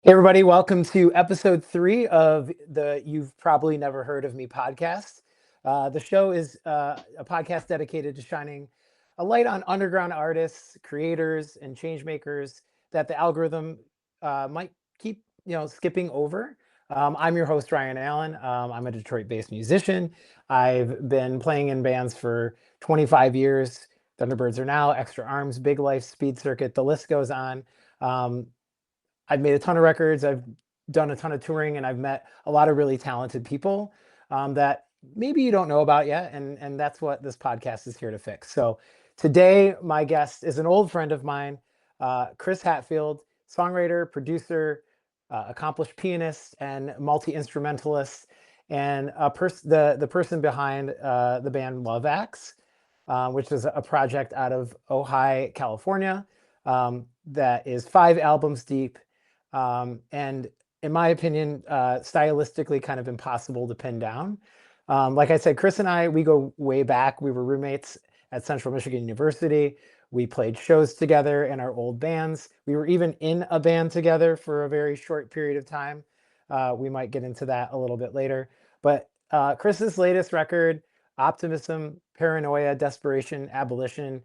Hey everybody, welcome to episode 3 of the You've Probably Never Heard of Me podcast. The show is a podcast dedicated to shining a light on underground artists, creators, and changemakers that the algorithm might keep skipping over. I'm your host, Ryan Allen. I'm a Detroit-based musician. I've been playing in bands for 25 years. Thunderbirds Are Now, Extra Arms, Big Life, Speed Circuit, the list goes on. I've made a ton of records, I've done a ton of touring, and I've met a lot of really talented people that maybe you don't know about yet, and that's what this podcast is here to fix. So today, my guest is an old friend of mine, Chris Hatfield, songwriter, producer, accomplished pianist, and multi-instrumentalist, and the person behind the band Love Axe, which is a project out of Ojai, California, that is 5 albums deep. And in my opinion, stylistically kind of impossible to pin down. Like I said, Chris and I, we go way back. We were roommates at Central Michigan University. We played shows together in our old bands. We were even in a band together for a very short period of time. We might get into that a little bit later. But Chris's latest record, Optimism, Paranoia, Desperation, Abolition,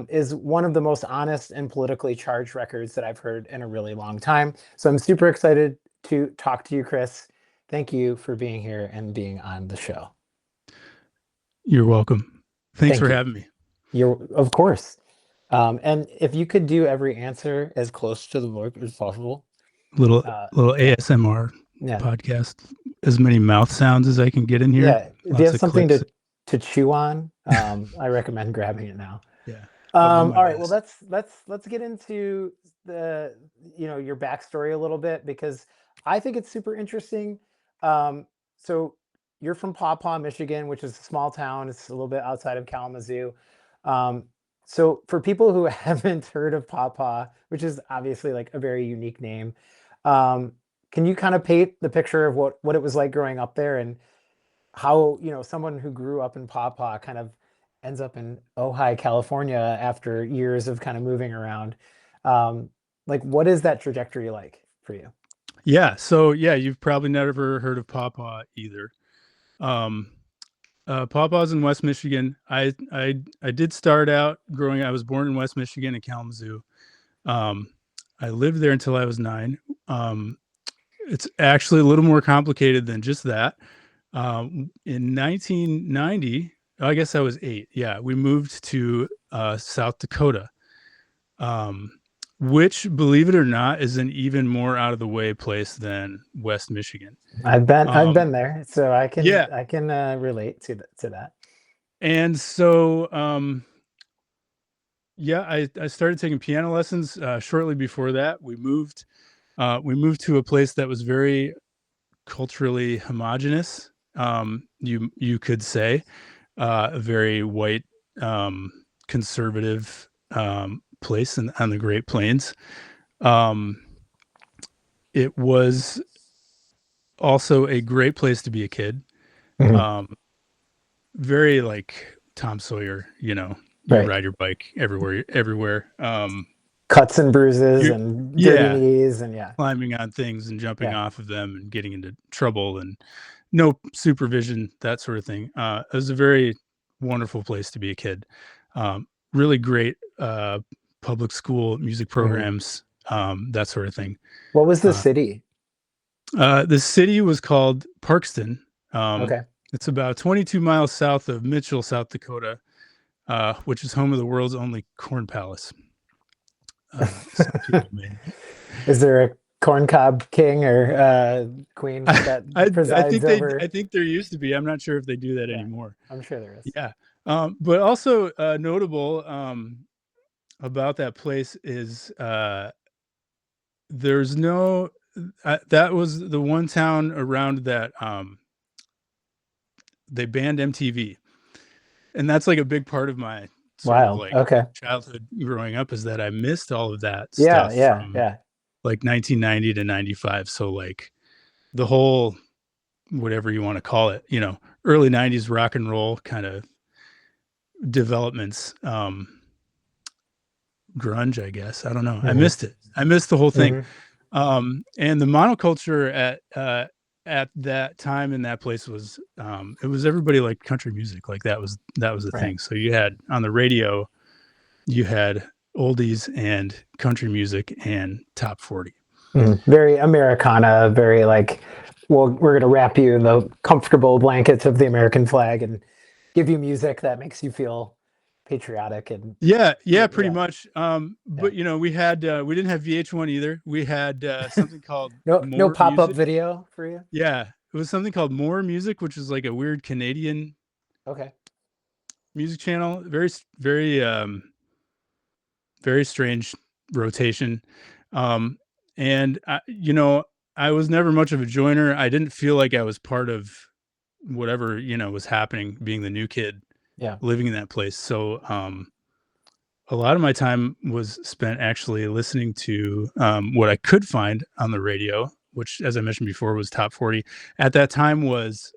is one of the most honest and politically charged records that I've heard in a really long time. So I'm super excited to talk to you, Chris. Thank you for being here and being on the show. You're welcome. Thanks for having me. Of course. And if you could do every answer as close to the mic as possible. Little ASMR podcast. As many mouth sounds as I can get in here. Yeah. If you have something to chew on, I recommend grabbing it now. Yeah. All right. Well, let's get into the your backstory a little bit, because I think it's super interesting. So you're from Paw Paw, Michigan, which is a small town. It's a little bit outside of Kalamazoo. So for people who haven't heard of Paw Paw, which is obviously like a very unique name, can you kind of paint the picture of what it was like growing up there, and how someone who grew up in Paw Paw kind of ends up in Ojai, California after years of kind of moving around? Like, what is that trajectory like for you? Yeah. So yeah, you've probably never heard of Paw Paw either. Paw Paw's in West Michigan. I did start out growing. I was born in West Michigan in Kalamazoo. I lived there until I was 9. It's actually a little more complicated than just that. In 1990, I guess I was 8. Yeah, we moved to South Dakota, which, believe it or not, is an even more out of the way place than West Michigan. I've been there, so I can relate to that. And so I started taking piano lessons shortly before that. We moved to a place that was very culturally homogenous. You could say a very white, conservative place on the Great Plains. It was also a great place to be a kid. Mm-hmm. Very like Tom Sawyer, you ride your bike everywhere. Cuts and bruises and dirty knees and climbing on things and jumping off of them and getting into trouble and no supervision, that sort of thing. It was a very wonderful place to be a kid. Really great public school music programs, that sort of thing. What was the city? The city was called Parkston. Okay. It's about 22 miles south of Mitchell, South Dakota, which is home of the world's only corn palace. Is there a corncob king or queen that presides over? I think there used to be. I'm not sure if they do that anymore. I'm sure there is. Yeah. But also notable about that place is there's no that was the one town around that they banned MTV, and that's like a big part of my childhood growing up, is that I missed all of that stuff from like 1990 to 95. So like the whole, whatever you want to call it, early 90s rock and roll kind of developments, grunge, I guess. I don't know. Mm-hmm. I missed it. I missed the whole thing. And the monoculture at that time in that place was it was everybody liked country music. Like that was the Right. thing. So you had on the radio, you had oldies and country music and top 40. Very Americana, very like, well, we're gonna wrap you in the comfortable blankets of the American flag and give you music that makes you feel patriotic and Yeah, pretty yeah, much. yeah. But you know, we didn't have VH1 either. We had something called No More pop-up Music. video for you? Yeah, it was something called More Music, which is like a weird Canadian Okay. music channel. Very strange rotation. And you know, I was never much of a joiner. I didn't feel like I was part of whatever, you know, was happening being the new kid Yeah. living in that place. So, a lot of my time was spent actually listening to what I could find on the radio, which, as I mentioned before, was top 40. At that time was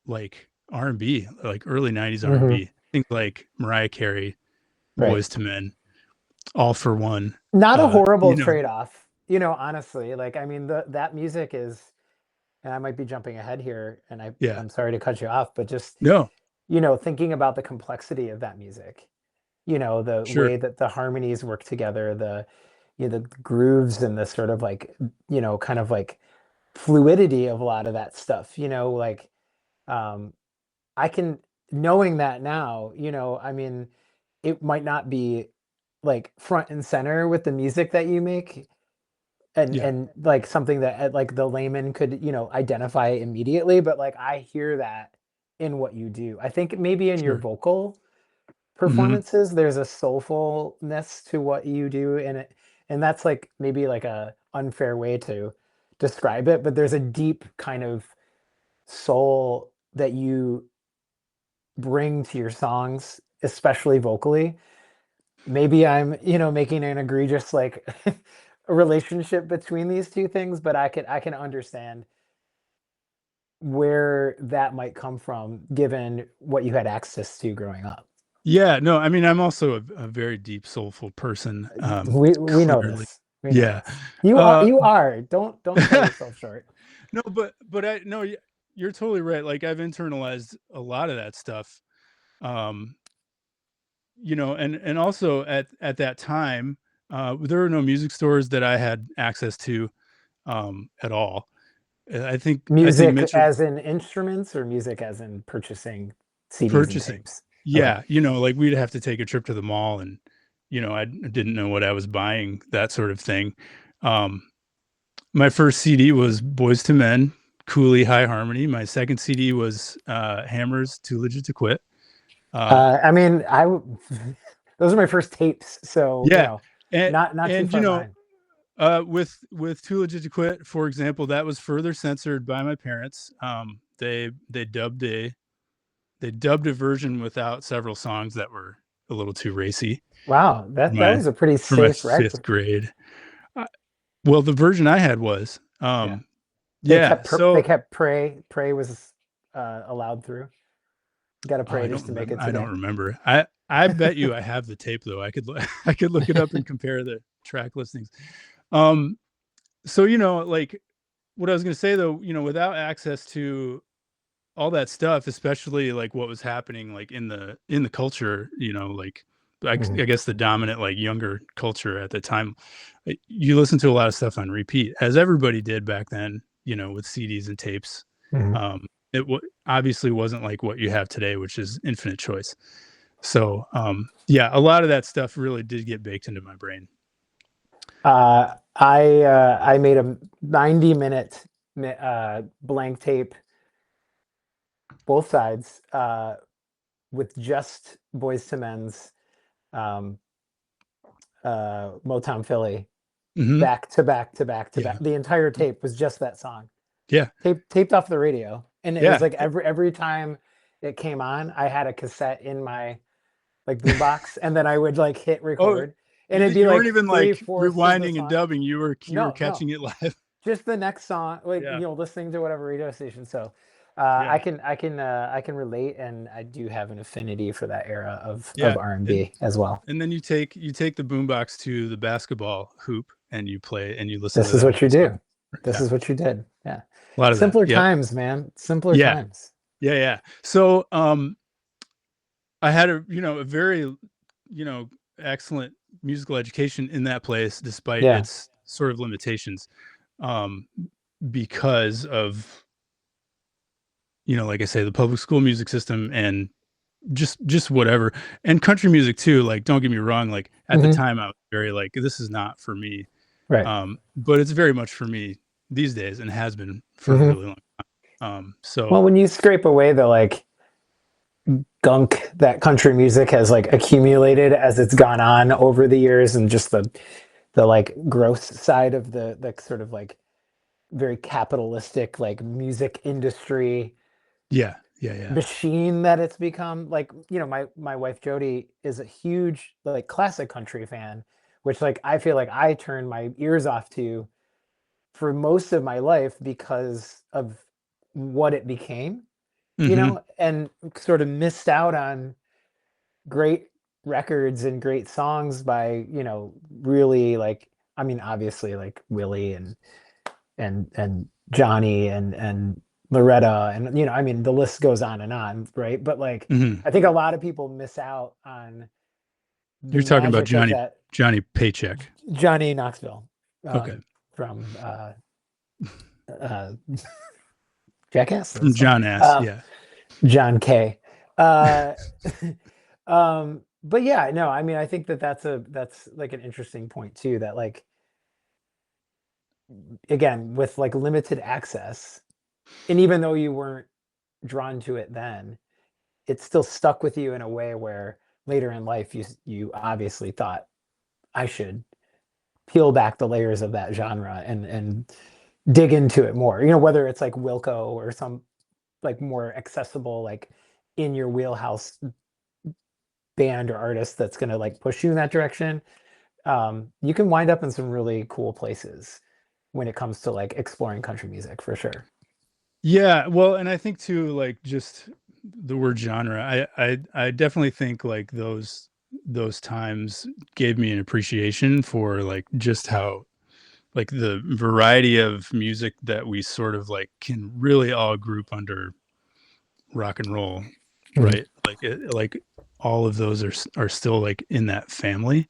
like R&B, like early 90s Hmm. R&B. Things like Mariah Carey, Right. Boys to Men, All for One. Not a horrible You know, trade-off, honestly. Like, I mean, that music is, and I might be jumping ahead here, and yeah, I'm sorry to cut you off, but just, no, thinking about the complexity of that music, the sure, way that the harmonies work together, the grooves and the sort of like, kind of like fluidity of a lot of that stuff, like, um, I can, knowing that now, I mean, it might not be like front and center with the music that you make, yeah, and like something that like the layman could, identify immediately, but like I hear that in what you do. I think maybe in your sure. vocal Hmm. performances there's a soulfulness to what you do, and that's like maybe like a unfair way to describe it, but there's a deep kind of soul that you bring to your songs, especially vocally. Maybe I'm, making an egregious like a relationship between these two things, but I can understand where that might come from given what you had access to growing up. Yeah, no, I mean, I'm also a very deep, soulful person. We know Clearly, this. We know yeah. this. You are Uh, you are. Don't sell yourself short. no, but I no, you're totally right. Like I've internalized a lot of that stuff. Um, you know, and also at that time, there were no music stores that I had access to at all. I think Music Mitchell as in instruments or music as in purchasing CDs and purchasing. tapes? Okay. Yeah, you know, like we'd have to take a trip to the mall and you know, I didn't know what I was buying, that sort of thing. Um, my first CD was Boys to Men, Cooley High Harmony. My second CD was Hammers, Too Legit to Quit. Uh, I mean, those are my first tapes, so yeah, not too and you far know, behind. with Too Legit to Quit, for example, that was further censored by my parents. They dubbed a version without several songs that were a little too racy Wow, for that my was a pretty for my safe fifth record. grade. Uh, well, the version I had was, Yeah, yeah. they So kept Pray was allowed through. You got to pray just to make it I don't today. remember. I bet you I have the tape though. I could I could look it up and compare the track listings. Um, so you know, like what I was going to say though, you know, without access to all that stuff, especially like what was happening like in the culture, you know, like Mhm, I guess the dominant like younger culture at the time, you listen to a lot of stuff on repeat, as everybody did back then, you know, with CDs and tapes. mhm. Um, obviously wasn't like what you have today, which is infinite choice. So yeah, a lot of that stuff really did get baked into my brain. I made a 90-minute blank tape, both sides, with just Boys to Men's um, Motown Philly, Hmm. back to back to back to back. Yeah. The entire tape was just that song, Yeah. taped off the radio, and it was Yeah. like every time it came on, I had a cassette in my like boombox, and then I would like hit Oh, record, and it'd be you weren't like even three like fourths of the rewinding and song. dubbing. You were No, no, catching it live. just the next song, like Yeah. listening to whatever radio station. So, I Yeah. can relate, and I do have an affinity for that era of Yeah. R&B as well. And then you take the boombox to the basketball hoop and you play and you listen This to is that what you song. do. This Yeah. is what you did. Yeah. A lot of that. Simpler Yep. times, man. Simpler Yeah. times. Yeah. Yeah. So I had a very, excellent musical education in that place, despite Yeah. its sort of limitations, um, because of, like I say, the public school music system and just whatever, and country music too. Like, don't get me wrong. Like at the Hmm. time, I was very like, this is not for me, Right. but it's very much for me these days, and has been for a Hmm. really long time. So Well, when you scrape away the like gunk that country music has like accumulated as it's gone on over the years, and just the like gross side of the sort of like very capitalistic like music industry yeah, yeah, yeah. machine that it's become, like, my wife Jody is a huge like classic country fan, which like I feel like I turned my ears off to for most of my life because of what it became, Hmm. and sort of missed out on great records and great songs by, really like, I mean, obviously like Willie and Johnny and Loretta, and I mean the list goes on, right? But like Hmm. I think a lot of people miss out on the You're talking about magic of Johnny that. Johnny Paycheck. Johnny Knoxville, Okay. from uh, Jackass. From That's funny. John Ass. Yeah. John K. Uh, but yeah, no, I mean, I think that's like an interesting point too. That like, again, with like limited access, and even though you weren't drawn to it then, it still stuck with you in a way where later in life you obviously thought, I should peel back the layers of that genre and dig into it more. Whether it's like Wilco or some like more accessible, like in your wheelhouse band or artist that's going to like push you in that direction. You can wind up in some really cool places when it comes to like exploring country music, for sure. Yeah. Well, and I think too, like just the word genre, I definitely think like those times gave me an appreciation for like just how like the variety of music that we sort of like can really all group under rock and roll, Mhm. right? Like all of those are still like in that family.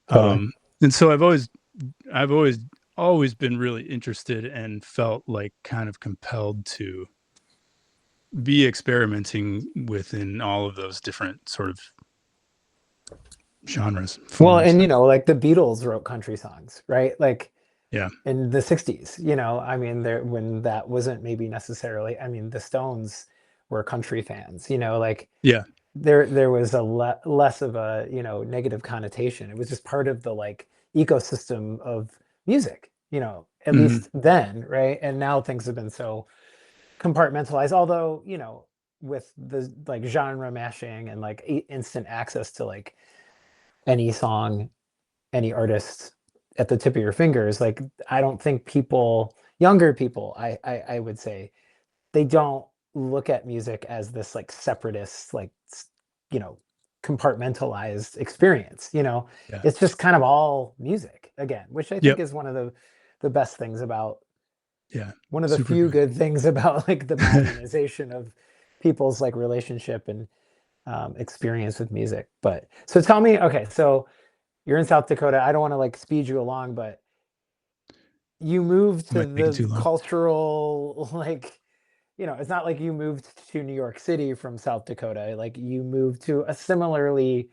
Totally. And so I've always been really interested and felt like kind of compelled to be experimenting within all of those different sort of genres, Well, forms. and like the Beatles wrote country songs, right? Like Yeah. in the 60s, I mean, there when that wasn't maybe necessarily, I mean, the Stones were country fans, like Yeah. there was a less of a, negative connotation. It was just part of the like ecosystem of music, at Hmm. least then, right? And now things have been so compartmentalized, although, with the like genre mashing and like instant access to like any song, any artist at the tip of your fingers, like I don't think younger people, I would say, they don't look at music as this like separatist, like, you know compartmentalized experience. Yeah. It's just kind of all music again, which I think Yep. is one of the best things about, Yeah. one of the Super few good. good things about like the modernization of people's like relationship and experience with music. But so tell me, okay, so you're in South Dakota. I don't want to like speed you along, but you moved to Might take it the too long. cultural, like, it's not like you moved to New York City from South Dakota. Like you moved to a similarly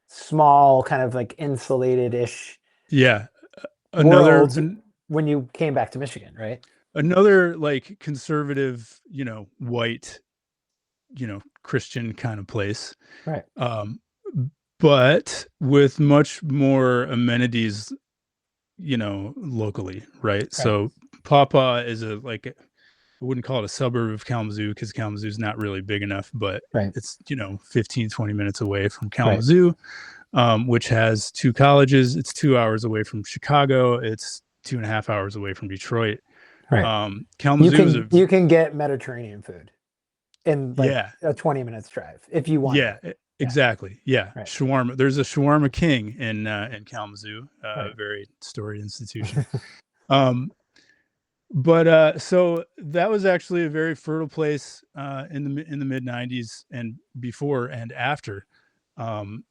small, kind of like insulated-ish Yeah. Another world an, when you came back to Michigan, right? another like conservative, white, Christian kind of place. Right. Um, but with much more amenities, locally, right? Right. So Pawpaw is I wouldn't call it a suburb of Kalamazoo because Kalamazoo is not really big enough, but Right. it's, 15, 20 minutes away from Right. Kalamazoo, which has two colleges. It's 2 hours away from Chicago. It's 2.5 hours away from Detroit. Right. Kalamazoo was You can get Mediterranean food in like yeah, a 20 minutes drive if you want it. Yeah. exactly. Yeah. Right. Shawarma. There's a shawarma king in Kalamazoo, Right. very storied institution. Um, but so that was actually a very fertile place in the mid 90s and before and after. Um,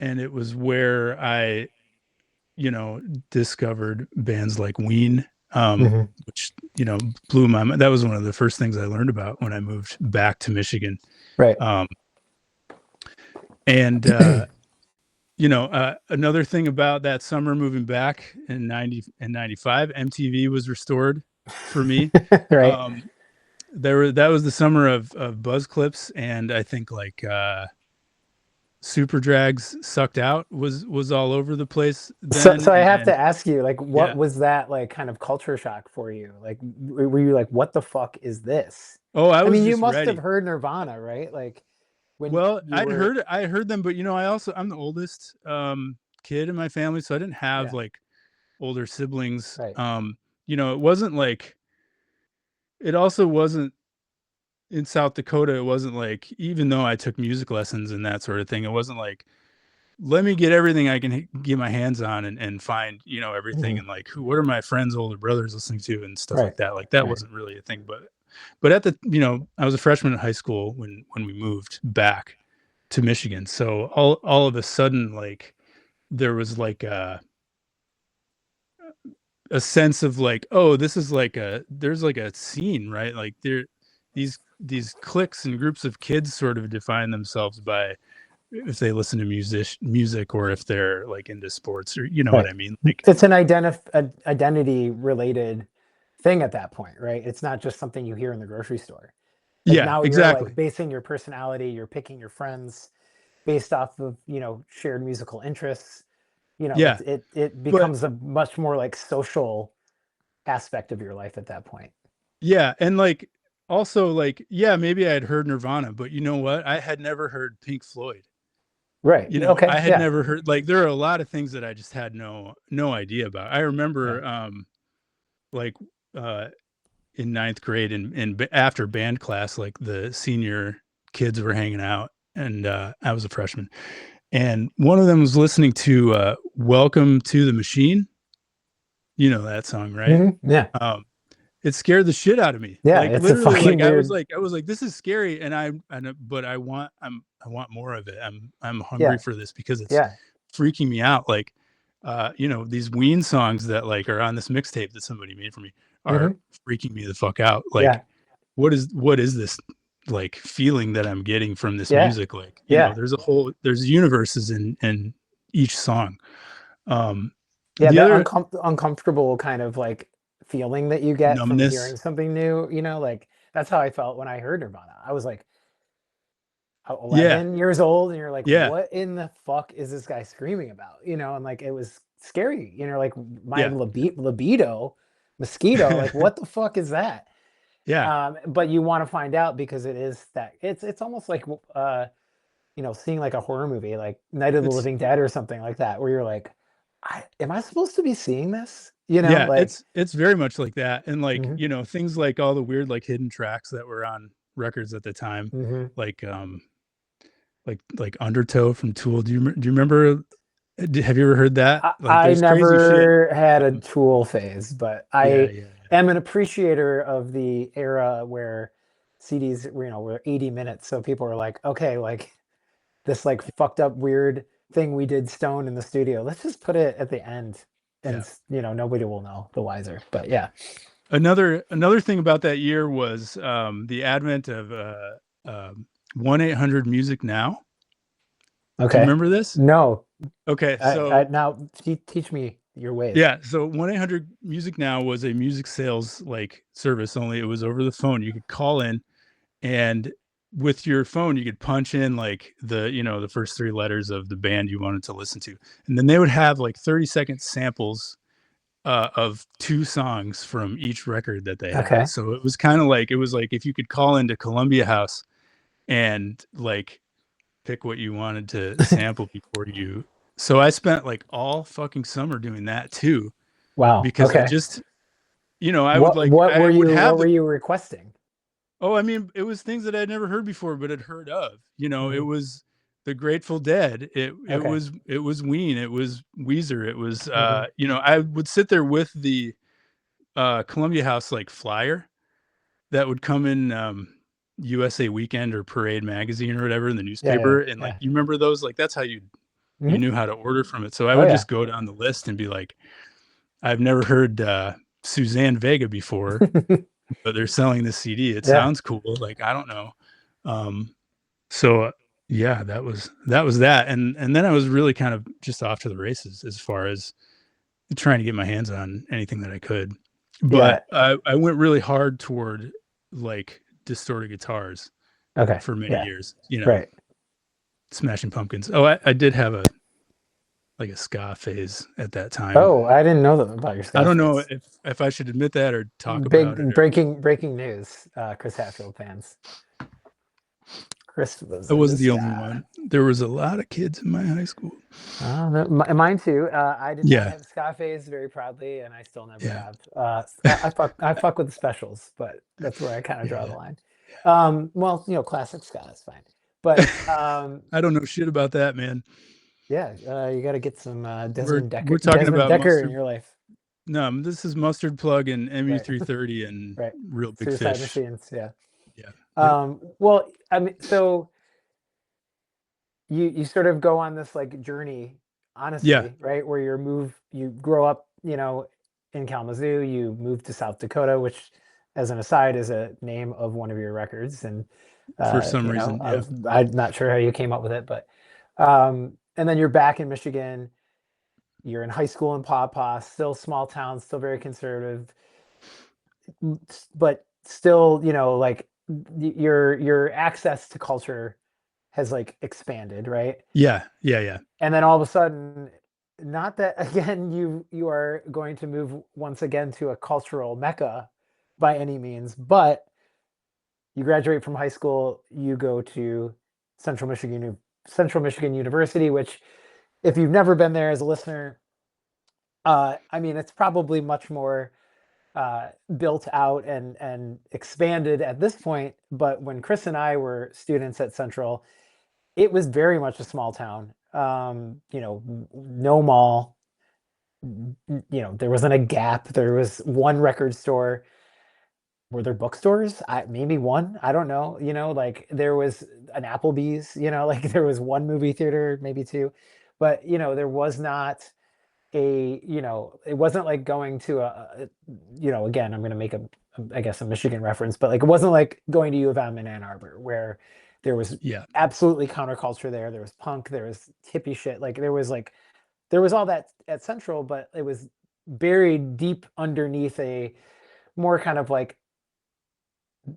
and it was where I, discovered bands like Ween, Mhm. which, blew my mind. That was one of the first things I learned about when I moved back to Michigan. Right. Um, and another thing about that summer moving back in 90 and 95, MTV was restored for me. Right. That was the summer of Buzz Clips, and I think like Super Drags Sucked Out was all over the place then. So I have And to ask you, like, what yeah. was that like kind of culture shock for you? Like, were you like, what the fuck is this? Oh, I I was mean, you just must have ready. heard Nirvana, right? Like when Well, you were, I heard them, but I'm the oldest kid in my family, so I didn't have yeah, like older siblings. right. It wasn't like it also wasn't in South Dakota. It wasn't like, even though I took music lessons and that sort of thing, it wasn't like, let me get everything I can get my hands on and find, everything, Mhm. and like, what are my friends' older brothers listening to and stuff Right. like that. Like that Right. wasn't really a thing, but at the, I was a freshman in high school when we moved back to Michigan. So all of a sudden, like, there was like a sense of like, oh, this is like there's like a scene, right? Like these cliques and groups of kids sort of define themselves by if they listen to music, or if they're like into sports, or you know what Right. I mean? Like, It's an identity related thing at that point, right? It's not just something you hear in the grocery store. Like yeah, now you're like exactly. basing your personality, you're picking your friends based off of, shared musical interests. Yeah. It But becomes a much more like social aspect of your life at that point. yeah, and like also like, yeah, maybe I had heard Nirvana, but you know what? I had never heard Pink Floyd. Right. Okay. I had Yeah. never heard, like, there are a lot of things that I just had no idea about. I Yeah. remember like uh in ninth grade and after band class, like the senior kids were hanging out, and I was a freshman, and one of them was listening to Welcome to the Machine. You know that song, right? Yeah. Um, it scared the shit out of me. Yeah. Like, It's a literally, fucking like, weird. I was like, this is scary, but I want more of it. I'm hungry Yeah. for this because it's Yeah. freaking me out. Like, these Ween songs that like are on this mixtape that somebody made for me are Hmm. freaking me the fuck out. Yeah. Like, what is this like feeling that I'm getting from this Yeah. music? Like, Yeah. there's universes in each song. Um, Yeah. the That other uncomfortable kind of like feeling that you get from numbness. hearing something new, like that's how I felt when I heard Nirvana. I was like Yeah. 11 years old, and you're like, Yeah. what in the fuck is this guy screaming about? And like it was scary, like my Yeah. libido, mosquito, like what the fuck is that? Yeah. But you want to find out because it is that it's almost like seeing like a horror movie like Night of the It's Living Dead or something like that, where you're like, am I supposed to be seeing this? Yeah, Like, it's very much like that, and like, mhm, things like all the weird like hidden tracks that were on records at the time, mhm. like like Undertow from Tool. Do you remember? Have you ever heard that? Like, I there's crazy shit. never had a Um, Tool phase, but yeah, I yeah, am an appreciator of the era where CDs, were 80 minutes. So people are like, okay, like this like fucked up weird thing we did stone in the studio. Let's just put it at the end, and yeah. nobody will know the wiser. But yeah. Another thing about that year was the advent of 1-800 Music Now. Do you Okay. remember this? No. Okay, I so now teach me your ways. yeah, so 1-800 Music Now was a music sales like service, only it was over the phone. You could call in, and with your phone you could punch in like the first three letters of the band you wanted to listen to, and then they would have like 30-second samples of two songs from each record that they had. Okay. So it was kind of like, it was like if you could call into Columbia House and like pick what you wanted to sample before you. So I spent like all fucking summer doing that too, Wow. because Okay. I would I would have what were you requesting? Oh, I mean, it was things that I'd never heard before, but had heard of. It Hmm. was the Grateful Dead. Okay. It was Ween. It was Weezer. It was Hmm. I would sit there with the Columbia House like flyer that would come in USA Weekend or Parade magazine or whatever in the Yeah, yeah, newspaper, and like yeah. you remember those? Like that's how you Hmm. knew how to order from it. So I Oh would yeah. just go down the list and be like, I've never heard Suzanne Vega before, but they're selling this CD. It Yeah. sounds cool. Like I don't know. Um, so yeah, that was that, and then I was really kind of just off to the races as far as trying to get my hands on anything that I could. Yeah. But I went really hard toward like distorted guitars Okay. for many Yeah. years. Right. Smashing Pumpkins. Oh, I did have a ska phase at that time. Oh, I didn't know that about your I ska don't know phase. if I should admit that or talk about it. Big breaking news. Chris Hatfield fans. Chris was I into wasn't the only ska. one. There was a lot of kids in my high school. Mine too. I did not Yeah, have ska phase very proudly, and I still never yeah, have. I fuck with the specials, but that's where I kind of draw the yeah, line. Well, classic ska is fine, but yeah. I don't know shit about that, man. yeah, you got to get some We're talking Desmond about Decker in mustard. your life, No, this is Mustard Plug and right? MU330 and Right. Real Big Suicide Fish. Machines, yeah. Yeah. Yep. Well, I mean, so you sort of go on this like journey, Yeah. honestly, right? Where you grow up, in Kalamazoo, you move to South Dakota, which, as an aside, is a name of one of your records, and For some reason. Yeah. I'm not sure how you came up with it, but and then you're back in Michigan. You're in high school in Paw Paw, still small town, still very conservative, but still, like your access to culture has like expanded, right? Yeah. Yeah. Yeah. And then all of a sudden, not that again you are going to move once again to a cultural mecca by any means, but you graduate from high school, you go to Central Michigan University, which, if you've never been there as a listener, I mean, it's probably much more built out and expanded at this point. But when Chris and I were students at Central, it was very much a small town. No mall. There wasn't a Gap. There was one record store. Were there bookstores? Maybe one. I don't know. Like there was an Applebee's. Like there was one movie theater, maybe two, but there was not it wasn't like going to again, I'm going to make I guess a Michigan reference, but like it wasn't like going to U of M in Ann Arbor, where there was Yeah. absolutely counterculture there. There was punk, there was hippie shit. Like there was all that at Central, but it was buried deep underneath a more kind of like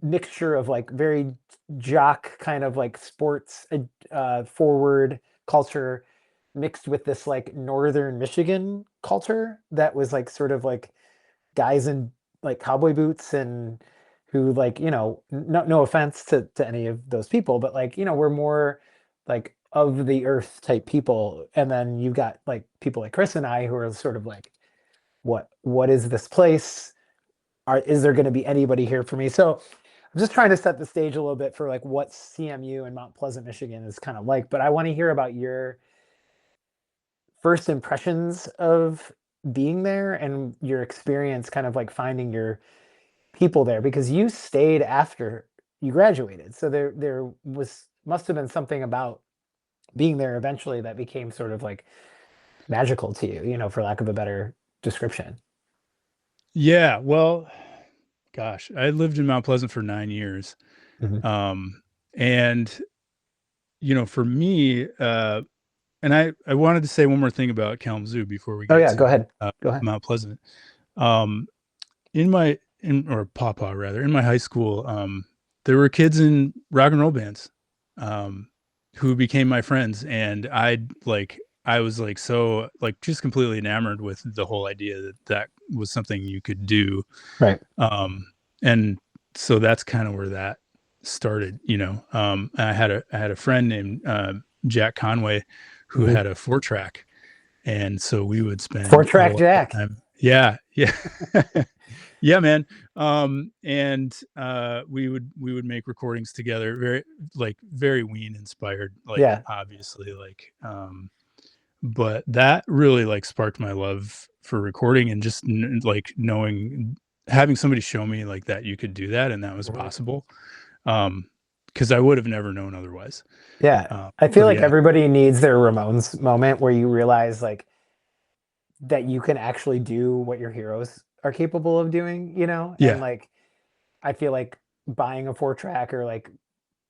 mixture of like very jock kind of like sports forward culture mixed with this like northern Michigan culture that was like sort of like guys in like cowboy boots and who like no offense to any of those people, but like we're more like of the earth type people. And then you've got like people like Chris and I who are sort of like, what is this place? Is there going to be anybody here for me? So I'm just trying to set the stage a little bit for like what CMU in Mount Pleasant, Michigan is kind of like. But I want to hear about your first impressions of being there and your experience kind of like finding your people there, because you stayed after you graduated. So there must have been something about being there eventually that became sort of like magical to you, for lack of a better description. Yeah. Well, gosh, I lived in Mount Pleasant for 9 years. Mhm. And for me, and I wanted to say one more thing about Kalamazoo before we Oh get yeah, go to ahead. Go ahead. Mount Pleasant. Or Pawpaw rather, in my high school, there were kids in rock and roll bands, who became my friends, and I was like so like just completely enamored with the whole idea that was something you could do, Right. and so that's kind of where that started. I had a friend named Jack Conway who Mhm. had a 4-track, and so we would spend a Four-track lot of Jack. time. Yeah, yeah. Yeah, man. And we would make recordings together, very Ween inspired, like Yeah. obviously, like but that really like sparked my love for recording, and just like knowing, having somebody show me like that you could do that and that was Mhm. possible. Because I would have never known otherwise. Yeah. I So feel like yeah, everybody needs their Ramones moment where you realize like that you can actually do what your heroes are capable of doing, you know? And yeah, like I feel like buying a 4 track or like,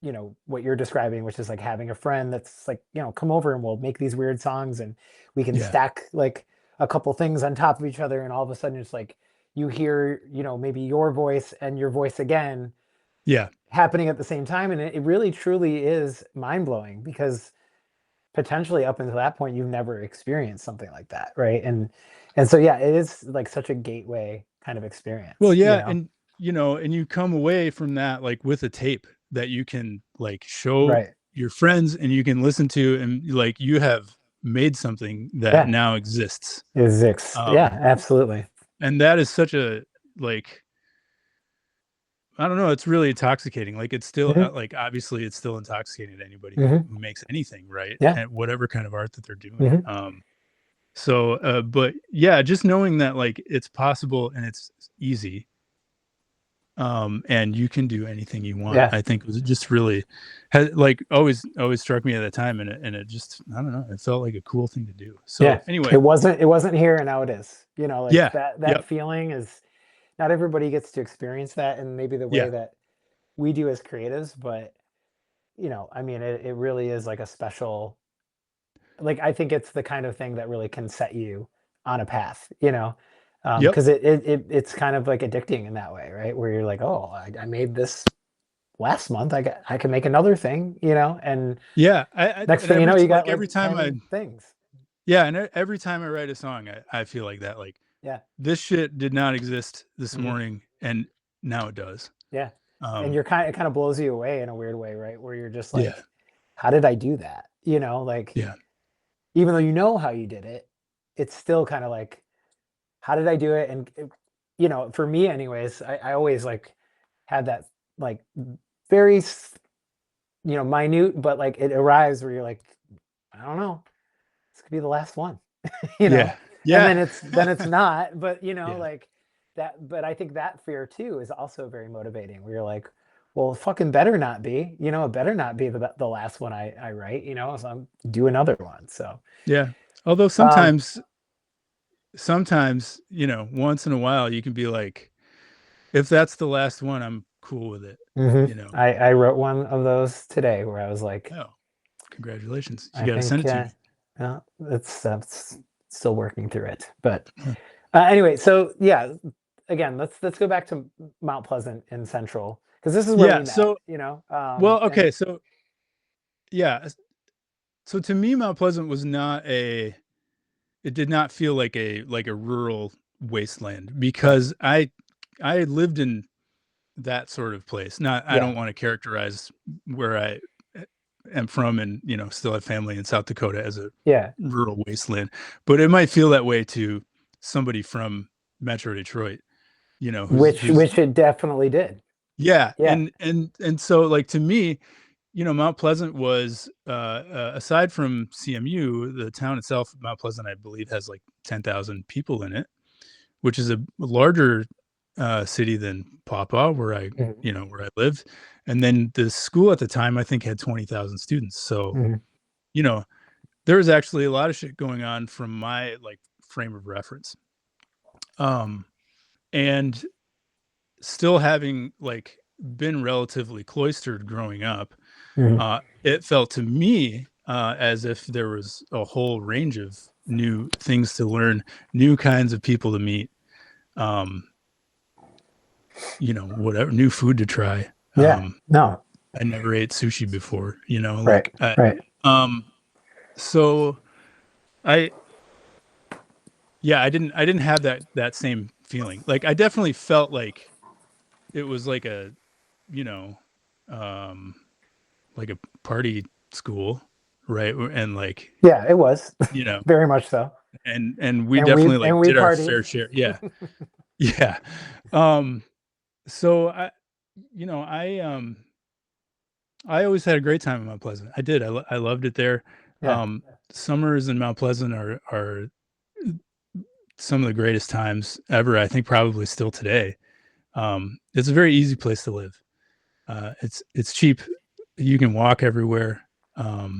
you know, what you're describing, which is like having a friend that's like, you know, come over and we'll make these weird songs and we can yeah, stack like a couple things on top of each other and all of a sudden it's like you hear, you know, maybe your voice and your voice again yeah. happening at the same time. And it really truly is mind blowing because potentially up until that point you've never experienced something like that, right? And so yeah, it is like such a gateway kind of Well, experience, you yeah, know? and and you come away from that like with a tape that you can like show Right. your friends and you can listen to, and like you have made something that Yeah. now exists. Yeah, Um, absolutely. and that is such a like, I don't know, it's really intoxicating. Like it's still Hmm. like obviously it's still intoxicating to anybody Hmm. who makes anything, right? Yeah. And whatever kind of art that they're doing. Hmm. So but yeah, just knowing that like it's possible and it's easy, and you can do anything you want, Yeah. I think was just really had like always struck me at that time, and it just, I don't know, it felt like a cool thing to do. Yeah. So anyway, It wasn't here and now it is. You know, like yeah, that yep, feeling is not everybody gets to experience that in maybe the way yeah, that we do as creatives, but you know, I mean it really is like a special like I think it's the kind of thing that really can set you on a path, you know. yep, Because it's kind of like addicting in that way, right? Where you're like, oh, I made this last month. I can make another thing, you know, and yeah. I next and thing you know, you got every like time 10 things. every time I write a song, I feel like that, like Yeah. this shit did not exist this Hmm. morning and now it does. Yeah. And um you're kind of it kind of blows you away in a weird way, right? Where you're just yeah, like, how did I do that? You know, like yeah, even though you know how you did it, it's still kind of like, how did I do it? And you know, for me anyways, I always like had that like very you know, minute, but like it arrives where you're like, I don't know, this could be the last one, you know? yeah, And yeah, then it's not, but you know, yeah, like that, but I think that fear too is also very motivating where you're like, well, fucking better not be, you know, it better not be the last one I write, you know, so I'm do another one. So, yeah. Although um, sometimes once in a while you can be like, if that's the last one, I'm cool with it, mhm. you know. I wrote one of those today where I was like, Oh, congratulations, you I got to send think, it to me. that's still working through it, but Huh. anyway, so yeah, again, let's go back to Mount Pleasant in Central because this is where we Yeah, met, so you know, well, and okay, so yeah, so to me Mount Pleasant was not a it did not feel like a rural wasteland, right, because I lived in that sort of place. Not, I yeah, don't want to characterize where I am from, and still have family in South Dakota, as a yeah, rural wasteland, but it might feel that way to somebody from Metro Detroit, who's which it definitely did, yeah, yeah, and so like to me, Mount Pleasant was, aside from CMU, the town itself, Mount Pleasant, I believe, has like 10,000 people in it, which is a larger city than Pawpaw, where mhm, where I lived. And then the school at the time, I think, had 20,000 students. So, mhm, you know, there was actually a lot of shit going on from my like frame of reference. Um, and still having like been relatively cloistered growing up, mhm. it felt to me as if there was a whole range of new things to learn, new kinds of people to meet, um, whatever, new food to try. Yeah, no, I never ate sushi before, right, like right, um, so I, yeah, I didn't have that same feeling. Like I definitely felt like it was like a, you know, um, like a party school, right? And like, yeah, it was you know, very much so, and we definitely like and we did our partied, fair share. Yeah. Yeah. So I always had a great time in Mount Pleasant. I did. I loved it there. Yeah. Summers in Mount Pleasant are some of the greatest times ever. I think probably still today. It's a very easy place to live. It's cheap. You can walk everywhere. I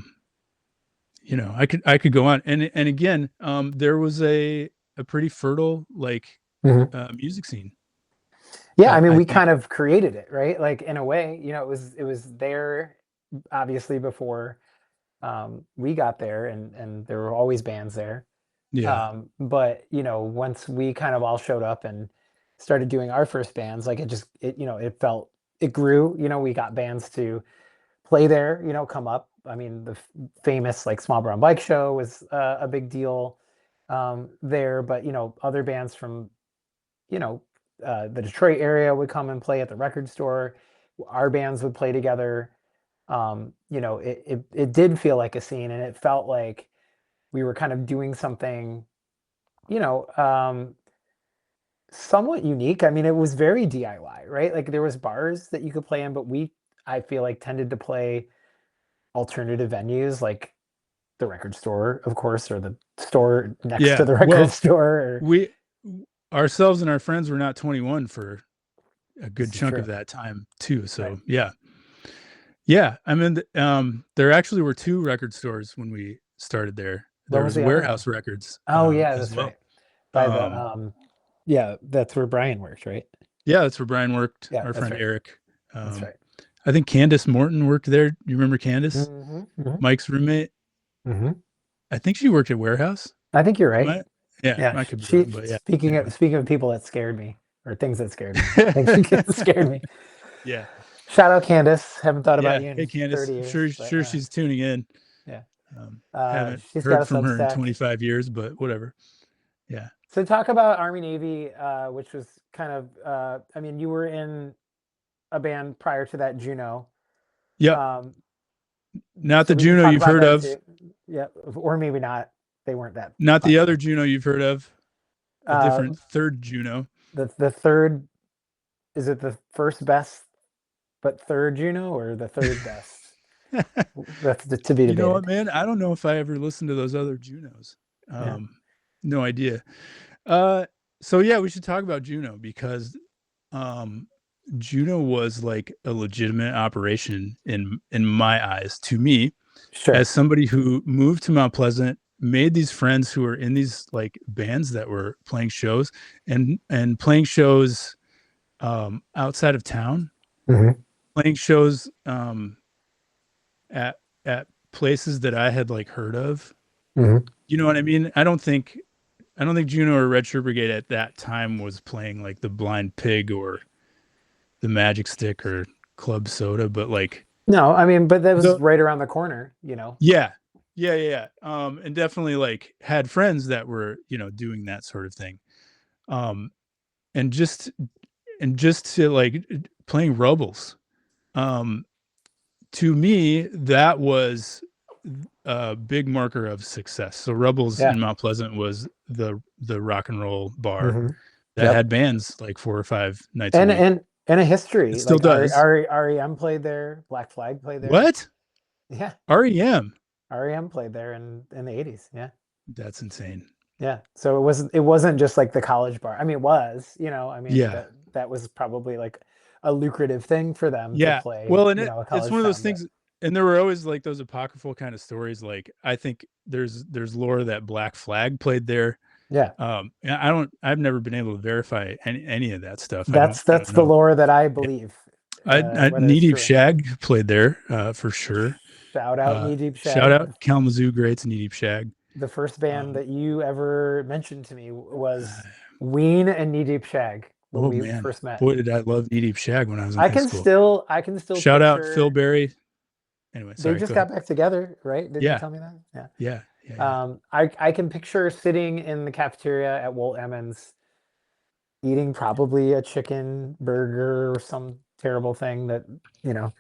could go on, and again, there was a pretty fertile Mhm. music scene. Yeah, I mean, I we think. kind of created it, right? Like in a way, it was there obviously before we got there, and there were always bands there. Yeah. But once we kind of all showed up and started doing our first bands, like it grew. We got bands to play there, come up. I mean, the famous like Small Brown Bike Show was a big deal there, but other bands from you know the Detroit area would come and play at the record store. Our bands would play together. It did feel like a scene, and it felt like we were kind of doing something, you know, um, somewhat unique. I mean, it was very DIY, right? Like there was bars that you could play in, but I feel like, tended to play alternative venues like the record store, of course, or the store next to Yeah. the record Well, store. Or, we ourselves and our friends were not 21 for a good this is chunk of true, that time too. right? So yeah. I mean, there actually were two record stores when we started there. What There was was the other one? Warehouse Records Oh yeah, as that's well. right. By the Um, yeah, that's where Brian works, right? yeah, that's where Brian worked. Yeah, Our that's friend right. Eric. That's Um, right. I think Candace Morton worked there. You remember Candace, Hmm. Hmm. Mike's roommate? Hmm. I think she worked at Warehouse. I think you're Am right. I? Yeah, Yeah, I could be she wrong, but yeah. speaking of Anyway. speaking of people that scared me, or things that scared me, things that scared me. Yeah. Shout out Candace. Haven't thought about Yeah. you in Hey, Candace. 30 I'm years, but sure she's tuning in. yeah. Haven't She's got a heard from her in Substack. 25 years, but whatever. Yeah. So talk about Army Navy, which was kind of I mean, you were in a band prior to that, Juno. Yep. Um, Not so the we can Juno talk you've about heard that of. too. Yeah, or maybe not. They weren't that Not the other popular. Juno you've heard of. A Uh, different third Juno. the third, is it the first best but third Juno, or the third best? That's to be You know what, debated. man? I don't know if I ever listened to those other Junos. Yeah. No idea. Uh, so yeah, we should talk about Juno because um, Juno was like a legitimate operation in my eyes. To me, Sure. as somebody who moved to Mount Pleasant, made these friends who were in these like bands that were playing shows and playing shows outside of town, Hmm. playing shows at places that I had like heard of. Hmm. You know what I mean? I don't think Juno or Red Shirt Brigade at that time was playing like the Blind Pig or the Magic Stick or Club Soda, but like No, I mean, but that was the right around the corner. yeah, yeah. And definitely like had friends that were doing that sort of thing. Um, and just to like playing Rubbles. Um, to me, that was a big marker of success. So Rubbles Yeah. in Mount Pleasant was the rock and roll bar Hmm. that Yep. had bands like 4 or 5 nights a And week. and a It history. still Like does. REM played there, Black Flag played there. What? Yeah. REM? REM played there in the 80s. Yeah. That's insane. Yeah. So it wasn't just like the college bar. I mean, it was, I mean, Yeah. that was probably like a lucrative thing for them to Yeah. play, Well, and a it's college one of those town. But things, and there were always like those apocryphal kind of stories. Like I think there's lore that Black Flag played there. yeah, And I've never been able to verify any of that stuff. I don't that's the know. lore that I Yeah. believe, I whether Knee it's Deep true or not. Shag played there for sure. Shout out Knee Deep Shout Shag. out Kalamazoo greats, Knee Deep Shag. The first band Um, that you ever mentioned to me was Ween and Knee Deep Shag when oh we man, first met. boy did I love Knee Deep Shag when I was in high school. I can still Shout out Phil picture. Berry. Anyway, They sorry, just go ahead. got back together, right? Didn't you Yeah, tell me that? Yeah. yeah. I can picture sitting in the cafeteria at Walt Emmons, eating probably a chicken burger or some terrible thing that, you know,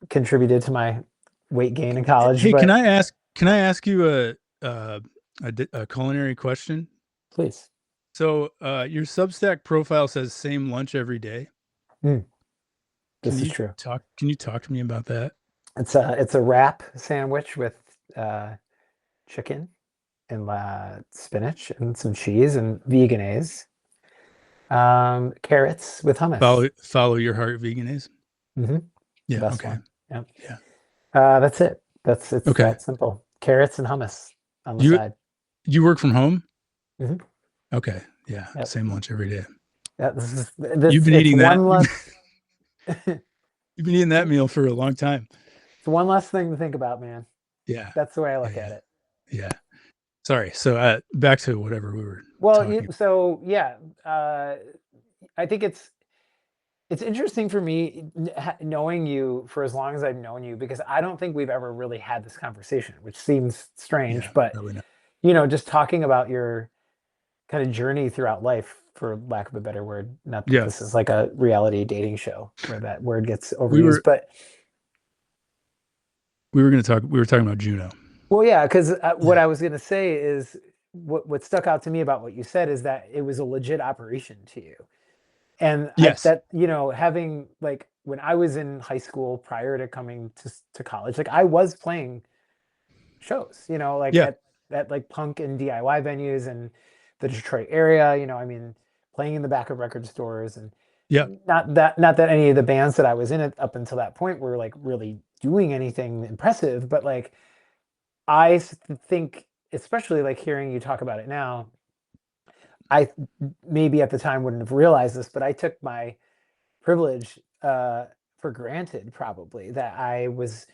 contributed to my weight gain in college. Hey, But can I ask you a culinary question? please. So your Substack profile says same lunch every day. Mm, this is true. Can you talk to me about that? It's a wrap sandwich with chicken and spinach and some cheese and veganese. Carrots with hummus. Follow your heart, veganism. Hmm. Yeah. Best Okay. one. Yeah. Yeah. That's it. It's Okay. that simple. Carrots and hummus on the You side. you work from home? Hmm. Okay. Yeah. Yep. Same lunch every day. Yeah, You've been it's eating that. one less it's You've been eating that meal for a long time. one less thing to think about, man. Yeah. That's the way I Yeah. look Yeah. at it. Yeah. Sorry. So back to whatever we were Well, talking. so yeah, I think it's interesting for me knowing you for as long as I've known you, because I don't think we've ever really had this conversation, which seems strange, Yeah. but Probably not. just talking about your kind of journey throughout life, for lack of a better word. Not that Yeah. this is like a reality dating show where that word gets We overused, were but we were going to talk. We were talking about Juno. well, yeah, because what Yeah. I was going to say is what stuck out to me about what you said is that it was a legit operation to you. And Yes. having, like, when I was in high school prior to coming to college, like I was playing shows, like Yeah. at like punk and DIY venues in the Detroit area, I mean, playing in the back of record stores. And Yeah. not that any of the bands that I was in up until that point were like really doing anything impressive, but like think, especially like hearing you talk about it now, I maybe at the time wouldn't have realized this, but I took my privilege for granted, probably, that I was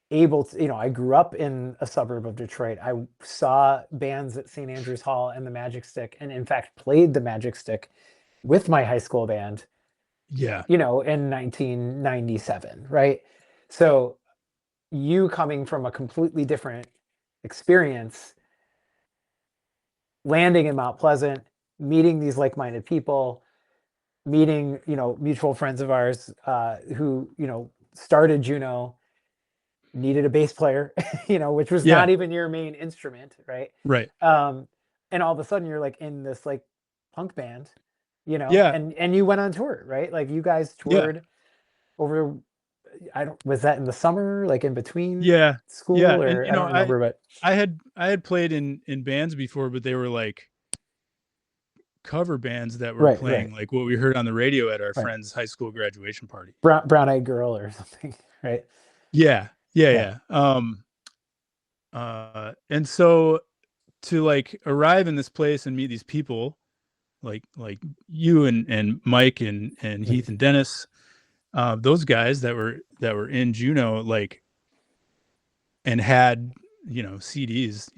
able to, I grew up in a suburb of Detroit. I saw bands at St. Andrews Hall and the Magic Stick, and in fact played the Magic Stick with my high school band, Yeah. in 1997, right? So you coming from a completely different experience, landing in Mount Pleasant, meeting these like-minded people, meeting, mutual friends of ours who, started Juno, needed a bass player, which was Yeah. not even your main instrument, right? Right. Um, and all of a sudden you're like in this like punk band, Yeah. and you went on tour, right? Like you guys Yeah. toured over, was that in the summer, like in between Yeah. Yeah. school, And or I don't remember, but I had played in bands before, but they were like cover bands that were right, right, playing like what we heard on the radio at our right. friend's high school graduation party. Brown Eyed Girl or something, right? Yeah. Yeah. Yeah. Yeah. And so to like arrive in this place and meet these people like you and Mike and Mhm. Heath and Dennis, those guys that were in Juno, like, and had, CDs,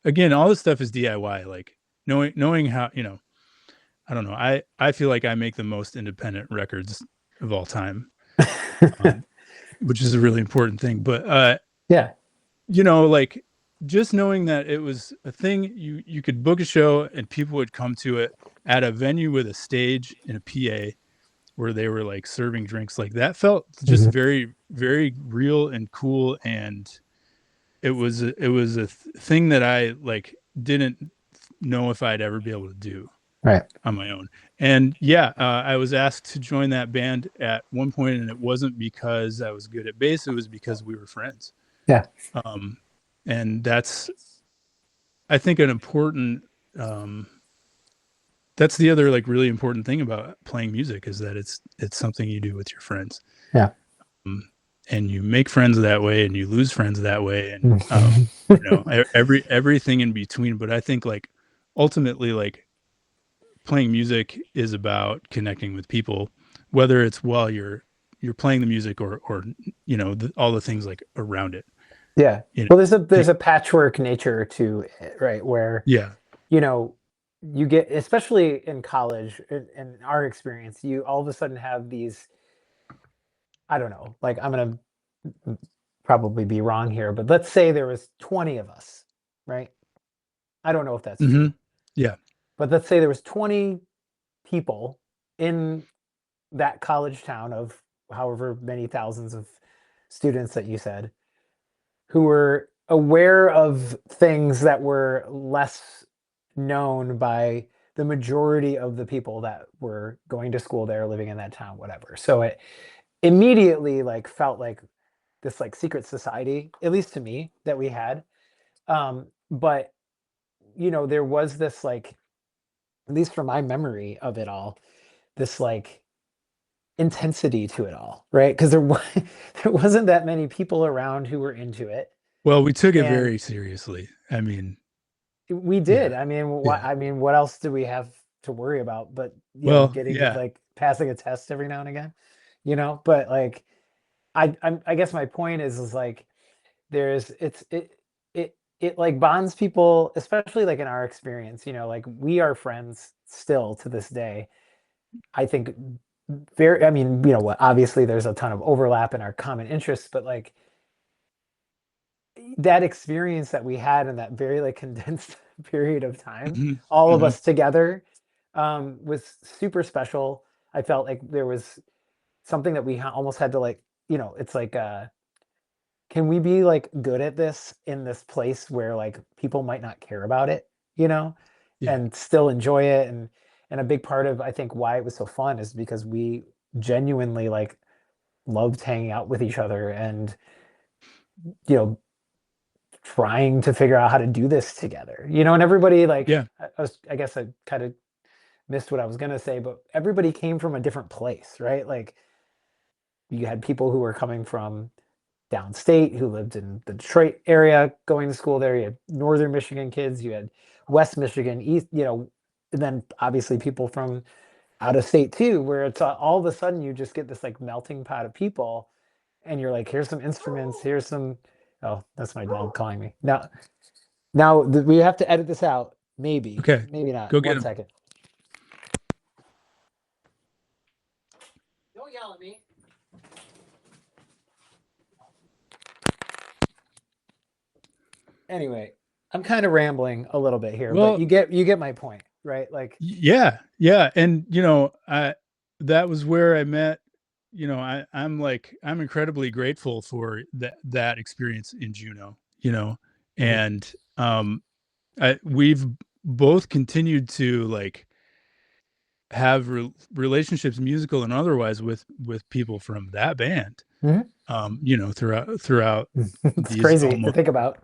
again, all this stuff is DIY, like knowing how, I don't know. I feel like I make the most independent records of all time, which is a really important thing. But Yeah. like just knowing that it was a thing, you could book a show and people would come to it at a venue with a stage and a PA where they were like serving drinks, like that felt just Mhm. very, very real and cool. And it was a thing that I like didn't know if I'd ever be able to do Right. on my own. And yeah, I was asked to join that band at one point, and it wasn't because I was good at bass, it was because we were friends. Yeah. And that's, I think, an important, that's the other like really important thing about playing music, is that it's something you do with your friends. Yeah. And you make friends that way, and you lose friends that way, and Mhm. everything in between. But I think like ultimately, like, playing music is about connecting with people, whether it's while you're playing the music or all the things like around it. Yeah. You know, Well, there's a patchwork nature to it, right? Where, yeah, you know, you get, especially in college, in our experience, you all of a sudden have these, I don't know, like I'm gonna probably be wrong here, but let's say there was 20 of us, right? I don't know if that's mm-hmm. true, Yeah, but let's say there was 20 people in that college town of however many thousands of students that you said, who were aware of things that were less known by the majority of the people that were going to school there, living in that town, whatever. So it immediately like felt like this like secret society, at least to me, that we had. But you know, there was this like, at least from my memory of it all, this like intensity to it all, right? Because there wasn't that many people around who were into it, Well, we took it and very seriously. I mean, we yeah, did. I mean, yeah. what else do we have to worry about? But you know, Well, getting yeah. like passing a test every now and again, you know. But like, I guess my point is like there's it like bonds people, especially like in our experience. You know, like we are friends still to this day. I think very. I mean, you know what? Obviously, there's a ton of overlap in our common interests, but like that experience that we had in that very like condensed period of time, Mhm, all of mhm. us together, was super special. I felt like there was something that we almost had to like, you know, it's like, can we be like good at this in this place where like people might not care about it, you know, Yeah, and still enjoy it? And a big part of I think why it was so fun is because we genuinely like loved hanging out with each other and you know trying to figure out how to do this together, you know, and everybody like yeah, I guess I kind of missed what I was gonna say, but everybody came from a different place, right? Like you had people who were coming from downstate who lived in the Detroit area going to school there. You had northern Michigan kids, you had West Michigan, East, you know, and then obviously people from out of state too, where it's all of a sudden you just get this like melting pot of people and you're like, here's some instruments, here's some, oh, that's my dog calling me. Now we have to edit this out. Maybe, okay, maybe not. go get One him. second. Don't yell at me. Anyway, I'm kind of rambling a little bit here, but Well, you get my point, right? Like, yeah, yeah, and I that was where I met. I'm like I'm incredibly grateful for that experience in Juneau. mhm, And we've both continued to like have relationships, musical and otherwise, with people from that band. mhm. Throughout It's these crazy to almost think about.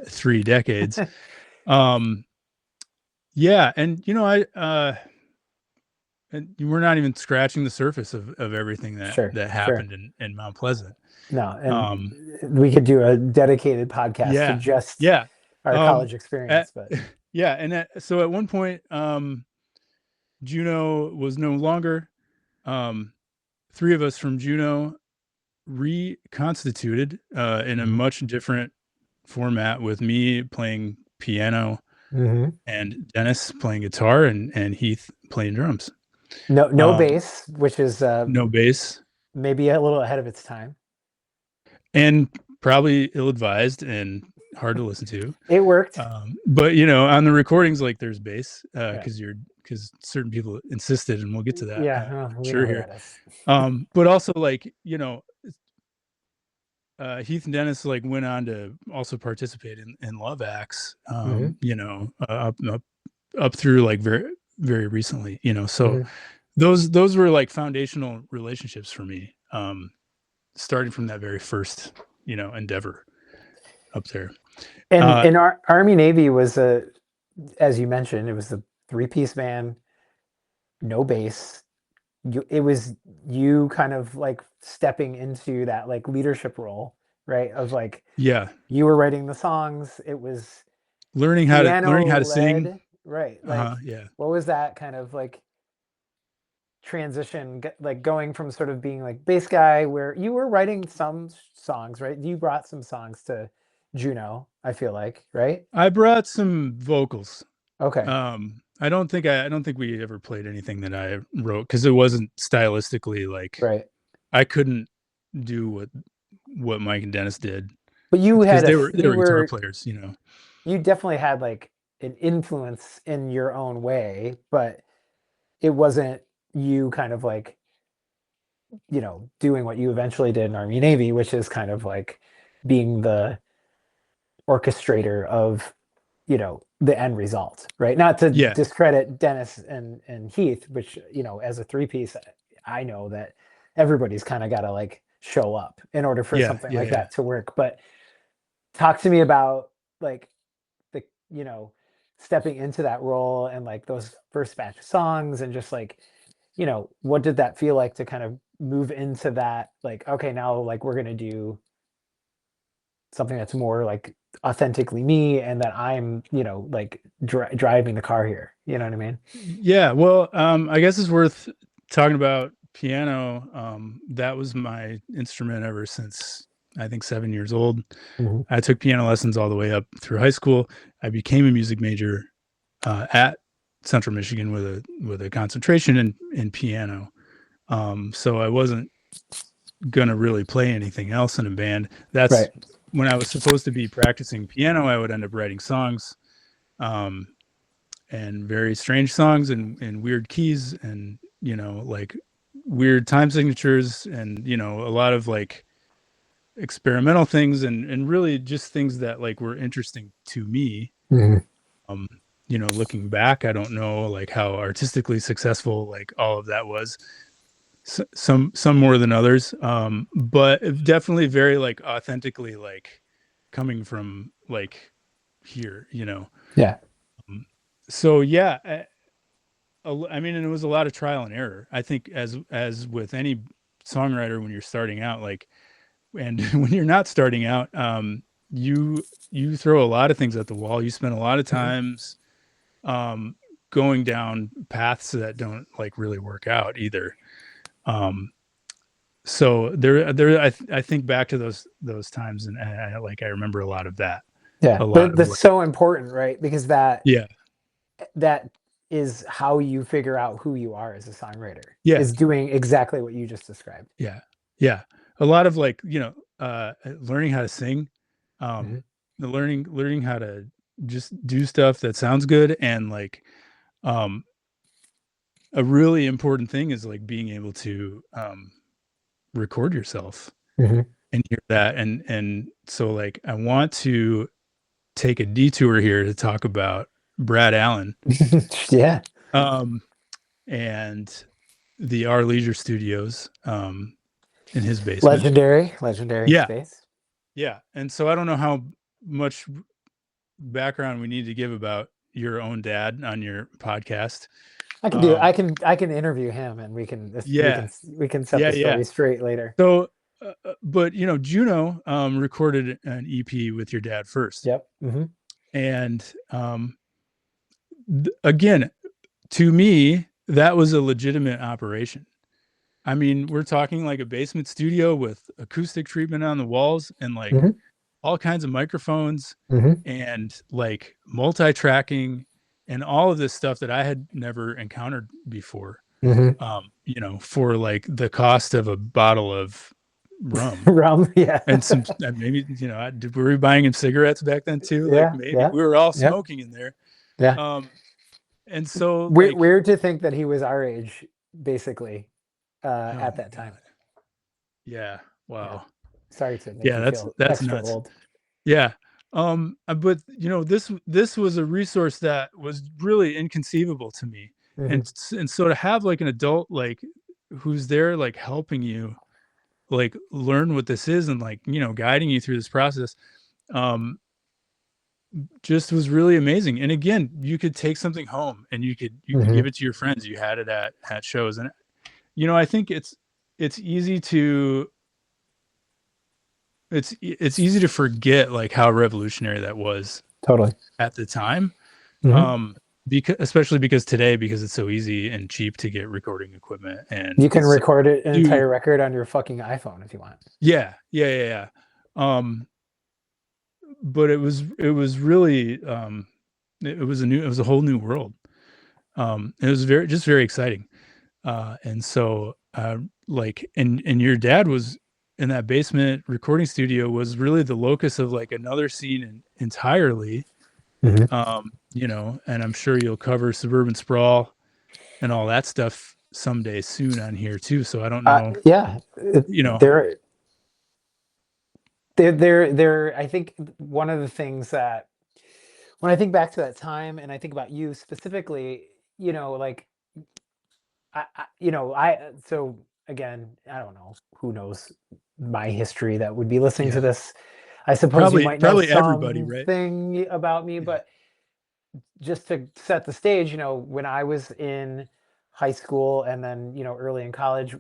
3 decades. Um, yeah, and we're not even scratching the surface of everything Sure, that sure. happened in Mount Pleasant. No, and Um, we could do a dedicated podcast to yeah, just yeah, our um, college at, experience, but yeah, and so at one point, Juneau was no longer. Um, Three of us from Juneau reconstituted in a mhm, much different format, with me playing piano mhm. and Dennis playing guitar and Heath playing drums. No Um, bass, which is no bass, maybe a little ahead of its time. and probably ill-advised and hard to listen to. It worked. But on the recordings, like there's bass Yeah, because certain people insisted, and we'll get to that, yeah. We know sure, who here. that is. But also, like, Heath and Dennis like went on to also participate in Love Acts, Hmm. up through like very very recently. So Hmm. those were like foundational relationships for me, starting from that very first endeavor up there. Uh, And our Army Navy was as you mentioned, it was the three-piece band, no bass. It was you kind of like stepping into that like leadership role, right? Of like yeah, you were writing the songs. It was learning piano how to sing. led, right? Uh-huh, Like yeah. what was that kind of like transition, like going from sort of being like bass guy where you were writing some songs, right? You brought some songs to Juno, I feel like, right? I brought some vocals. Okay, I don't think we ever played anything that I wrote, because it wasn't stylistically like right. I couldn't do what Mike and Dennis did, But you because had they were guitar players. you definitely had like an influence in your own way, but it wasn't you kind of like, you know, doing what you eventually did in Army Navy, which is kind of like being the orchestrator of, you know, the end result, right? Not to Yeah. discredit Dennis and Heath, which, you know, as a three-piece, I know that everybody's kind of got to like show up in order for Yeah. something Yeah. like Yeah. that to work. But talk to me about like the, you know, stepping into that role and like those first batch of songs and just like, you know, what did that feel like to kind of move into that? Like, okay, now like we're gonna do something that's more like authentically me, and that I'm, you know, like driving the car here. You know what I mean? Yeah. Well, I guess it's worth talking about piano. That was my instrument ever since I think 7 years old. Hmm. I took piano lessons all the way up through high school. I became a music major at Central Michigan with a concentration in piano. So I wasn't gonna really play anything else in a band. Right. That's when I was supposed to be practicing piano. I would end up writing songs, um, and very strange songs and weird keys and like weird time signatures and a lot of like experimental things and really just things that like were interesting to me. Hmm. um Looking back, I don't know like how artistically successful like all of that was. Some more than others, but definitely very like authentically like coming from like here. Yeah. um, so yeah, I mean, and it was a lot of trial and error. I think as with any songwriter when you're starting out, like, and when you're not starting out, you throw a lot of things at the wall. You spend a lot of Hmm. times um, going down paths that don't like really work out either. Um, so I think back to those times, and I remember a lot of that. Yeah, A lot but of that's like, so important, right? Because yeah, that is how you figure out who you are as a songwriter, yeah, is doing exactly what you just described. yeah, yeah. A lot of like, learning how to sing, Hmm. learning how to just do stuff that sounds good, and like, um, a really important thing is like being able to record yourself Hmm. and hear that, and so like I want to take a detour here to talk about Brad Allen, Yeah. um, and the Our Leisure Studios, in his basement. Legendary Yeah, space. yeah, and so I don't know how much background we need to give about your own dad on your podcast. I can do. Um, I can interview him, and yeah, we can set yeah, the yeah. story straight later. So, but Juno recorded an EP with your dad first, Yep. Hmm. and again, to me, that was a legitimate operation. I mean, we're talking like a basement studio with acoustic treatment on the walls and like Hmm. all kinds of microphones Hmm. and like multi-tracking and all of this stuff that I had never encountered before. Hmm. For like the cost of a bottle of rum Rum. Yeah. and some maybe were we buying him cigarettes back then too? Like Yeah. maybe Yeah. we were all Yeah. smoking in there. Yeah. Um, and so like, Weird to think that he was our age, basically, oh at my that time. god, yeah, Yeah. wow, Sorry to make yeah, you feel that's extra nuts. old. Yeah. But this was a resource that was really inconceivable to me. And Hmm. so to have like an adult like who's there like helping you like learn what this is and like, guiding you through this process, um just was really amazing. And again, you could take something home and you could Hmm. give it to your friends. You had it at shows. And I think it's easy to it's easy to forget like how revolutionary that was Totally. at the time. Hmm. Because especially because today, because it's so easy and cheap to get recording equipment and You can so record an do entire record on your fucking iPhone if you want. yeah, yeah, yeah, yeah. But it was really it was a whole new world. It was very exciting. And so like and your dad was in that basement recording studio was really the locus of like another scene entirely. Hmm. And I'm sure you'll cover suburban sprawl and all that stuff someday soon on here too. So I don't know, Yeah, you know, I think one of the things that when I think back to that time and I think about you specifically, like so again, I don't know who knows my history that would be listening to Yeah. this. I suppose you might know Probably everybody, right? something about me, Yeah. but just to set the stage, when I was in high school and then, early in college,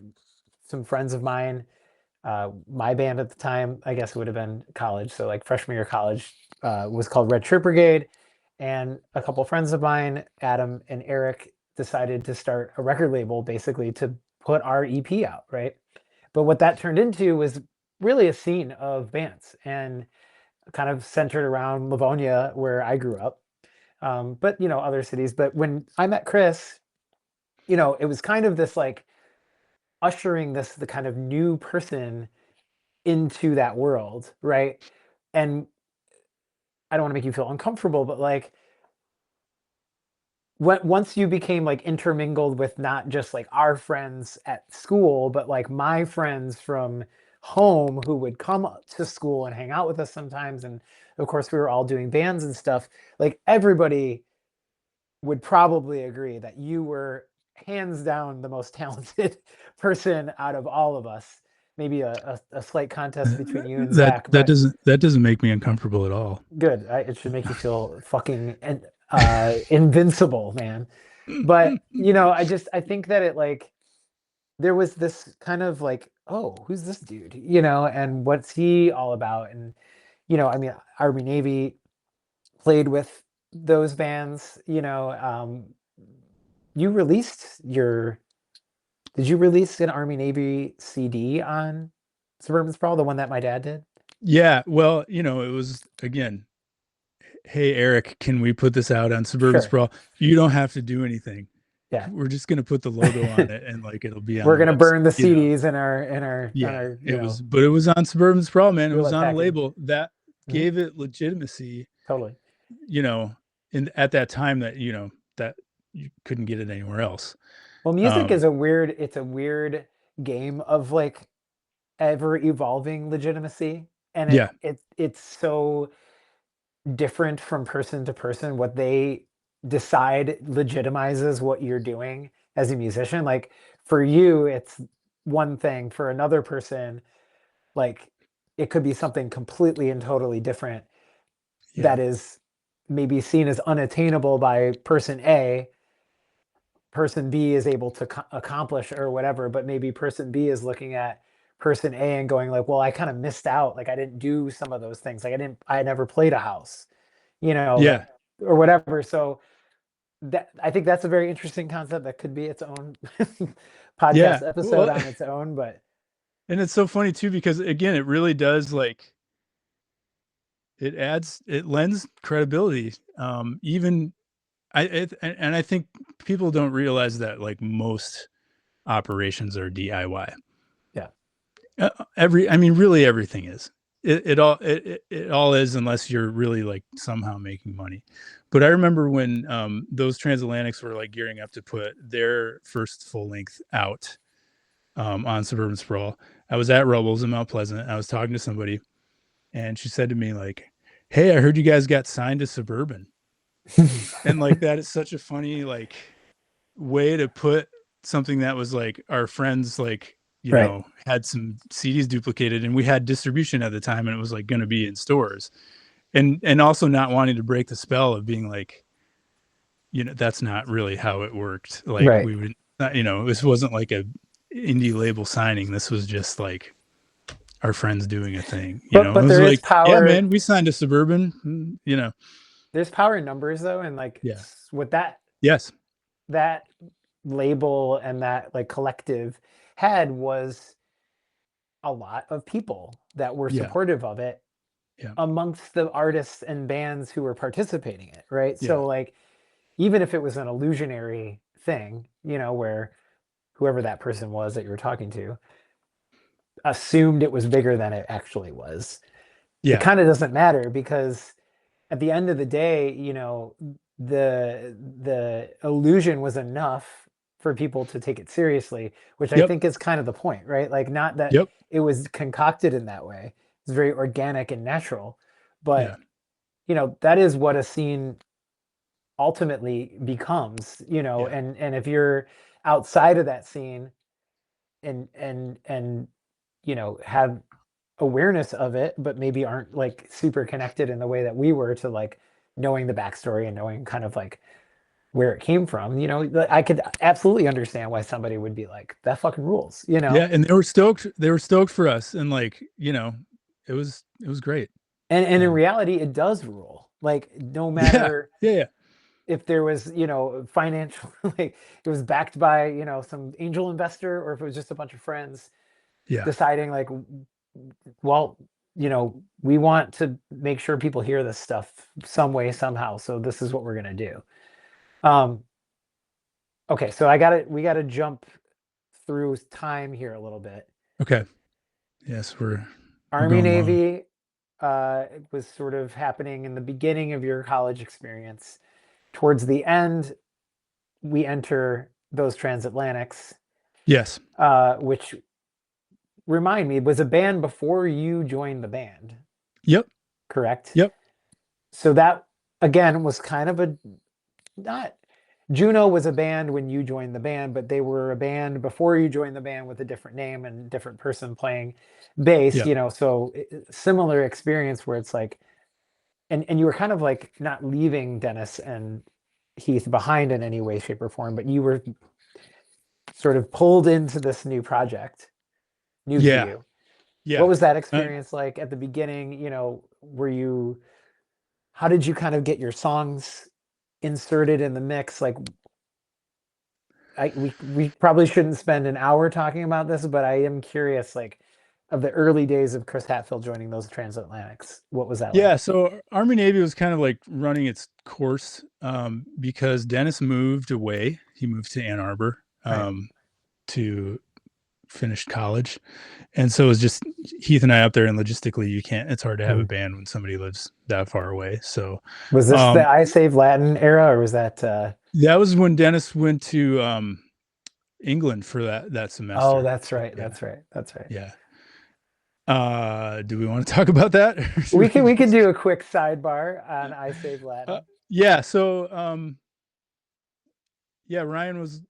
some friends of mine, my band at the time, I guess it would have been college. So like freshman year of college, was called Red Shirt Brigade. And a couple friends of mine, Adam and Eric, decided to start a record label basically to put our EP out, right? But what that turned into was really a scene of bands and kind of centered around Livonia, where I grew up. But other cities. But when I met Chris, it was kind of this like ushering the kind of new person into that world, right? And I don't want to make you feel uncomfortable, but like once you became like intermingled with not just like our friends at school, but like my friends from home who would come to school and hang out with us sometimes, and of course we were all doing bands and stuff, like everybody would probably agree that you were hands down the most talented person out of all of us. Maybe a slight contest between you and Zach, but That doesn't make me uncomfortable at all. good. It should make you feel fucking invincible, man. But I think that it like there was this kind of like, oh, who's this dude? And what's he all about? And I mean, Army Navy played with those bands. You released your Did you release an Army Navy CD on Suburban Sprawl, the one that my dad did? Yeah, well, it was again, hey Eric, can we put this out on Suburban Sure. Sprawl? You don't have to do anything. Yeah. We're just gonna put the logo on it and like it'll be on We're the gonna website, burn the CDs in our on Yeah, our but it was on Suburban Sprawl, man. It was roulette on a package. label that Mhm. gave it legitimacy, Totally. you know, in at that time that, that you couldn't get it anywhere else. Well, music Um, is it's a weird game of like ever evolving legitimacy, and yeah, it's so different from person to person. What they decide legitimizes what you're doing as a musician. Like for you, it's one thing. For another person, like it could be something completely and totally different yeah, that is maybe seen as unattainable by person A. Person B is able to accomplish or whatever, but maybe person B is looking at person A and going like, well, I kind of missed out. Like I didn't do some of those things. Like I never played a house, yeah, like, or whatever. So that, I think that's a very interesting concept that could be its own yeah. podcast episode Well, on its own. But and it's so funny too because again, it really does like it lends credibility. Even and I think people don't realize that like most operations are DIY. yeah, I mean, really everything is. It all is unless you're really like somehow making money. But I remember when those transatlantics were like gearing up to put their first full length out on Suburban Sprawl. I was at Rubbles in Mount Pleasant. I was talking to somebody, and she said to me like, "Hey, I heard you guys got signed to Suburban," and like that is such a funny like way to put something that was like our friends like right, had some CDs duplicated and we had distribution at the time and it was like going to be in stores and also not wanting to break the spell of being like that's not really how it worked, like right. we would not, this wasn't like a indie label signing, this was just like our friends doing a thing, it But was there is like, yeah power. man, we signed a Suburban, There's power in numbers though, and like yeah, with yes, that label and that like collective had was a lot of people that were yeah, supportive of it yeah, amongst the artists and bands who were participating in it, right? yeah, So like even if it was an illusionary thing, where whoever that person was that you were talking to assumed it was bigger than it actually was, it yeah, kind of doesn't matter because at the end of the day, the illusion was enough for people to take it seriously, which I yep, think is kind of the point, right? Like not that yep, it was concocted in that way. It's very organic and natural, yeah, but that is what a scene ultimately becomes, Yeah. and if you're outside of that scene and have awareness of it, but maybe aren't like super connected in the way that we were to like knowing the backstory and knowing kind of like where it came from, I could absolutely understand why somebody would be like, that fucking rules, Yeah, and they were stoked for us, and like, it was great. and in And reality, it does rule. Like, no yeah, matter yeah, if there was, financial, like it was backed by, some angel investor, or if it was just a bunch of friends yeah, deciding like, well, we want to make sure people hear this stuff some way, somehow. So this is what we're going to do. Um, okay. So we got to jump through time here a little bit. okay, yes, we're Army, going long. Navy, was sort of happening in the beginning of your college experience. Towards the end, we enter Those Transatlantics, Yes. which, remind me, was a band before you joined the band, Yep. correct? Yep. So that again was kind of a not Juno was a band when you joined the band, but they were a band before you joined the band with a different name and different person playing bass, Yep. so similar experience where it's like, and you were kind of like not leaving Dennis and Heath behind in any way, shape, or form, but you were sort of pulled into this new project, new to Yeah. you. What Yeah. was that Uh, experience like at the beginning? How did you kind of get your songs inserted in the mix? Like, we probably shouldn't spend an hour talking about this, but I am curious, like, of the early days of Chris Hatfield joining Those Transatlantics. What was that yeah. like? So Army Navy was kind of like running its course, because Dennis moved away. He moved to Ann Arbor, Right. to finish college. And so it was just Heath and I up there, and logistically, it's hard to have a Mhm. band when somebody lives that far away. So, Was this the um, I Save Latin era, or was that? that was when Dennis went to, England for that Oh, semester. that's right. Yeah. That's right. That's right. Yeah. Do we want to talk about that? Or We should we can just, do a quick sidebar on I Save uh, Latin. yeah. So, yeah, Ryan was,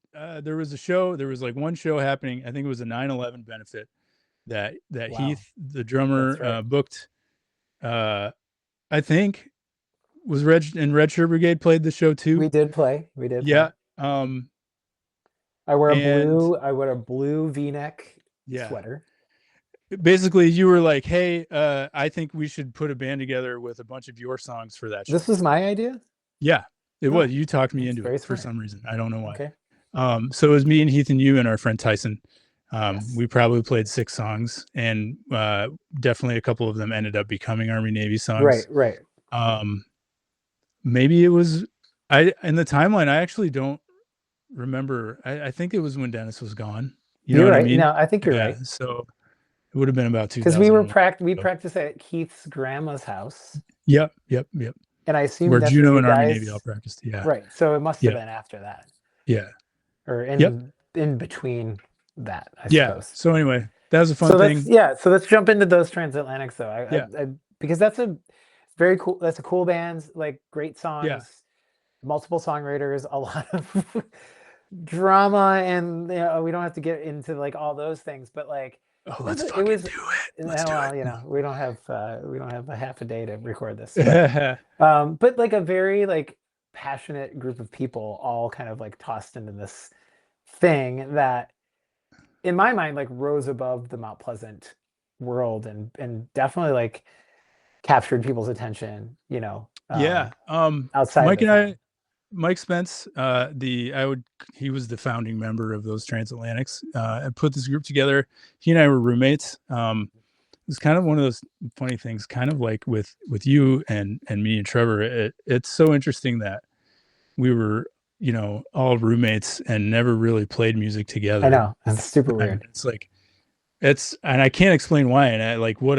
there was a show, there was like one show happening. I think it was a 9/11 benefit that Wow, Heath, the that's drummer, right. booked. I think was Red Shirt Brigade played the show too. We did play. We did play. Yeah. Um, and I wear a blue V-neck yeah, sweater. basically you were like, hey, I think we should put a band together with a bunch of your songs for that This show. was my idea. Yeah, it was. Oh, You talked me that's into it very for smart. some reason. I don't know why. Okay. So it was me and Heath and you and our friend Tyson. Yes. We probably played 6 songs, and definitely a couple of them ended up becoming Army Navy Right, songs. right. Um, Maybe it was, I in the timeline. I actually don't remember. I think it was when Dennis was gone. You know You're what I right. mean? No, I think you're Yeah. right. So it would have been about Because 2001. we So, practiced at Keith's grandma's house, yep, yep, yep. and I assume Where that's where Juno you and Army Navy all guys. practiced. Yeah, Right. So it must have yeah, been after that, yeah, or yep, in between that, I yeah. suppose. So anyway, that was a fun So thing. let's jump into Those Transatlantics though. Yeah, Because that's a very cool. That's a cool band. Like, great yeah. songs, multiple songwriters, a lot of drama, and we don't have to get into like all those things, but like Oh, it was let's it fucking was do it. Let's do well, it. we don't have a half a day to record this, No. but like a very like passionate group of people all kind of like tossed into this thing that in my mind like rose above the Mount Pleasant world and definitely like captured people's attention, Yeah. outside of Mike the and town. I, Mike Spence, he was the founding member of Those Transatlantics, and put this group together. He and I were roommates. It was kind of one of those funny things, kind of like with you and me and Trevor. It's so interesting that we were, all roommates and never really played music I together. know, it's super And weird. it's like, and I can't explain why. And I like what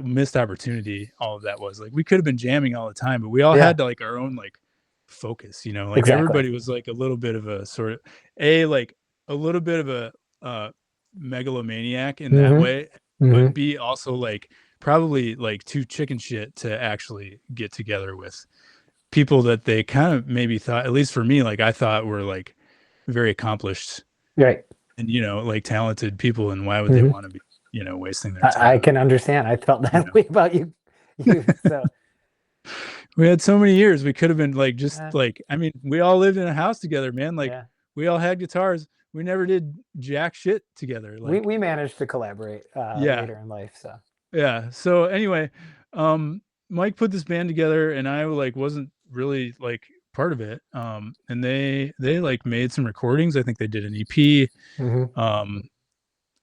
missed opportunity all of that was. Like, we could have been jamming all the time, but we all Yeah, had like our own like focus, like exactly. everybody was like a little bit of a sort of like a little bit of a megalomaniac in that Hmm. way, Hmm. but B also like probably like too chicken shit to actually get together with people that they kind of maybe thought, at least for me, like I thought were like very accomplished Right. and, like talented people. And why would they Hmm. want to be, wasting their time? I can understand. I felt that way about you. So We had so many years. We could have been like, just like, I mean, we all lived in a house together, man. Like yeah, we all had guitars. We never did jack shit together. Like, we managed to collaborate yeah. later in life. So Yeah. So anyway, Mike put this band together and I like wasn't really like part of it. And they like made some recordings. I think they did an EP.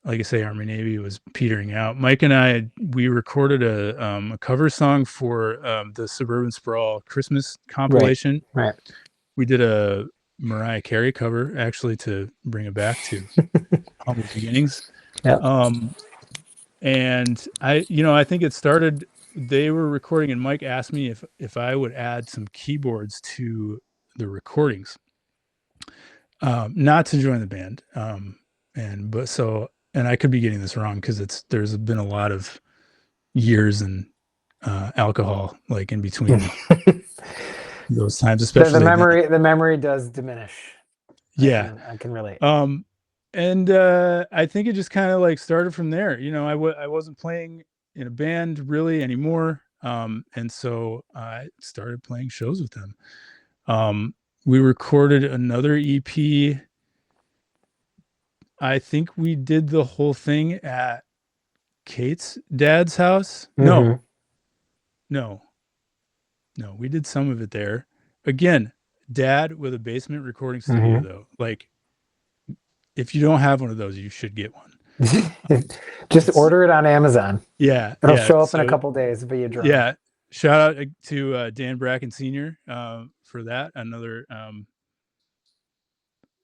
Like I say, Army Navy was petering out. Mike and we recorded a cover song for the Suburban Sprawl Christmas compilation. Right. We did a Mariah Carey cover actually to bring it back to humble beginnings. Yep. And I think it started, they were recording and Mike asked me if I would add some keyboards to the recordings, not to join the band. And I could be getting this wrong because there's been a lot of years and alcohol like in between those times, especially the memory does diminish. Yeah. I can relate. And I think it just kind of like started from there. I wasn't playing in a band really anymore. And so I started playing shows with them. We recorded another EP. I think we did the whole thing at Kate's dad's house. No, we did some of it there. Again, dad with a basement recording studio though. Like, if you don't have one of those, you should get one. Just order it on Amazon. Yeah. It'll show up in a couple days via drone. Yeah. Shout out to Dan Bracken Sr. For that. Another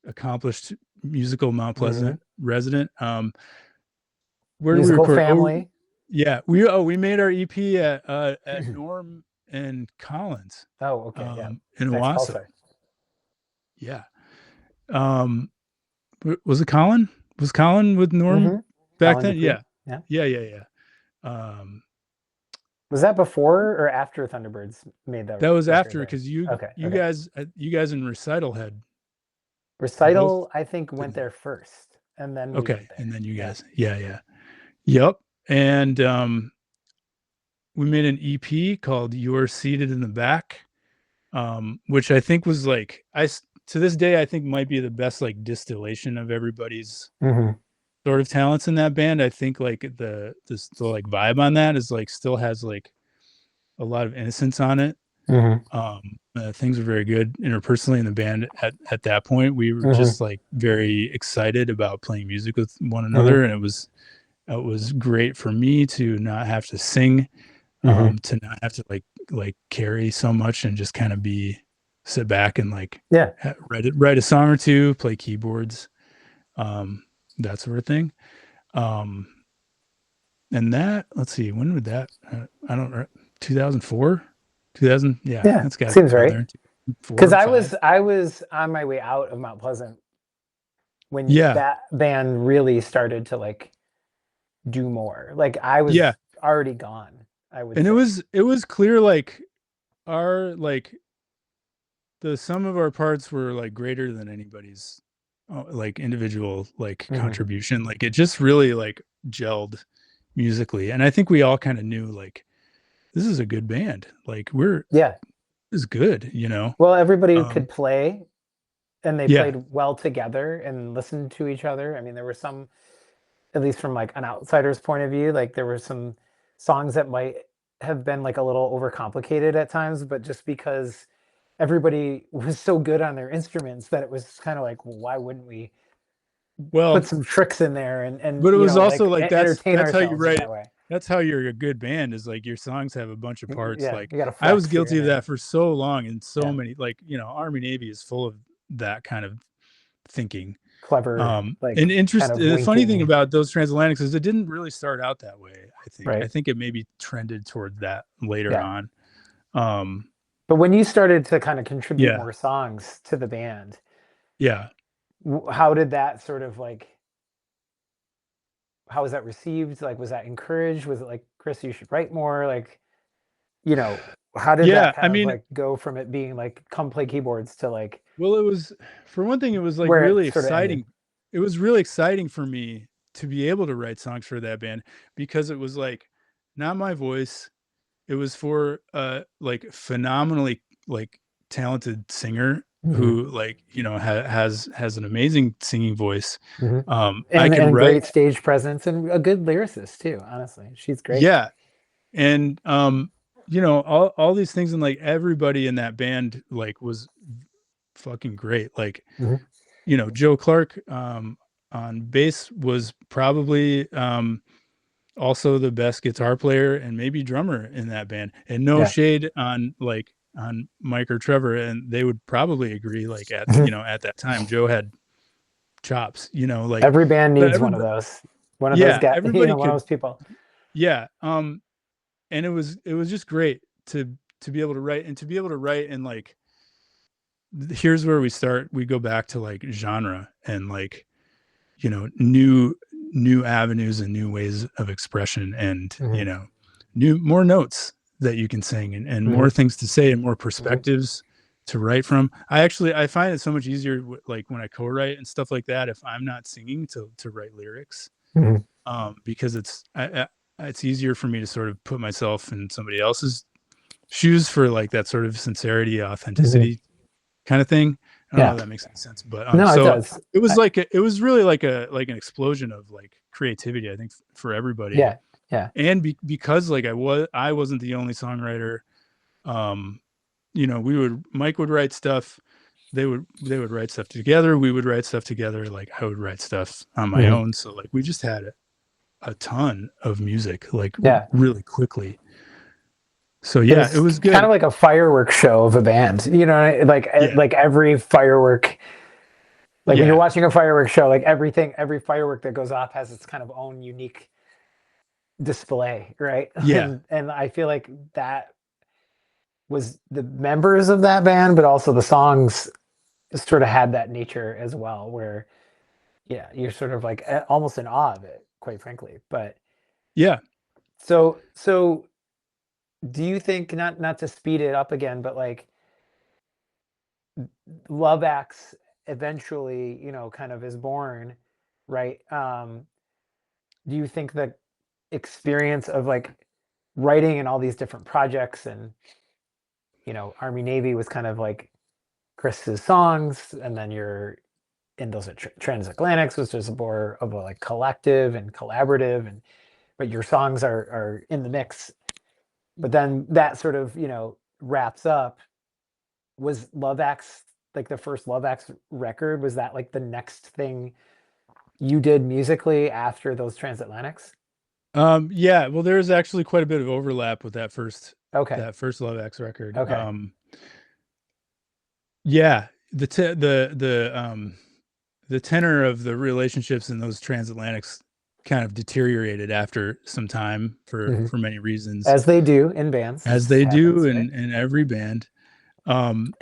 accomplished musical Mount Pleasant resident. Where do we record? Family. Yeah. We made our EP at Norm and Collins. Oh, okay. Yeah. In Owasso. Yeah. Was it Colin? Was Colin with Norm back Colin then? Dupree. Yeah. Was that before or after Thunderbirds made that? That was after, because you guys in Recital had Recital. I think went there first, and then we went there. And then you guys, yep. And we made an EP called "You're Seated in the Back," which I think was like to this day, I think might be the best like distillation of everybody's sort of talents in that band. I think like the like vibe on that is like still has like a lot of innocence on it. Things were very good interpersonally in the band at that point. We were just like very excited about playing music with one another, and it was great for me to not have to sing, to not have to like carry so much and just kind of sit back and like write a song or two, play keyboards, that sort of thing. And that, let's see, when would that I don't know, 2004 2000 that's got seems right, because I was on my way out of Mount Pleasant when that band really started to like do more. Like I was already gone, I would say. It was clear like our like the sum of our parts were like greater than anybody's like individual like contribution. Like it just really like gelled musically, and I think we all kind of knew like this is a good band. Like this is good, Well, everybody could play, and they played well together and listened to each other. I mean, there were some, at least from like an outsider's point of view, like there were some songs that might have been like a little overcomplicated at times, but just because everybody was so good on their instruments that it was kind of like, well, why wouldn't we put some tricks in there and but it was also like that's how you write it. That's how you're a good band, is like your songs have a bunch of parts. Like I was guilty of that for so long, and so many like Army Navy is full of that kind of thinking. Clever, like, and interest. Kind of the funny thing about Those Transatlantics is it didn't really start out that way. I think it maybe trended towards that later on. But when you started to kind of contribute more songs to the band, how did that sort of like how was that received? Like, was that encouraged? Was it like, Chris, you should write more? Like, you know, how did that Yeah, I kind of mean, like go from it being like, come play keyboards to like well, it was, for one thing, it was like where it really sort of ended? exciting. It was really exciting for me to be able to write songs for that band because it was like not my voice. It was for like phenomenally like talented singer Hmm. who like, has an amazing singing voice. Hmm. I could And write. great stage presence and a good lyricist too. Honestly, she's great. Yeah. And all these things, and like everybody in that band like was fucking great. Like, Hmm. Joe Clark on bass was probably also the best guitar player and maybe drummer in that band. And no Yeah. shade on Mike or Trevor, and they would probably agree. Like Mhm. at that time, Joe had chops. Like, Every band but needs every one of those yeah, guys, everybody one of could. those people. Yeah. And it was just great to be able to write, and to be able to write, and like here's where we start. We go back to like genre and like new avenues and new ways of expression, and Hmm. new more notes that you can sing, and more Hmm. things to say, and more Hmm. perspectives to write from. I find it so much easier like when I co-write and stuff like that, if I'm not singing, to write lyrics, Hmm. because it's easier for me to sort of put myself in somebody else's shoes for like that sort of sincerity, Hmm. authenticity kind of thing. I don't know Yeah. if that makes any sense, but No, it so does. it was I, like it was really like an explosion of like creativity, I think, for everybody. yeah. Yeah. And because like I wasn't the only songwriter. um Mike would write stuff, they would write stuff together, we would write stuff together, like I would write stuff on my Hmm. own, so like we just had a ton of music like Yeah. really quickly. So It yeah, it was was kind of good. like a fireworks show of a band, Yeah, like every firework, like when you're yeah, watching a fireworks show, like every firework that goes off has its kind of own unique display, right? yeah, And I feel like that was the members of that band, but also the songs sort of had that nature as well, where yeah, you're sort of like almost in awe of it, quite frankly. But yeah. so do you think, not to speed it up again, but like Love Acts eventually, kind of is born, right? Do you think the experience of like writing in all these different projects, and Army Navy was kind of like Chris's songs, and then you're in those Transatlantics, which is more of a like collective and collaborative, and but your songs are in the mix. But then that sort of wraps up. Was Love Acts like the first Love Acts record? Was that like the next thing you did musically after those Transatlantics? Yeah, well, there's actually quite a bit of overlap with Okay. that first Love X record. Okay. Yeah, the tenor of the relationships in those transatlantics kind of deteriorated after some time for Hmm. many reasons, As they do in bands, as this they do happens, right? in every band. Um,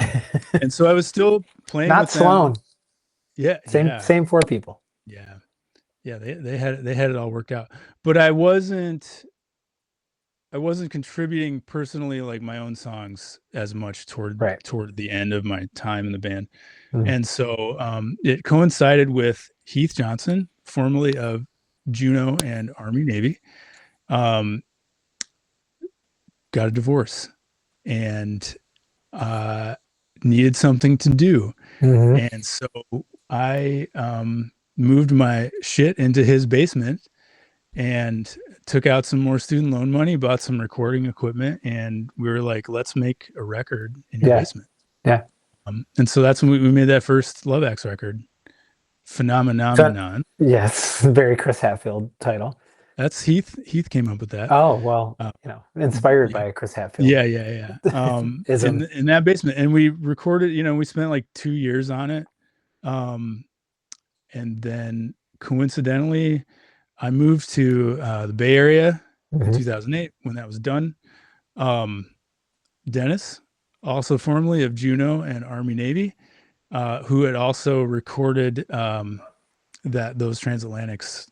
and so I was still playing Not with them. Sloan. Yeah, Same yeah, same four people. yeah, yeah. They had it all worked out, but I wasn't contributing personally like my own songs as much toward Right. toward the end of my time in the band. Mhm. And so it coincided with Heath Johnson, formerly of Juno and Army Navy, um, got a divorce and uh, needed something to do. Mhm. And so I moved my shit into his basement and took out some more student loan money, bought some recording equipment, and we were like, let's make a record in your Yeah. basement. Yeah. And so that's when we made that first Love X record, So, Phenomenon. yes, very Chris Hatfield title. That's Heath. Heath came up with that. Oh, well, Uh, inspired yeah, by Chris Hatfield. yeah, yeah, yeah. In Ism. that basement, and we recorded. We spent like 2 years on it, um, and then coincidentally, I moved to the Bay Area in Mhm. 2008 when that was done. Um, Dennis, also formerly of Juno and Army Navy, who had also recorded those Transatlantics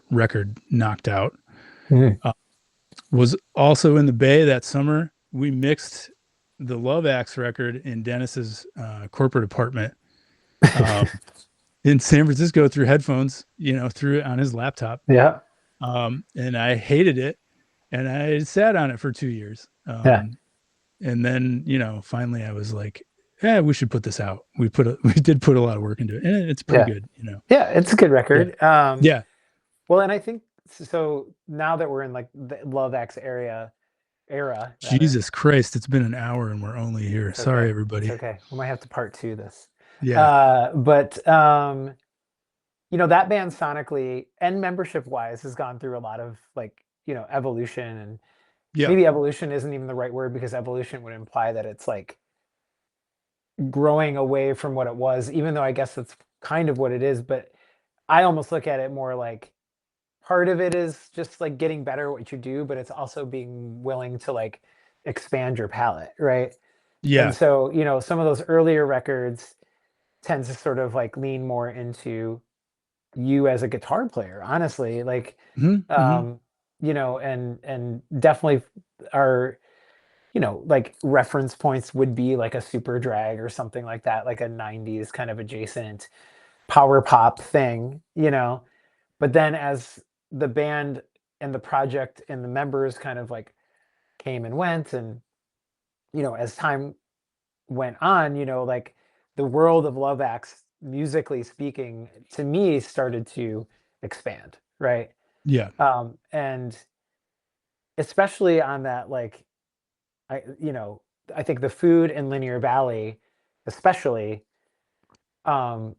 record knocked out. Mhm. Was also in the Bay that summer. We mixed the Love Axe record in Dennis's corporate apartment in San Francisco through headphones, through it on his laptop. Yeah. And I hated it, and I sat on it for 2 years. Yeah. And then, finally I was like, yeah, we should put this out. We did put a lot of work into it, and it's pretty good, Yeah, it's a good record. Yeah. Well, and I think so now that we're in like the Love X era, rather. Jesus Christ, it's been an hour and we're only here. It's Sorry, okay. everybody. It's okay. We might have to part 2 this. Yeah. But that band sonically and membership wise has gone through a lot of like, evolution, and Yeah. maybe evolution isn't even the right word, because evolution would imply that it's like growing away from what it was, even though I guess that's kind of what it is. But I almost look at it more like part of it is just like getting better at what you do, but it's also being willing to like expand your palette, right? Yeah. And so, some of those earlier records tend to sort of like lean more into you as a guitar player, honestly, like, Mm-hmm. and definitely are, like reference points would be like a Super Drag or something like that, like a 90s kind of adjacent power pop thing, but then as the band and the project and the members kind of like came and went, and as time went on, like the world of Love Acts, musically speaking, to me started to expand, right? Yeah. And especially on that, like, I think the Food and Linear Valley, especially, um,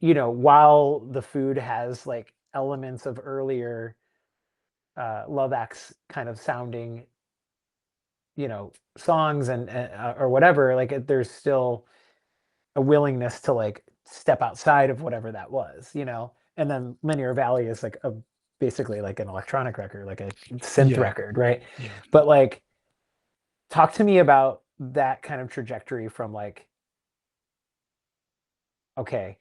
while the Food has like elements of earlier Love Acts kind of sounding, songs and or whatever, like there's still a willingness to like step outside of whatever that was, and then Linear Valley is like a basically like an electronic record, like a synth record, right? Yeah. But like, talk to me about that kind of trajectory from like, okay,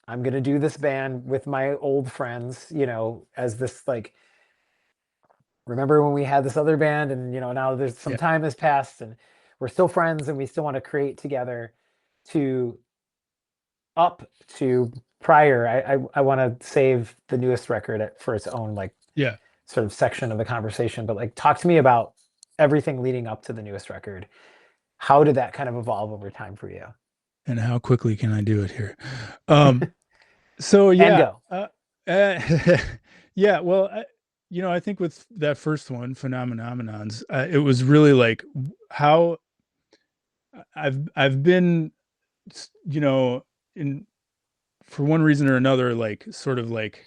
I'm gonna do this band with my old friends, as this like, remember when we had this other band, and now there's some Yeah. time has passed and we're still friends and we still want to create together, to up to prior. I want to save the newest record for its own like Yeah. sort of section of the conversation, but like talk to me about everything leading up to the newest record. How did that kind of evolve over time for you? And how quickly can I do it here? So And yeah, go. yeah. Well, I think with that first one, Phenomenons, it was really like how I've been, in for one reason or another, like sort of like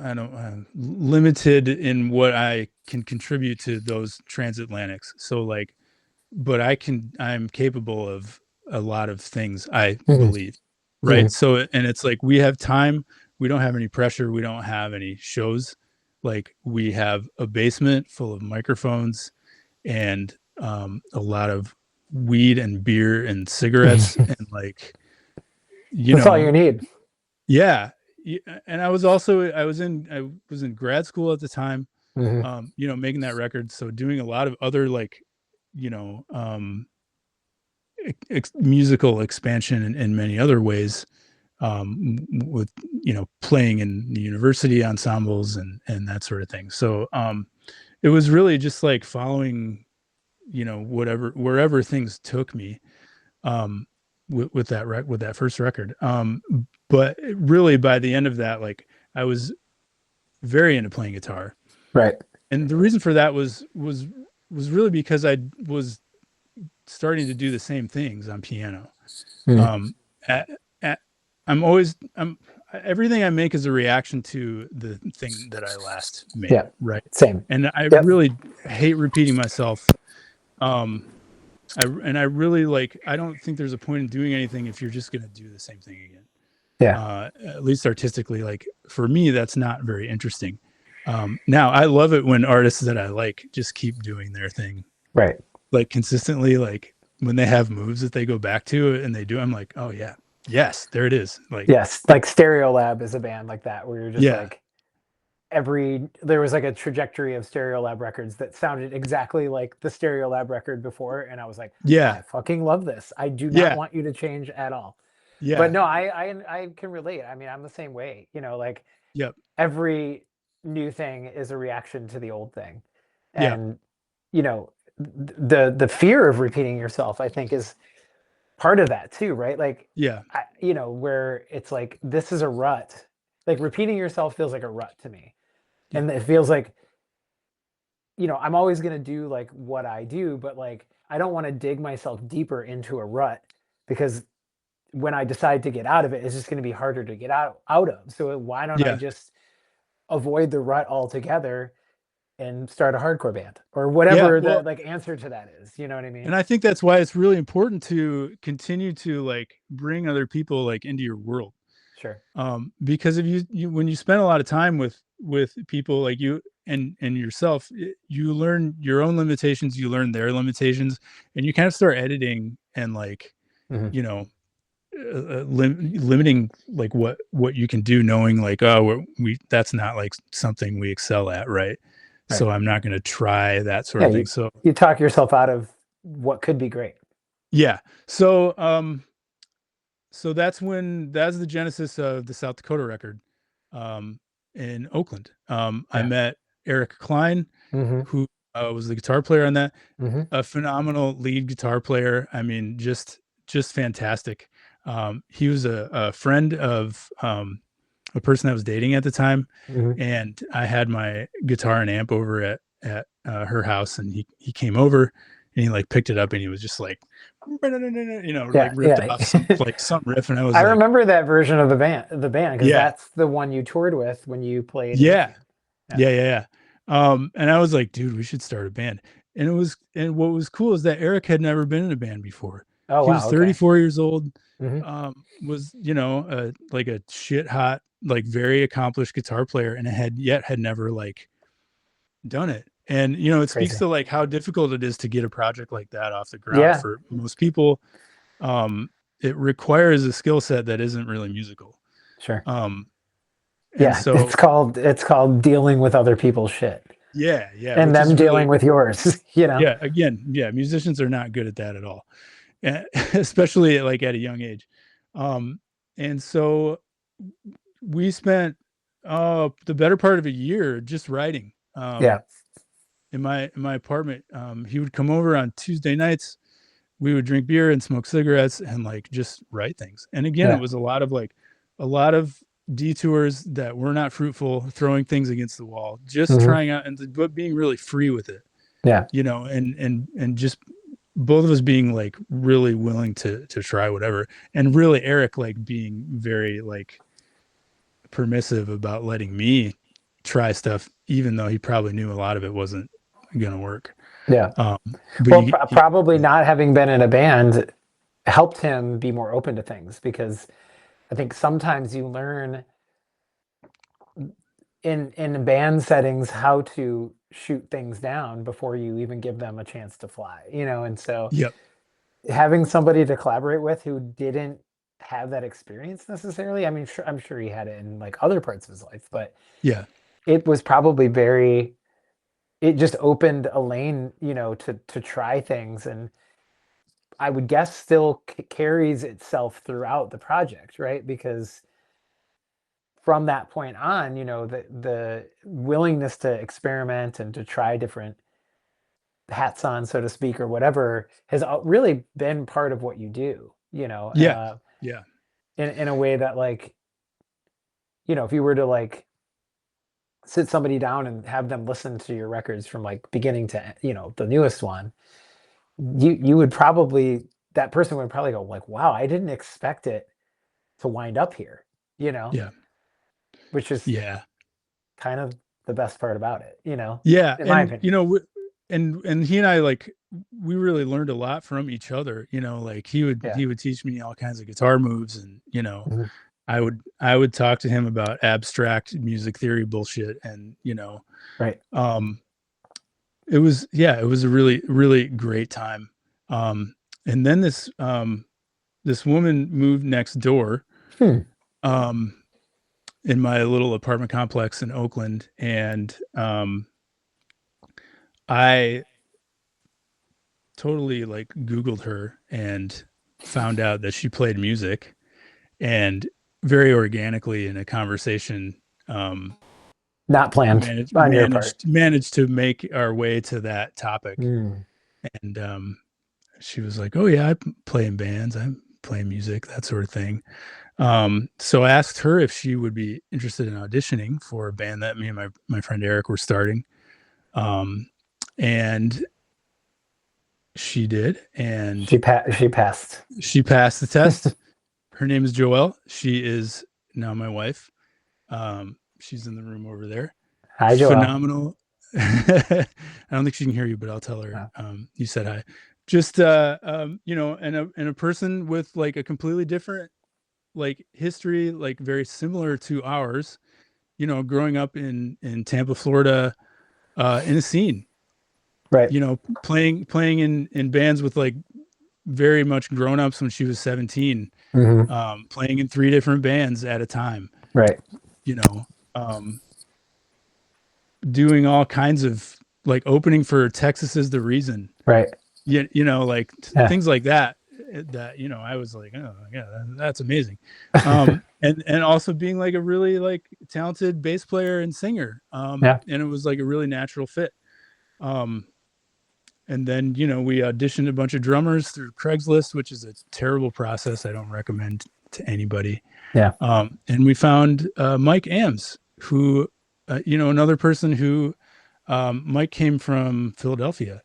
I don't limited in what I can contribute to those transatlantics. So like, but I'm capable of a lot of things, I Mhm. believe. Right. Mhm. So, and it's like, we have time. We don't have any pressure. We don't have any shows. Like, we have a basement full of microphones and a lot of weed and beer and cigarettes and like, That's all you need. yeah. And I was in grad school at the time, Mhm. making that record. So doing a lot of other like, you know, musical expansion in many other ways, with playing in the university ensembles and that sort of thing. So it was really just like following wherever things took me, with that first record. But really by the end of that, like, I was very into playing guitar, Right. and the reason for that was really because I was starting to do the same things on piano. Mhm. At, at, I'm everything I make is a reaction to the thing that I last made. Yeah. Right. Same. And I Yep. really hate repeating myself. I really I don't think there's a point in doing anything if you're just going to do the same thing again. Yeah. At least artistically, like for me, that's not very interesting. Now I love it when artists that I like just keep doing their thing, Right. like consistently, like when they have moves that they go back to and they do, I'm like, oh yeah, Yes, there it is. Like, Yes, like Stereolab is a band like that, where you're just yeah, like there was like a trajectory of Stereolab records that sounded exactly like the Stereolab record before, and I was like, yeah, I fucking love this. I do not yeah, want you to change at all. But yeah, no, I can relate. I mean, I'm the same way. Like yep, every new thing is a reaction to the old thing, yeah, and the fear of repeating yourself, I think, is part of that too, right? Like, yeah, where it's like this is a rut. Like repeating yourself feels like a rut to me, yeah, and it feels like I'm always gonna do like what I do, but like I don't want to dig myself deeper into a rut because when I decide to get out of it, it's just going to be harder to get out of. So why don't I yeah, just avoid the rut altogether and start a hardcore band or yeah. whatever the Well, like answer to that is? You know what I mean? and I think that's why it's really important to continue to like bring other people like into your world. Sure. Because if you when you spend a lot of time with people like you and yourself, you learn your own limitations, you learn their limitations, and you kind of start editing and like, Hmm. you know, limiting like what you can do, knowing like, oh, we that's not like something we excel at, right? Right. So I'm not going to try that sort Yeah. of thing. You, So you talk yourself out of what could be great. yeah, so that's the genesis of the South Dakota record, um, in Oakland. I Yeah. met Eric Klein, Hmm. who was the guitar player on that. Hmm. A phenomenal lead guitar player. I mean, just fantastic. He was a friend of a person I was dating at the time, Hmm. and I had my guitar and amp over at her house, and he came over and he like picked it up and he was just like, like Yeah. ripped Yeah. off some riff, and I was I like, remember that version of the band, because yeah, that's the one you toured with when you played in yeah, Michigan. Yeah. yeah. And I was like, dude, we should start a band. And what was cool is that Eric had never been in a band before. Oh He was wow. Okay. 34 years old, Hmm. was, like a shit hot, like very accomplished guitar player, and had never like done it. And, it speaks Crazy. to like how difficult it is to get a project like that off the ground Yeah. for most people. It requires a skill set that isn't really musical. Sure. Um, and Yeah, so, it's called dealing with other people's shit yeah, and which them is dealing really, with yours. yeah, again, yeah, musicians are not good at that at all, especially like at a young age. And so we spent the better part of a year just writing. Yeah, In my apartment. He would come over on Tuesday nights. We would drink beer and smoke cigarettes and like just write things. And again, it yeah. was a lot of detours that were not fruitful, throwing things against the wall, just Hmm. trying out but being really free with it, Yeah, and just both of us being like really willing to try whatever. And really Eric like being very like permissive about letting me try stuff, even though he probably knew a lot of it wasn't gonna work. yeah. Um, but Well, he probably not having been in a band helped him be more open to things, because I think sometimes you learn in band settings how to shoot things down before you even give them a chance to fly, and so Yep. having somebody to collaborate with who didn't have that experience necessarily. I mean, I'm sure he had it in like other parts of his life, but Yeah. it was probably it just opened a lane, to try things, and I would guess still carries itself throughout the project, right? Because from that point on, the willingness to experiment and to try different hats on, so to speak, or whatever, has really been part of what you do, Yeah. Yeah. in a way that, like, if you were to like sit somebody down and have them listen to your records from like beginning to the newest one, you would probably that person would probably go like, wow, I didn't expect it to wind up here, Yeah. which is Yeah. kind of the best part about it, Yeah. in my And opinion. and he and I like we really learned a lot from each other. Like Yeah. he would teach me all kinds of guitar moves, and Mhm. I would talk to him about abstract music theory bullshit, and Right. um it was a really really great time. And then this this woman moved next door, Hmm. um, in my little apartment complex in Oakland, and I totally like Googled her and found out that she played music, and very organically in a conversation, um, Not planned managed on your part. managed managed to make our way to that topic. Hmm. And she was like, "Oh yeah, I play in bands, I play music, that sort of thing." So I asked her if she would be interested in auditioning for a band that me and my friend Eric were starting. Um, and she did, and She passed. she passed the test. Her name is Joelle. She is now my wife. She's in the room over there. Hi, Joelle. Phenomenal. I don't think she can hear you, but I'll tell her Oh. you said hi. Just and a person with like a completely different like history, like very similar to ours. Growing up in Tampa, Florida, in a scene. Right. Playing in bands with like very much grown ups when she was 17. Hmm. Playing in 3 different bands at a time. Right. You know, um, doing all kinds of like opening for Texas is the Reason. Right. Like Yeah. things like that. That I was like, oh yeah, that's amazing. And also being like a really like talented bass player and singer. Yeah. And it was like a really natural fit. And then we auditioned a bunch of drummers through Craigslist, which is a terrible process. I don't recommend to anybody. Yeah. And we found Mike Ames, who another person who Mike came from Philadelphia,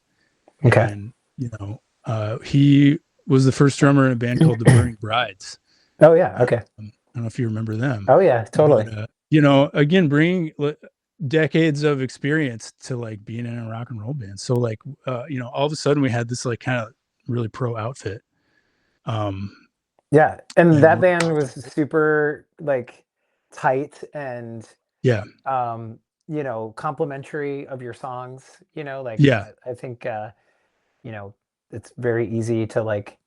Okay. and he was the first drummer in a band called the Burning Brides. Oh yeah. Okay. I don't know if you remember them. Oh yeah. Totally. But, again, bringing decades of experience to like being in a rock and roll band. So like, all of a sudden we had this like kind of really pro outfit. Yeah. And And that band was super like tight and yeah, complimentary of your songs, like yeah, I think it's very easy to like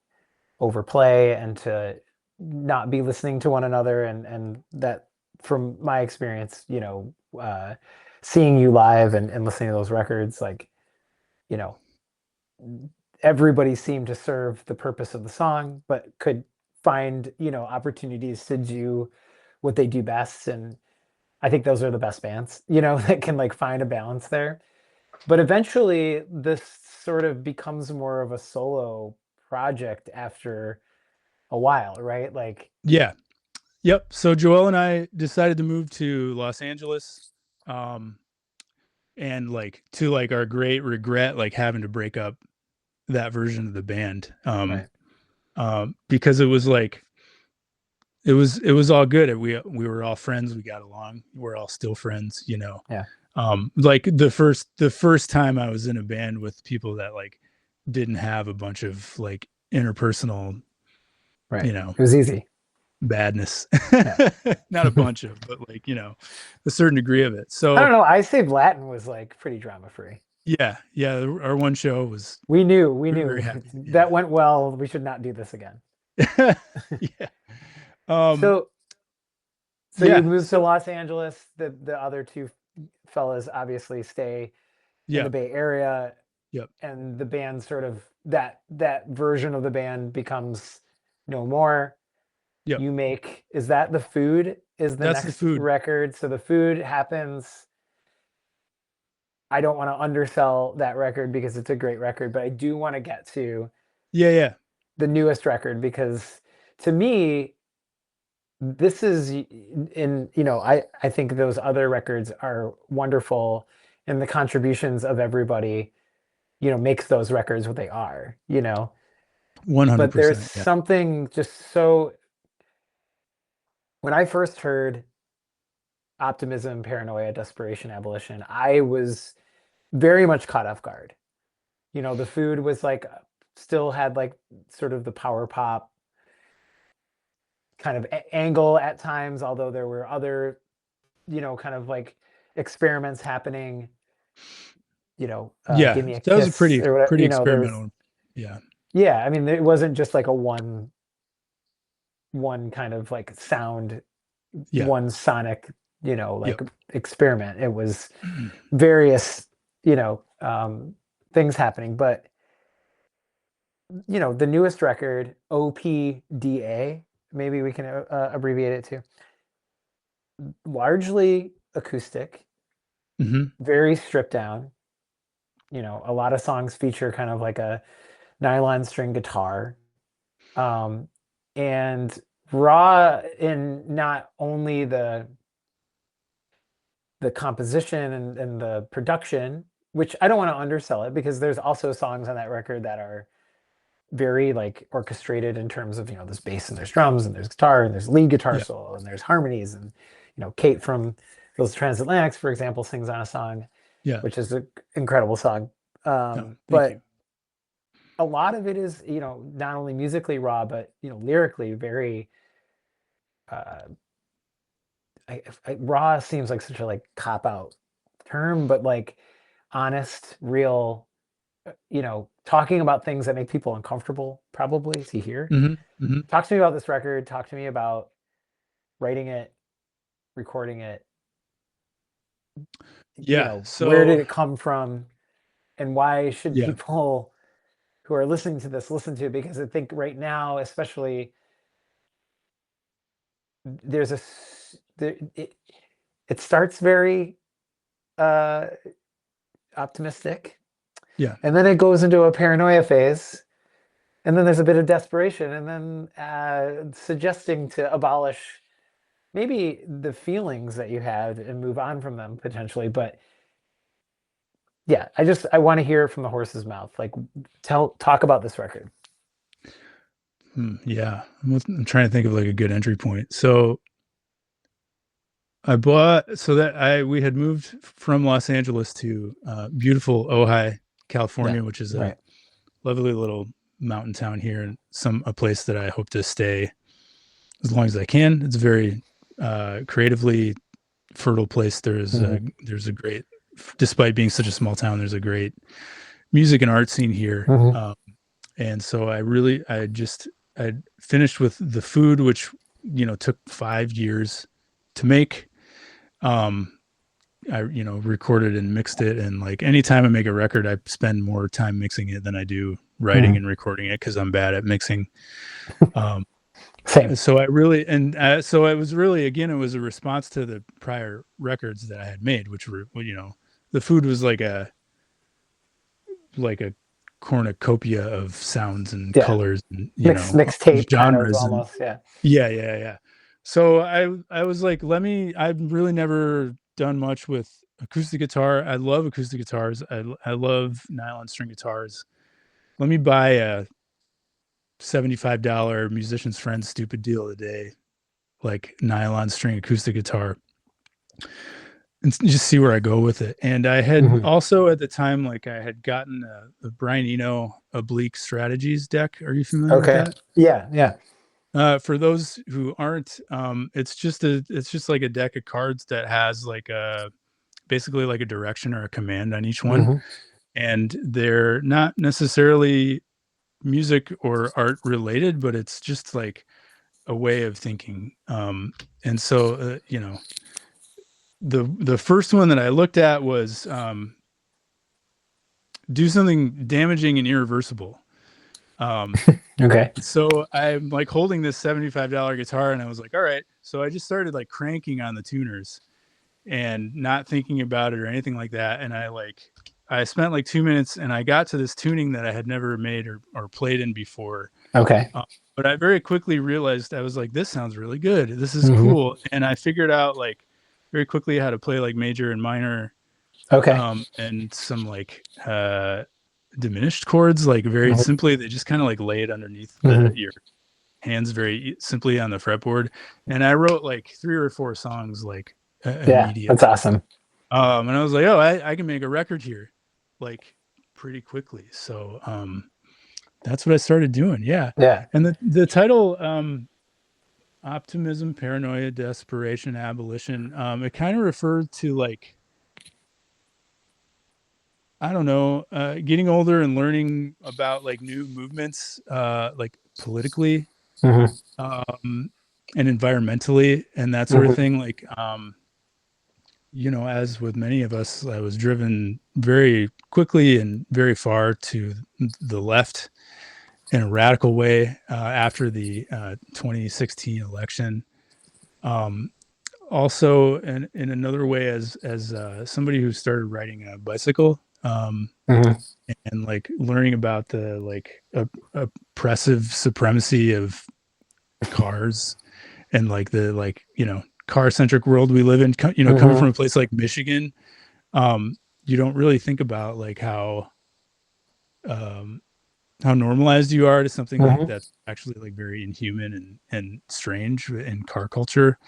overplay and to not be listening to one another, and that from my experience, seeing you live and listening to those records, like you know everybody seemed to serve the purpose of the song, but could find opportunities to do what they do best. And I think those are the best bands, that can like find a balance there. But eventually this sort of becomes more of a solo project after a while, right? Like, yeah, yep. So Joel and I decided to move to Los Angeles, um, and like to like our great regret, like having to break up that version of the band, right. because it was like it was all good. We were all friends. We got along. We're all still friends. Yeah. Like the first time I was in a band with people that like didn't have a bunch of like interpersonal, Right. you know, It was easy. badness. Yeah. Not a bunch of, but like, a certain degree of it. I don't So know. I Saved Latin was like pretty drama free. yeah, our one show was We knew, we were very happy. that went well. We should not do this again. Yeah. Yeah. Um, So, so you yeah. moved to So Los Angeles. The other two fellas obviously stay in the yeah. Bay Area, Yep. and the band sort of that version of the band becomes no more. Yep. You make, is that The Food is the That's the next food. record? So The Food happens. I don't want to undersell that record because it's a great record, but I do want to get to Yeah. Yeah. the newest record because to me, this is in, I think those other records are wonderful, and the contributions of everybody, makes those records what they are, but there's 100%. Yeah. something just so, when I first heard Optimism, Paranoia, Desperation, Abolition, I was very much caught off guard. The Food was like still had like sort of the power pop kind of angle at times, although there were other, kind of like experiments happening. Yeah. Give Me a That was a Kiss pretty or whatever. pretty There was, experimental. Yeah. yeah. I mean, it wasn't just like a one one kind of like sound, Yeah. one sonic, like Yep. experiment. It was various, things happening. But, the newest record, OPDA, maybe we can abbreviate it to, largely acoustic, Hmm. very stripped down. A lot of songs feature kind of like a nylon string guitar. Um, and raw in not only the composition and the production, which I don't want to undersell it, because there's also songs on that record that are very like orchestrated in terms of, there's bass and there's drums and there's guitar and there's lead guitar Yeah. solo and there's harmonies. And Kate from Those Transatlantics, for example, sings on a song, Yeah. which is an incredible song. No, thank you. But a lot of it is, not only musically raw, but lyrically very uh raw seems like such a like cop out term, but like honest, real, talking about things that make people uncomfortable probably to hear. Hmm. Hmm. Talk to me about this record. Talk to me about writing it, recording it. Yeah. Where did So it come from, and why should yeah. people who are listening to this listen to it? Because I think right now, especially, there's it starts very uh optimistic, Yeah. and then it goes into a paranoia phase, and then there's a bit of desperation, and then suggesting to abolish maybe the feelings that you had and move on from them potentially. But yeah, I want to hear it from the horse's mouth. Like, talk about this record. Yeah. I'm trying to think of like a good entry point. So I bought so that I we had moved from Los Angeles to beautiful Ojai, Yeah, California, which is a right. lovely little mountain town here, and a place that I hope to stay as long as I can. It's a very creatively fertile place. Hmm. There's a great, despite being such a small town, there's a great music and art scene here. Hmm. And so I finished with the food, which took 5 years to make. Um, I recorded and mixed it, and like anytime I make a record, I spend more time mixing it than I do writing Hmm. and recording it because I'm bad at mixing. Um, Same. so I really and so it was really, again, it was a response to the prior records that I had made, which were, the food was like a cornucopia of sounds and Yeah, colors and mixtape kind of genres and almost. Yeah. yeah. So I was like, I've really never done much with acoustic guitar. I love acoustic guitars. I love nylon string guitars. Let me buy a $75 musician's friend stupid deal of the day, like nylon string acoustic guitar, and just see where I go with it. And I had Hmm. also at the time, like I had gotten the Brian Eno Oblique Strategies deck. Are you familiar with Okay. that? Yeah. Yeah. For those who aren't, it's just like a deck of cards that has like a basically like a direction or a command on each one, Hmm. and they're not necessarily music or art related, but it's just like a way of thinking. And so the first one that I looked at was do something damaging and irreversible. Um, Okay. so I'm like holding this $75 guitar, and I was like, all right. So I just started like cranking on the tuners and not thinking about it or anything like that. And I spent like 2 minutes, and I got to this tuning that I had never made or played in before. Okay. Uh, but I very quickly realized, I was like, this sounds really good. This is Hmm. cool. And I figured out like very quickly how to play like major and minor, Okay. and some like diminished chords, like very Hmm. simply. They just kind of like lay it underneath Hmm. your hands very simply on the fretboard. And I wrote like 3 or 4 songs like Yeah, that's immediately. awesome. And I was like, oh, I can make a record here like pretty quickly. So that's what I started doing. Yeah. Yeah. And the title, Optimism, Paranoia, Desperation, Abolition, it kind of referred to like, I don't know, getting older and learning about like new movements, like politically. and environmentally and that sort of thing. Like, as with many of us, I was driven very quickly and very far to the left in a radical way after the 2016 election. Also, in another way, as somebody who started riding a bicycle and like learning about the like oppressive supremacy of cars and like the car centric world we live in. Coming from a place like Michigan, you don't really think about like how normalized you are to something like that's actually like very inhuman and strange in car culture.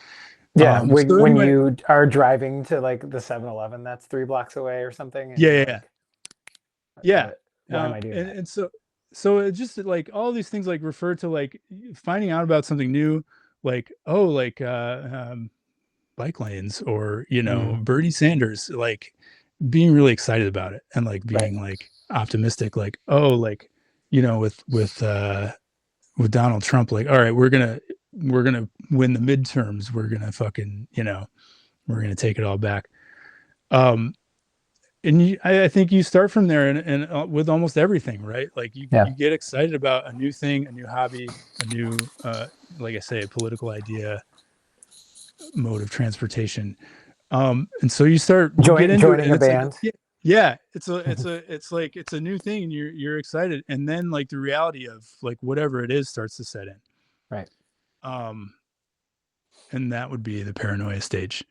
Yeah, So when anyway, you are driving to like the 7-Eleven that's 3 blocks away or something, and you're yeah, like, yeah. why am I doing that? And so it just like all these things like refer to like finding out about something new, like bike lanes or Bernie Sanders, like being really excited about it and like Right. being like optimistic, like with Donald Trump, like, all right, we're gonna win the midterms, we're gonna fucking we're gonna take it all back. And I think you start from there and with almost everything, right? Like you get excited about a new thing, a new hobby, a new like I say, a political idea, mode of transportation. And so you get into it Joining and a it's like band. it's like it's a new thing and you're excited, and then like the reality of like whatever it is starts to set in. Right. And that would be the paranoia stage.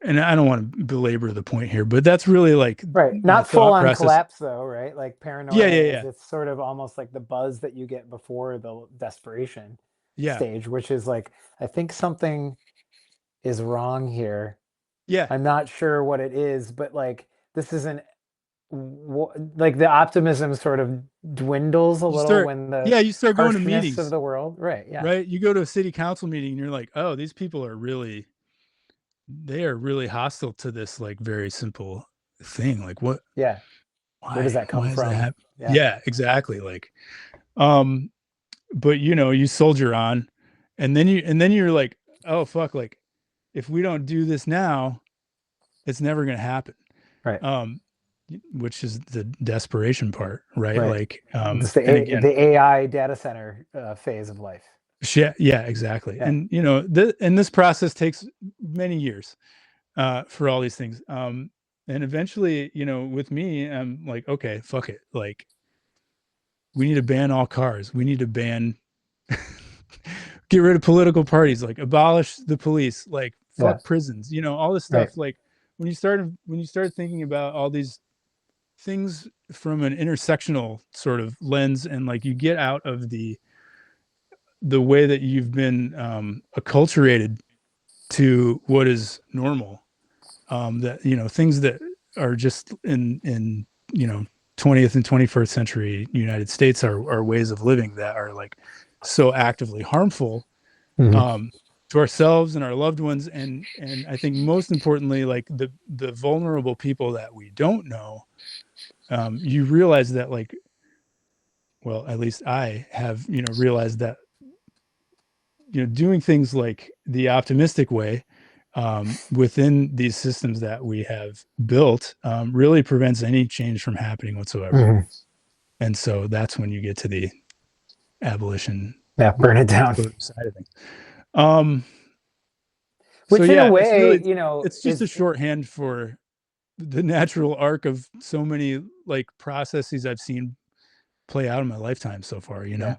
And I don't want to belabor the point here, but that's really like Right. my Not full thought on process. collapse though, right? Like Yeah, paranoia yeah, is yeah. it's sort of almost like the buzz that you get before the desperation Yeah. stage, which is like, I think something is wrong here. Yeah. I'm not sure what it is, but like this isn't like the optimism sort of dwindles a little when the you start going to harshness of meetings, the world. Right. Yeah. right? You go to a city council meeting and you're like, oh, these people are really hostile to this like very simple thing. Like what? Yeah. Where does that come Why is that from? happening? Yeah. Yeah, exactly. Like, but you soldier on, and then you're like, oh fuck, like if we don't do this now, it's never gonna happen. Right. Which is the desperation part, right? Right. Like, It's and again, the AI data center phase of life. yeah, exactly. Yeah. And and this process takes many years for all these things. And eventually, with me, I'm like, okay, fuck it. Like, we need to ban all cars. We need to get rid of political parties, like abolish the police, like fuck prisons, all this stuff. Right. Like when you start thinking about all these things from an intersectional sort of lens, and like you get out of the way that you've been acculturated to what is normal, that things that are just in 20th and 21st century United States are ways of living that are like so actively harmful to ourselves and our loved ones, and I think most importantly, like the vulnerable people that we don't know. You realize that, like, well, at least I have realized that doing things like the optimistic way within these systems that we have built really prevents any change from happening whatsoever. And so that's when you get to the abolition, burn it down side of things. Which so in a yeah, it's way, really, it's just a shorthand for the natural arc of so many like processes I've seen play out in my lifetime so far, Yeah.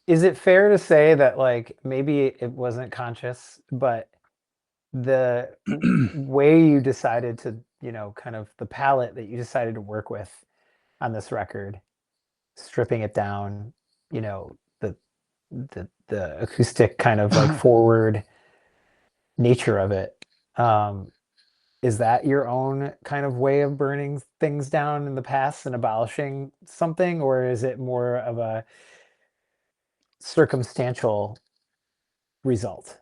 Is it fair to say that like maybe it wasn't conscious, but the way you decided to, kind of the palette that you decided to work with on this record, stripping it down, the acoustic kind of like forward nature of it, is that your own kind of way of burning things down in the past and abolishing something, or is it more of a circumstantial result?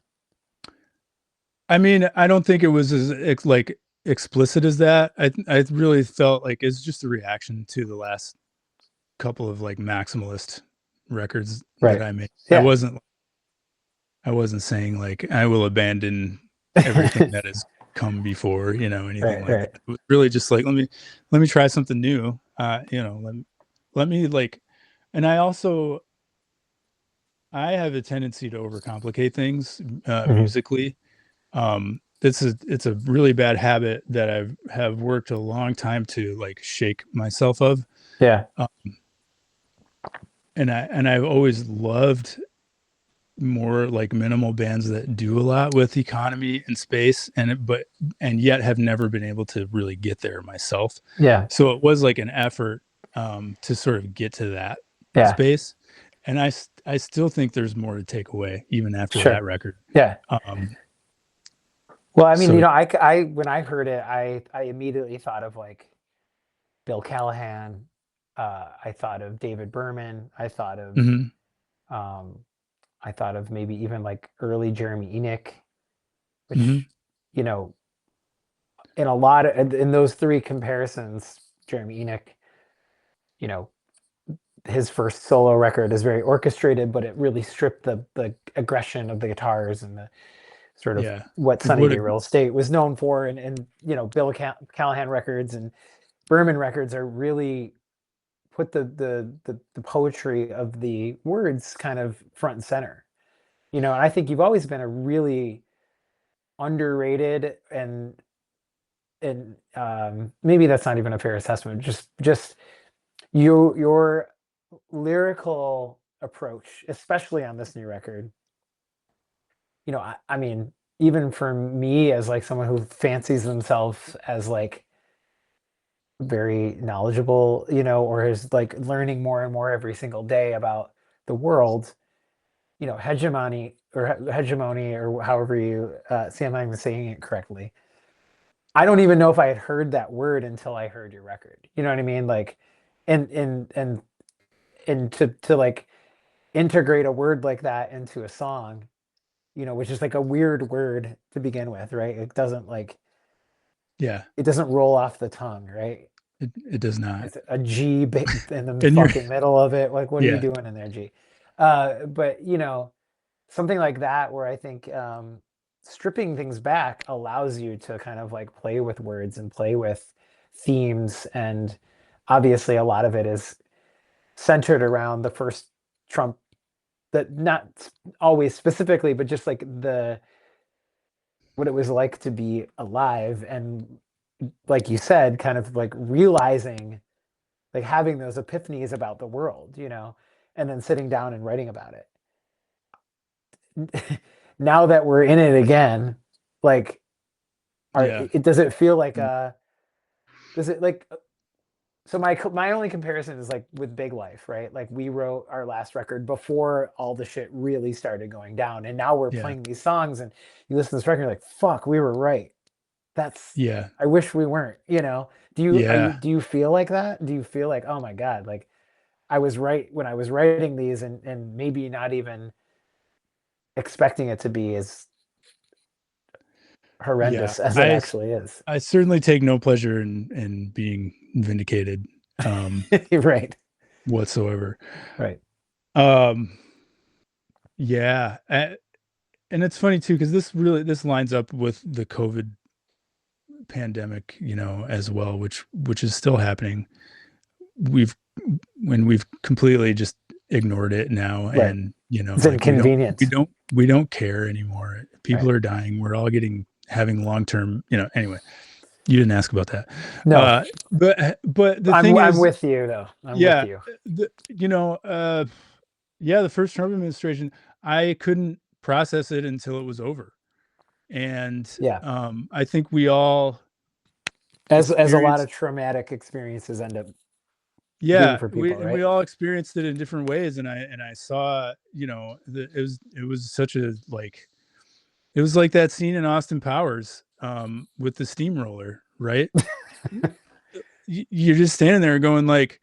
I mean, I don't think it was as like explicit as that. I really felt like it's just a reaction to the last couple of like maximalist records Right. that I made. Yeah. I wasn't saying like I will abandon everything that has come before, anything Right. like Right. that. It was really just like let me try something new. Let me like, and I have a tendency to overcomplicate things Mhm. musically. It's a really bad habit that have worked a long time to like shake myself of. Yeah. Um, and I've always loved more like minimal bands that do a lot with economy and space and yet have never been able to really get there myself. Yeah. So it was like an effort to sort of get to that Yeah. space. And I still think there's more to take away even after Sure. that record. Yeah. Um, Well, I mean, so when I heard it, I immediately thought of like Bill Callahan. I thought of David Berman. mhm, Um, I thought of maybe even like early Jeremy Enoch, mhm, which, you know, in a lot of in those three comparisons, Jeremy Enoch, you know, his first solo record is very orchestrated, but it really stripped the aggression of the guitars and the sort of yeah. what Sunny What Day a Real Estate was known for, and Bill Callahan records and Berman records are really put the poetry of the words kind of front and center. And I think you've always been a really underrated and maybe that's not even a fair assessment. Just your lyrical approach, especially on this new record. I mean, even for me as like someone who fancies themselves as like very knowledgeable, or is like learning more and more every single day about the world, hegemony or however you see, I'm not even saying it correctly. I don't even know if I had heard that word until I heard your record. You know what I mean? Like, and to like integrate a word like that into a song, which is like a weird word to begin with, right? Yeah, It doesn't roll off the tongue, right? it does not. It's a G in the And you're fucking middle of it. Like, what are you yeah, doing in there, G? But something like that where I think stripping things back allows you to kind of like play with words and play with themes. And obviously, a lot of it is centered around the first Trump, that not always specifically, but just like what it was like to be alive. And like you said, kind of like realizing, like having those epiphanies about the world, and then sitting down and writing about it. Now that we're in it again, like, yeah, does it feel like mm, does it like, so my only comparison is like with Big Life, right? Like we wrote our last record before all the shit really started going down, and now we're yeah, playing these songs, and you listen to this record, you're like, fuck, we were right. That's yeah, I wish we weren't. yeah, Do you feel like that? Do you feel like, oh my God, like I was right when I was writing these, and maybe not even expecting it to be as yeah. horrendous as it actually is. I certainly take no pleasure in being vindicated um, Right. whatsoever. Right. Um, yeah, and it's funny too because this lines up with the COVID pandemic, as well, which is still happening. We've when we've completely just ignored it now, Right. and It's like inconvenient. we don't care anymore. People Right. are dying. We're all having long term. Anyway, you didn't ask about that. No, But the thing I'm is, with you though. I'm with yeah, you. the, yeah, the first Trump administration, I couldn't process it until it was over, and Yeah. I think we all As a lot of experienced. traumatic experiences end up being Yeah, for people, we right? all experienced it in different ways, and I saw, it was such a like it was like that scene in Austin Powers with the steamroller, right? You're just standing there going like,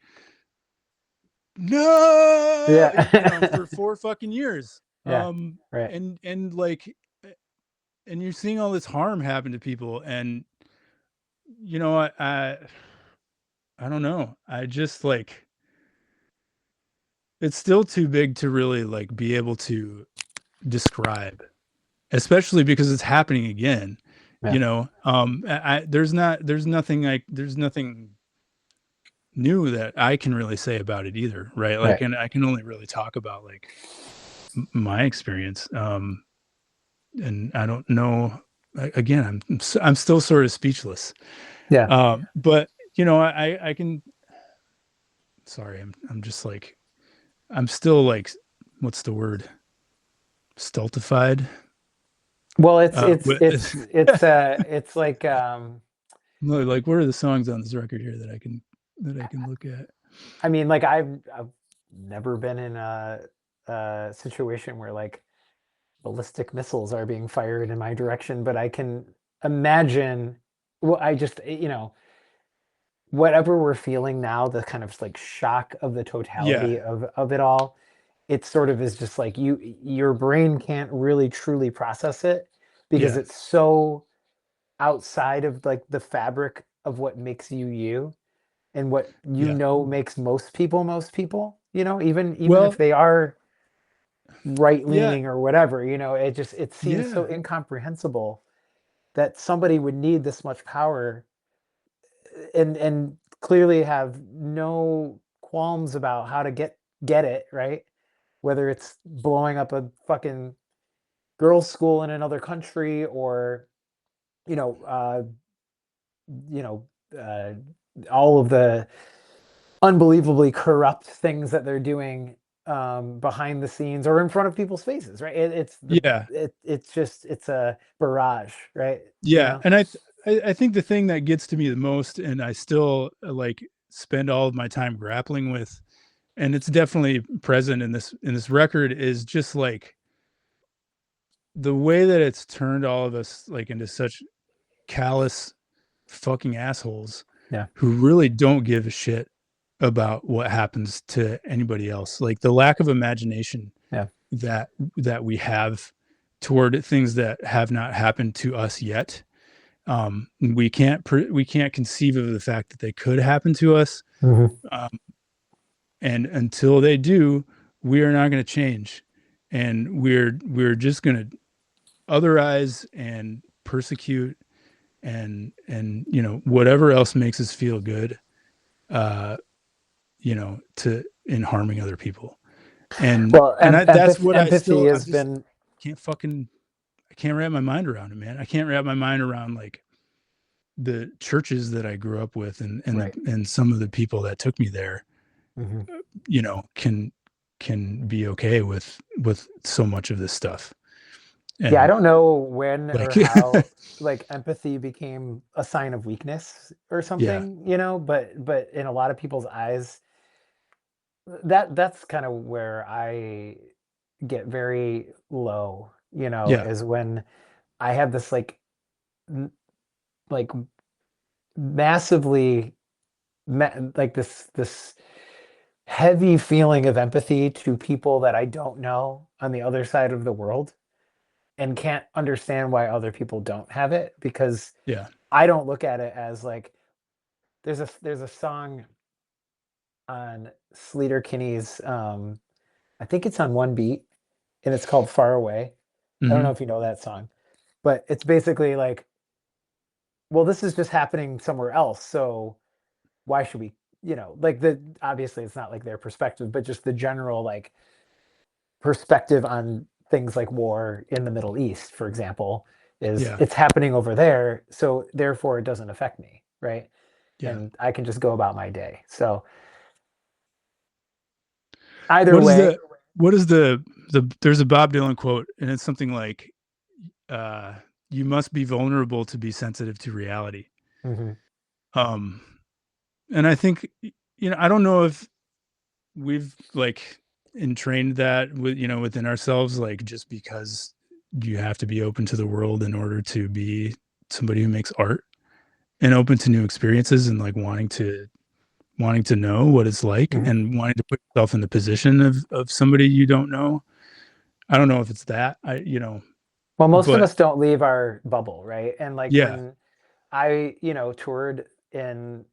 no, Yeah. for 4 fucking years, Yeah. Right. and like, and you're seeing all this harm happen to people, and you know, I don't know, I just like it's still too big to really like be able to describe, especially because it's happening again. Yeah. There's nothing new that I can really say about it either, right? Like, Right. and I can only really talk about like my experience. And I don't know. Again, I'm still sort of speechless. Yeah. But I can. Sorry, I'm just like I'm still like, what's the word? Stultified. Well, But it's like like, what are the songs on this record here that I can look at? I mean, like I've never been in a situation where like ballistic missiles are being fired in my direction, but I can imagine. Well, I just whatever we're feeling now, the kind of like shock of the Yeah, totality of it all, it sort of is just like your brain can't really truly process it because yeah, it's so outside of like the fabric of what makes you you and what yeah. makes most people, even if Well, they are right yeah, leaning or whatever, it seems so yeah, incomprehensible that somebody would need this much power and clearly have no qualms about how to get it, right? Whether it's blowing up a fucking girls' school in another country or, you know, uh, you know, uh, all of the unbelievably corrupt things that they're doing behind the scenes or in front of people's faces, right? yeah, It's a barrage, right? You yeah. know? And I think the thing that gets to me the most, and I still like spend all of my time grappling with, and it's definitely present in this record, is just like the way that it's turned all of us like into such callous fucking assholes Yeah, who really don't give a shit about what happens to anybody else. Like the lack of imagination yeah. that we have toward things that have not happened to us yet. We can't conceive of the fact that they could happen to us. Hmm. Um, and until they do, we are not going to change, and we're just going to otherize and persecute and whatever else makes us feel good, uh to in harming other people. Well, That's what empathy I has just been. can't fucking I can't wrap my mind around it, man. I can't wrap my mind around like the churches that I grew up with Right. and some of the people that took me there, Hmm. can be okay with so much of this stuff. Yeah, I And don't know when or like how like empathy became a sign of weakness or yeah, something, but in a lot of people's eyes, that's kind of where I get very low, yeah, is when I have this n- like massively like this heavy feeling of empathy to people that I don't know on the other side of the world and can't understand why other people don't have it because yeah. I don't look at it as like there's a song on Sleater Kinney's I think it's on One Beat and it's called Far Away. I don't know Hmm. if you know that song, but it's basically like, well, this is just happening somewhere else, so why should we, like the obviously it's not like their perspective, but just the general like perspective on things like war in the Middle East, for example, is Yeah, it's happening over there, so therefore it doesn't affect me, right? yeah. And I can just go about my day. So either What is way, the there's a Bob Dylan quote, and it's something like, uh, "You must be vulnerable to be sensitive to reality." mhm, Um, and I think, I don't know if we've like entrained that within ourselves, like just because you have to be open to the world in order to be somebody who makes art and open to new experiences and like wanting to know what it's like mhm. and wanting to put yourself in the position of somebody you don't know. I don't know if it's that Well, most of but us don't leave our bubble, right? And like yeah, when I, toured in,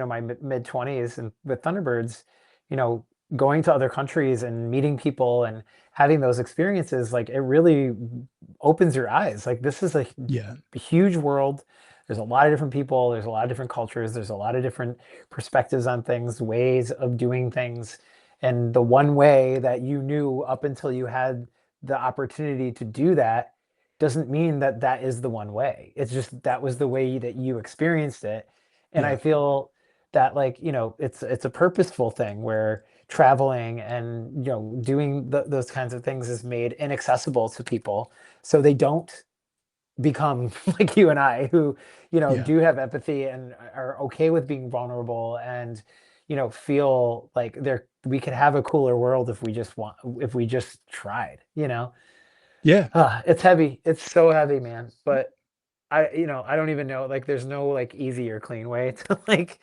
my mid 20s and with Thunderbirds, you know, going to other countries and meeting people and having those experiences, like it really opens your eyes. Like this is a Yeah. huge world. There's a lot of different people, there's a lot of different cultures, there's a lot of different perspectives on things, ways of doing things. And the one way that you knew up until you had the opportunity to do that doesn't mean that that is the one way. It's just that was the way that you experienced it. And I Yeah. feel that, like, it's a purposeful thing where traveling and doing those kinds of things is made inaccessible to people, so they don't become like you and I, who Yeah. do have empathy and are okay with being vulnerable, and feel like we could have a cooler world if we just tried. Yeah. It's heavy, it's so heavy, man. But I don't even know, like there's no like easy or clean way to like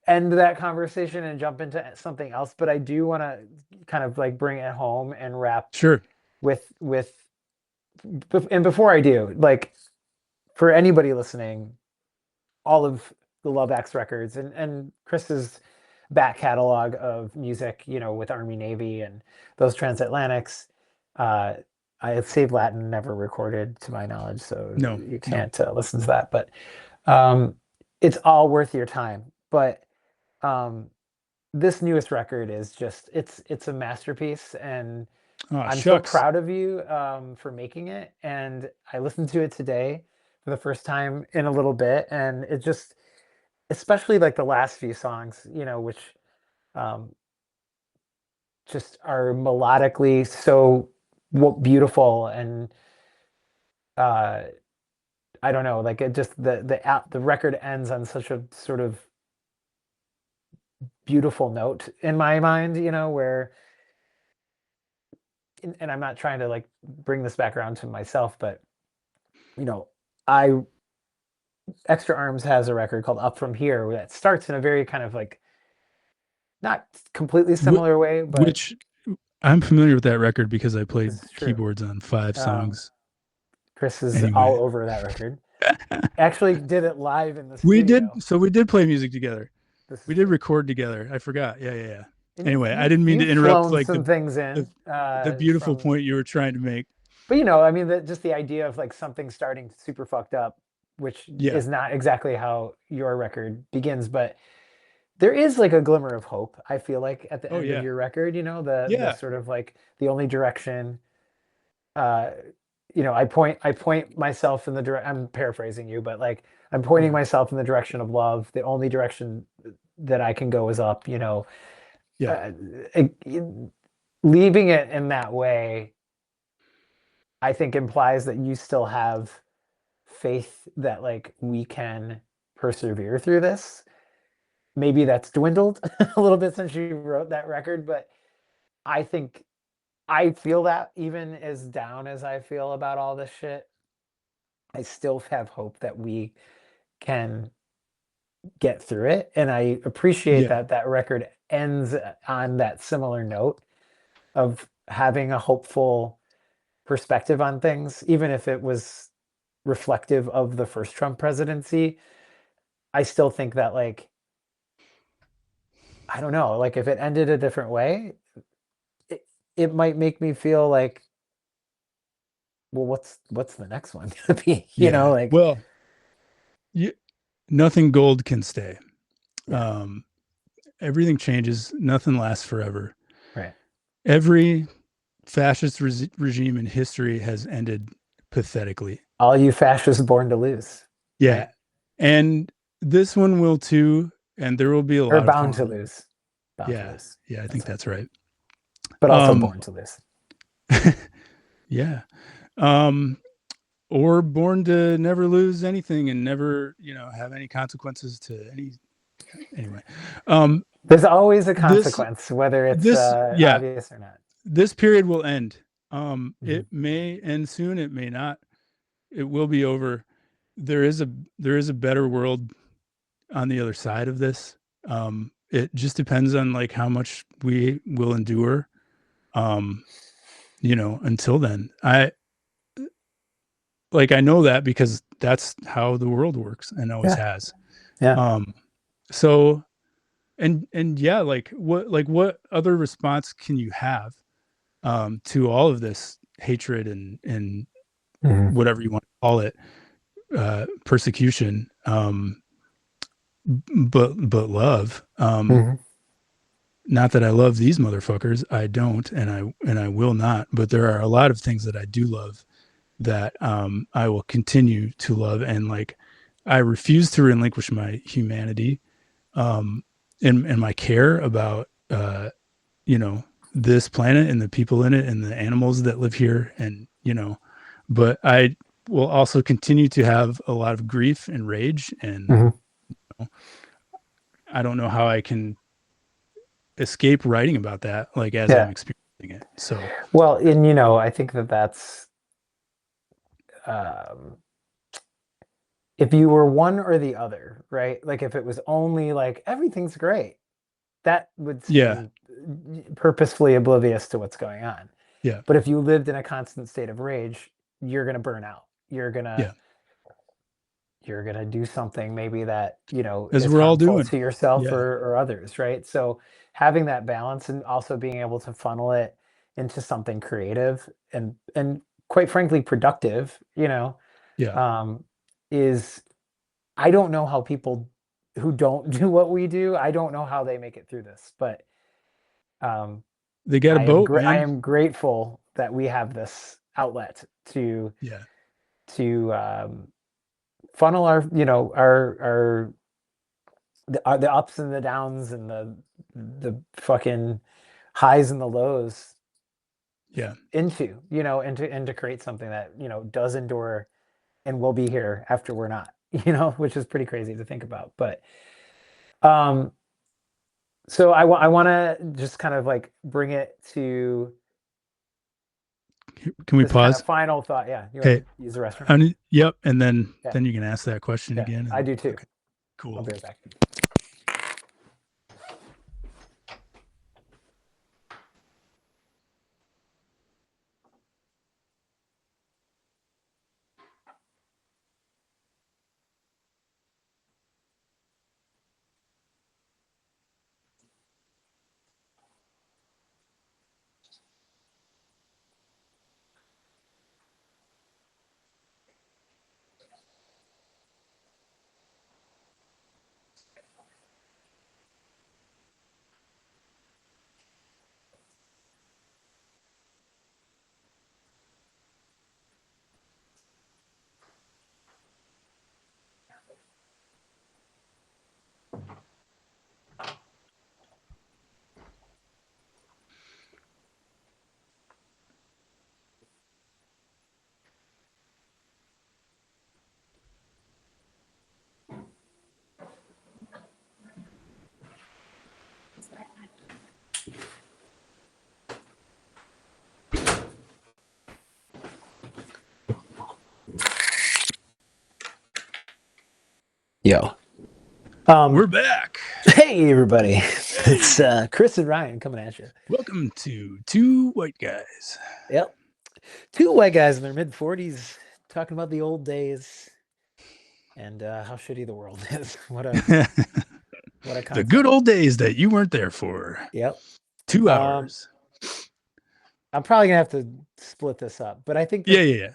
end that conversation and jump into something else, but I do want to kind of like bring it home and wrap Sure. with and before I do, like, for anybody listening, all of the Love X records and Chris's back catalog of music, with Army Navy and Those Transatlantics. Uh, I had Save Latin never recorded to my knowledge, so No, you no. can't listen to that. But um, it's all worth your time. But um, this newest record is just it's a masterpiece, and Oh, I'm so shucks. proud of you for making it. And I listened to it today for the first time in a little bit, and it just, especially like the last few songs, which um, just are melodically so beautiful, and uh, I don't know, like it just the record ends on such a sort of beautiful note in my mind, where, and I'm not trying to like bring this back around to myself, but you know, I Extra Arms has a record called Up From Here that starts in a very kind of like not completely Wh- similar way, but which I'm familiar with that record because I played this is true. keyboards on 5 Um, songs. Chris is all Anyway, over that record. Actually, did it live in the we did. studio. So we did play music together. This We is did true. record together. I forgot. Yeah, yeah, yeah. And Anyway, I you've didn't mean to you've interrupt flown like some things the in the beautiful from, point you were trying to make. but I mean, just the idea of like something starting super fucked up, which Yeah. is not exactly how your record begins, but there is like a glimmer of hope, I feel like, at the Oh end of yeah. your record, the Yeah. sort of like the only direction. uh I point myself in the direct, I'm paraphrasing you, but like I'm pointing Okay. myself in the direction of love. The only direction that I can go is up. Yeah. uh, it- Leaving it in that way, I think implies that you still have faith that like we can persevere through this. Maybe that's dwindled a little bit since you wrote that record, but I think I feel that even as down as I feel about all this shit, I still have hope that we can get through it. And I appreciate Yeah. that that record ends on that similar note of having a hopeful perspective on things, even if it was reflective of the first Trump presidency. I still think that, like, I don't know, like if it ended a different way, it, it might make me feel like, well, what's the next one gonna be? Yeah. Like, Well, you, nothing gold can stay. yeah, Um, everything changes. Nothing lasts forever. right. Every fascist regime in history has ended pathetically. All you fascists born to lose, Yeah. right? And this one will too. And there will be a Or lot of bound to harm. lose. Bound to Yeah. lose. Yeah. I think That's right. that's right. But also Um, born to lose. yeah. Um, or born to never lose anything and never, have any consequences to any. Anyway, um, There's always a this, consequence, whether it's yeah, obvious or not. this period will end. Mhm. It may end soon. It may not. It will be over. There is a better world on the other side of this. It just depends on like how much we will endure. Um, until then, I know that because that's how the world works and always Yeah. has. Yeah. Um, so and yeah, like what other response can you have to all of this hatred and Mhm. whatever you want to call it, persecution, but love. Mhm. Not that I love these motherfuckers, I don't, and I will not, but there are a lot of things that I do love that I will continue to love, and like I refuse to relinquish my humanity, um and my care about you know, this planet and the people in it and the animals that live here, and you know, but I will also continue to have a lot of grief and rage, and Mhm. I don't know how I can escape writing about that, like as I'm Yeah. experiencing it. So Well, and I think that that's um, if you were one or the other, right? Like if it was only like everything's great, that would yeah, seem purposefully oblivious to what's going on. yeah, But if you lived in a constant state of rage, you're gonna burn out. You're gonna yeah, you're gonna do something maybe that as is we're all harmful doing. to yourself Yeah, or others, right? So having that balance and also being able to funnel it into something creative and quite frankly productive, yeah, um, is I don't know how people who don't do what we do, I don't know how they make it through this, but um, they got a boat, I man. am grateful that we have this outlet Yeah, to funnel our the ups and the downs and the fucking highs and the lows yeah, into create something that does endure and will be here after we're not, which is pretty crazy to think about. But um so I want to just kind of like bring it to can we this kind of pause? final thought. Yeah, you want Hey, to use the restroom? yep, and then Yeah, you can ask that question yeah, again, I and do too. okay, I'll cool. be right back. Yo. We're Um, back. hey everybody, it's Hey, Chris and Ryan coming at you. welcome to Two White Guys. Yep, two white guys in their mid 40s talking about the old days and how shitty the world is. What a The good concept. old days that you weren't there for. Yep. Two Um, hours. I'm probably gonna have to split this up, but I think Yeah, that yeah,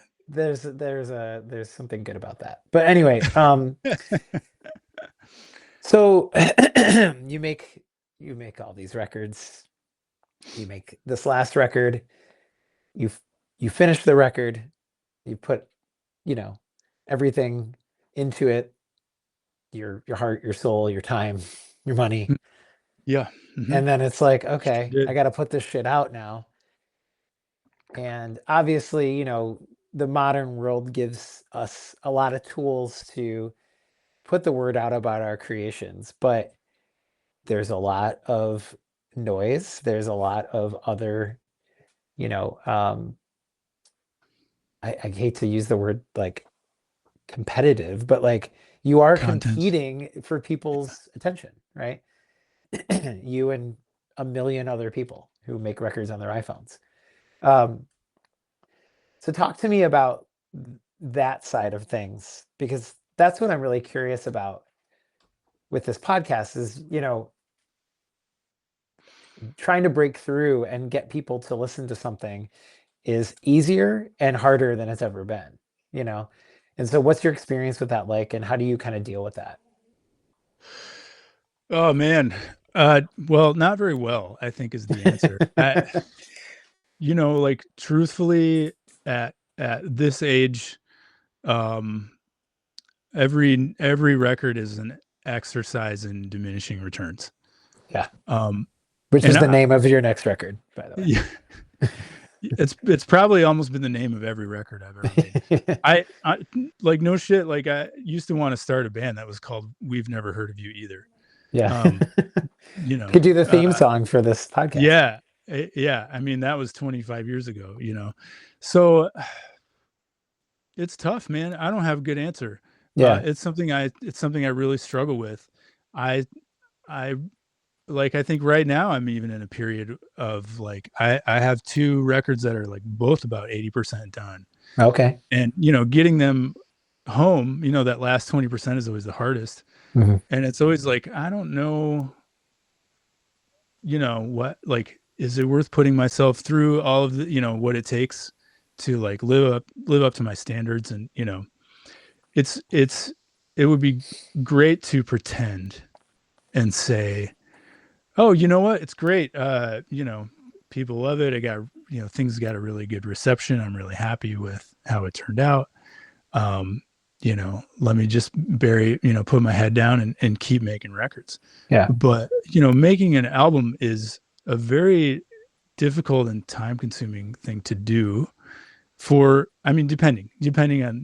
there's something good about that. But anyway, so you make all these records. You make this last record. You you finish the record. You put you know everything into it. Your heart, your soul, your time, your money, yeah. Yeah. Mm-hmm. and then it's like, Sure okay, I did. got to put this shit out now. And obviously, the modern world gives us a lot of tools to put the word out about our creations, but there's a lot of noise. There's a lot of other, you know, um, I hate to use the word like competitive, but like you are Content. competing for Yeah. people's attention, right? You and a million other people who make records on their iPhones. Um, so talk to me about that side of things because that's what I'm really curious about with this podcast is, trying to break through and get people to listen to something is easier and harder than it's ever been, you know? And so what's your experience with that like, and how do you kind of deal with that? Oh man. Well, not very well, I think is the answer. Like truthfully, at this age, um, every record is an exercise in diminishing returns. Yeah. Um, Which and is the I, name of your next record, by the yeah, it's probably almost been the name of every record I've ever made. way. I like no shit. Like I used to want to start a band that was called We've Never Heard of You Either. Yeah. Um, you know, Could do the theme song for this podcast. yeah, yeah. I mean, that was 25 years ago. So it's tough, man. I don't have a good answer. Yeah. It's something I really struggle with. I I like I think right now I'm even in a period of like I have two records that are like both about 80% done. Okay. And getting them home, that last 20% is always the hardest. Hmm. And it's always like I don't know, what, like, is it worth putting myself through all of the, what it takes to like live up to my standards? And it's it would be great to pretend and say, oh, you know what, it's great, people love it, I got, things got a really good reception, I'm really happy with how it turned out. Let me just put my head down and keep making records. Yeah. But making an album is a very difficult and time consuming thing to do, depending on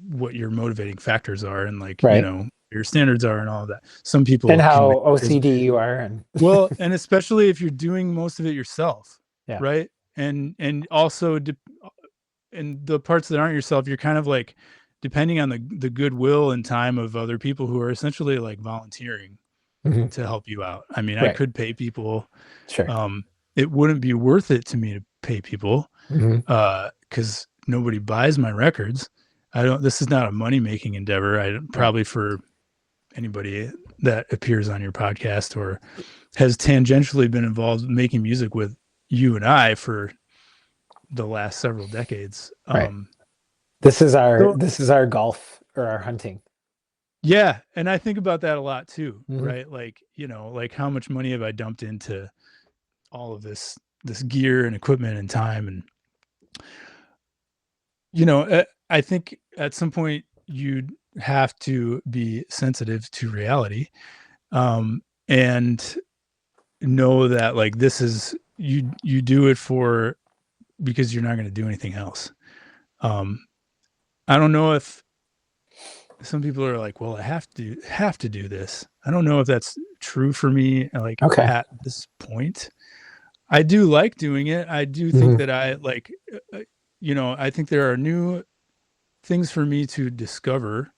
what your motivating factors are, and like Right. your standards are and all of that. Some And people can make how OCD you are. And well, and especially if you're doing most of it yourself, yeah. right? And also and the parts that aren't yourself, you're kind of like depending on the goodwill and time of other people who are essentially like volunteering Hmm. to help you out. I mean, I Right. could pay people. Sure. It wouldn't be worth it to me to pay people, Hmm. because nobody buys my records. This is not a money making endeavor. Right. Probably for anybody that appears on your podcast or has tangentially been involved making music with you and I for the last several decades. Right. This So is our golf or our hunting. yeah, and I think about that a lot too, Hmm. right? Like, like how much money have I dumped into all of this gear and equipment and time, and I think at some point you'd have to be sensitive to reality, and know that like this is you do it for because you're not going to do anything else. um I don't know if some people are like, well, I have to do this. I don't know if that's true for me, like Okay. at this point. I do like doing it. I do think Hmm. that I like I think there are new things for me to discover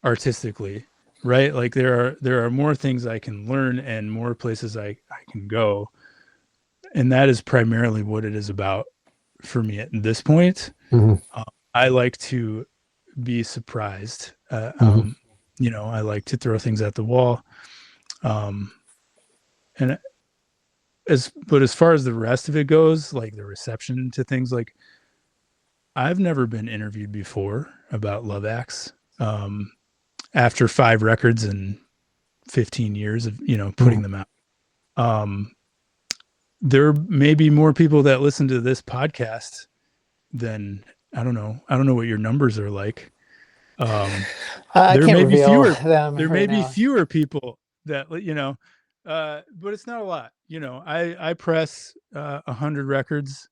artistically, right? Like there are more things I can learn and more places I can go, and that is primarily what it is about for me at this point. Hmm. uh, I like to be surprised. Hmm. I like to throw things at the wall, um and as far as the rest of it goes, like the reception to things, like I've never been interviewed before about Love Acts, after 5 records and 15 years of Hmm. putting them out. um there may be more people that listen to this podcast than I don't know what your numbers are like. um I there can't may be reveal fewer them there right may be now. fewer people that but it's not a lot. I press 100 records,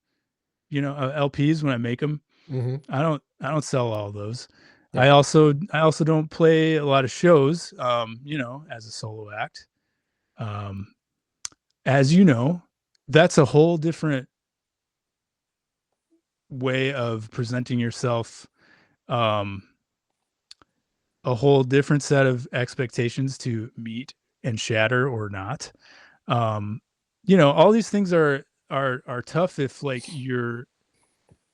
LPs when I make them. Hmm. I don't sell all those. Yeah. I also don't play a lot of shows, as a solo act. um as you know, that's a whole different way of presenting yourself, um a whole different set of expectations to meet and shatter or not. um all these things are tough if like you're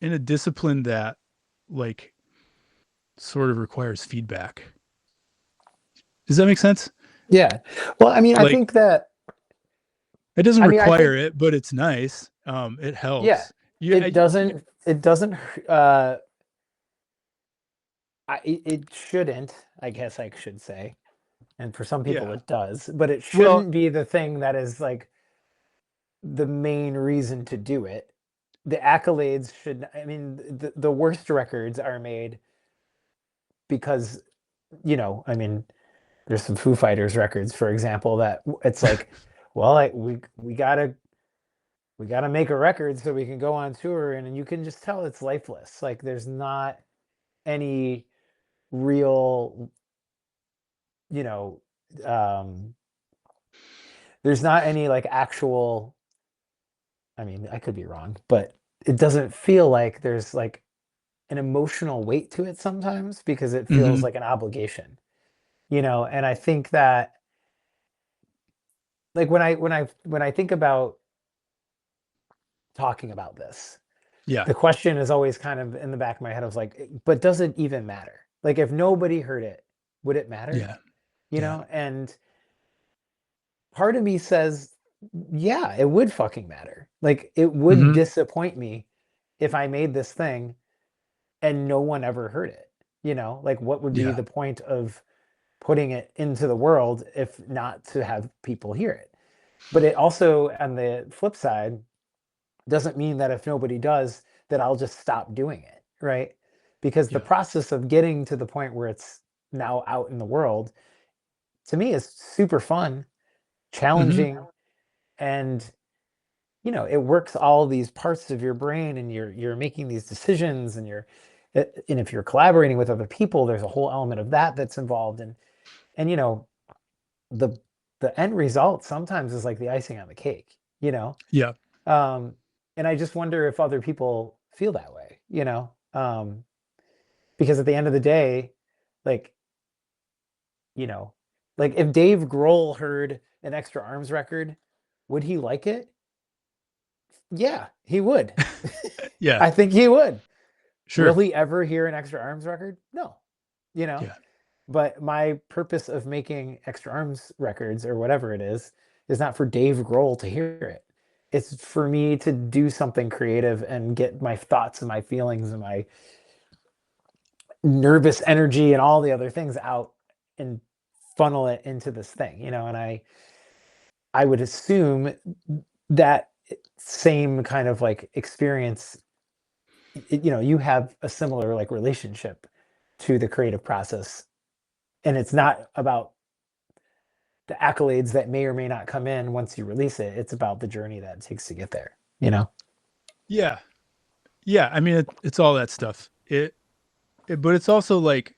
in a discipline that like sort of requires feedback. Does that make sense? Yeah. Well, I mean, I Like, think that, it doesn't I mean, I require think, it, but it's nice. It yeah, helps. You, it doesn't, it doesn't, uh, it shouldn't, I guess I should say. And for some people yeah. it does, but it Well, shouldn't be the thing that is like the main reason to do it. The accolades should, I mean, the worst records are made because, I mean, there's some Foo Fighters records, for example, that it's like, well, we gotta make a record so we can go on tour, and you can just tell it's lifeless. Like there's not any real, you know, um, there's not any like actual. I mean, I could be wrong, but it doesn't feel like there's like an emotional weight to it sometimes because it feels mhm, like an obligation, and I think that like when I think about talking about this, yeah, the question is always kind of in the back of my head. I was like, but does it even matter? Like if nobody heard it, would it matter? yeah, yeah, And part of me says, yeah, it would fucking matter. Like it would mhm, disappoint me if I made this thing and no one ever heard it. Like what would be yeah, the point of putting it into the world if not to have people hear it? But it also, on the flip side, doesn't mean that if nobody does, that I'll just stop doing it, right? Because the yeah, process of getting to the point where it's now out in the world, to me, is super fun, mhm, challenging, and it works all these parts of your brain, and you're making these decisions, and if you're collaborating with other people, there's a whole element of that that's involved, and the the end result sometimes is like the icing on the cake, yeah, um, and I just wonder if other people feel that way, because at the end of the day, like, you know, like if Dave Grohl heard an Extra Arms record, would he like it? Yeah, he would. yeah, I think he would. Will sure, he ever hear an Extra Arms record? No, you know. yeah, But my purpose of making Extra Arms records or whatever it is not for Dave Grohl to hear it. It's for me to do something creative and get my thoughts and my feelings and my nervous energy and all the other things out and funnel it into this thing, and I would assume that same kind of like experience, you have a similar like relationship to the creative process, and it's not about the accolades that may or may not come in once you release it. It's about the journey that it takes to get there. yeah, yeah. I mean, it's all that stuff. But it's also like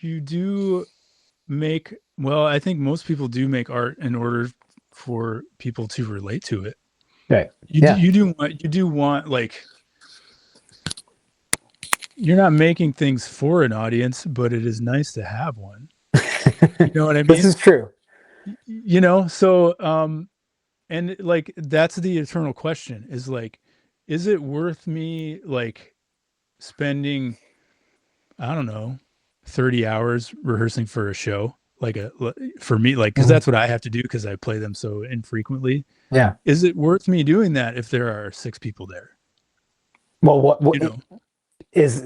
you do make. Well, I think most people do make art in order for people to relate to it. Right. Yeah. You do want like you're not making things for an audience, but it is nice to have one. You know what I This mean? is true. So and like that's the eternal question is like, is it worth me like spending, I don't know, 30 hours rehearsing for a show? Like for me, like, because Mhm. that's what I have to do because I play them so infrequently. Yeah. Is it worth me doing that if there are six people there? Well, what You know, is,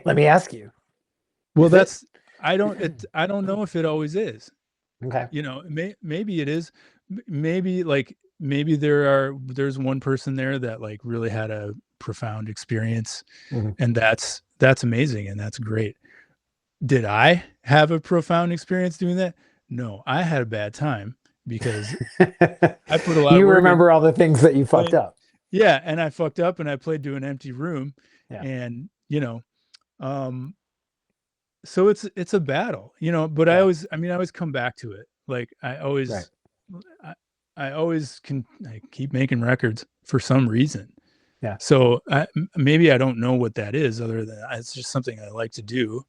let me ask you, well, is it? that's I don't know if it always is. Okay. Maybe it is. Maybe like there's one person there that like really had a profound experience, Mhm. and that's amazing and that's great. Did I have a profound experience doing that? No, I had a bad time because I put a lot of You work in remember all the things that you fucked playing. up. Yeah, and I fucked up and I played to an empty room, Yeah. and um so it's a battle, but Yeah. I mean, I always come back to it. Like Right. I, I always can I keep making records for some reason. Yeah. So maybe I don't know what that is other than it's just something I like to do.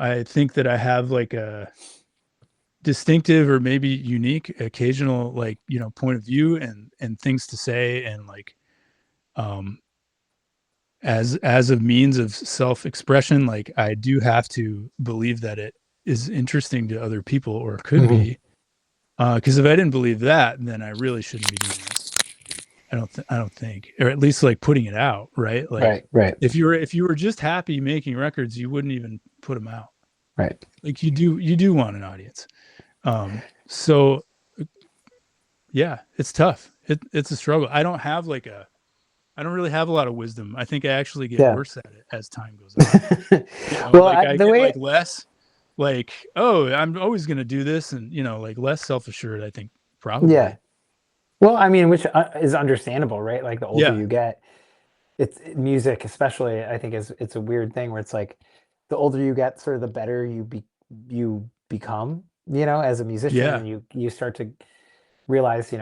I think that I have like a distinctive or maybe unique occasional like, point of view and things to say and like, um, as a means of self-expression, like I do have to believe that it is interesting to other people, or could be. Because if I didn't believe that, then I really shouldn't be doing this. I don't think, or at least like putting it out, right? Like, right. if you were just happy making records, you wouldn't even put them out. Right. Like you do want an audience. So yeah, it's tough. It's a struggle. I don't really have a lot of wisdom. I think I actually get worse at it as time goes on. Well, like I the get way like less, like, oh, I'm always gonna do this, and like less self-assured, I think, probably. Yeah. Well, I mean, which is understandable, right? Like the older you get, it's music, especially. I think it's a weird thing where it's like the older you get, sort of the better you become, as a musician, Yeah. and you start to realize,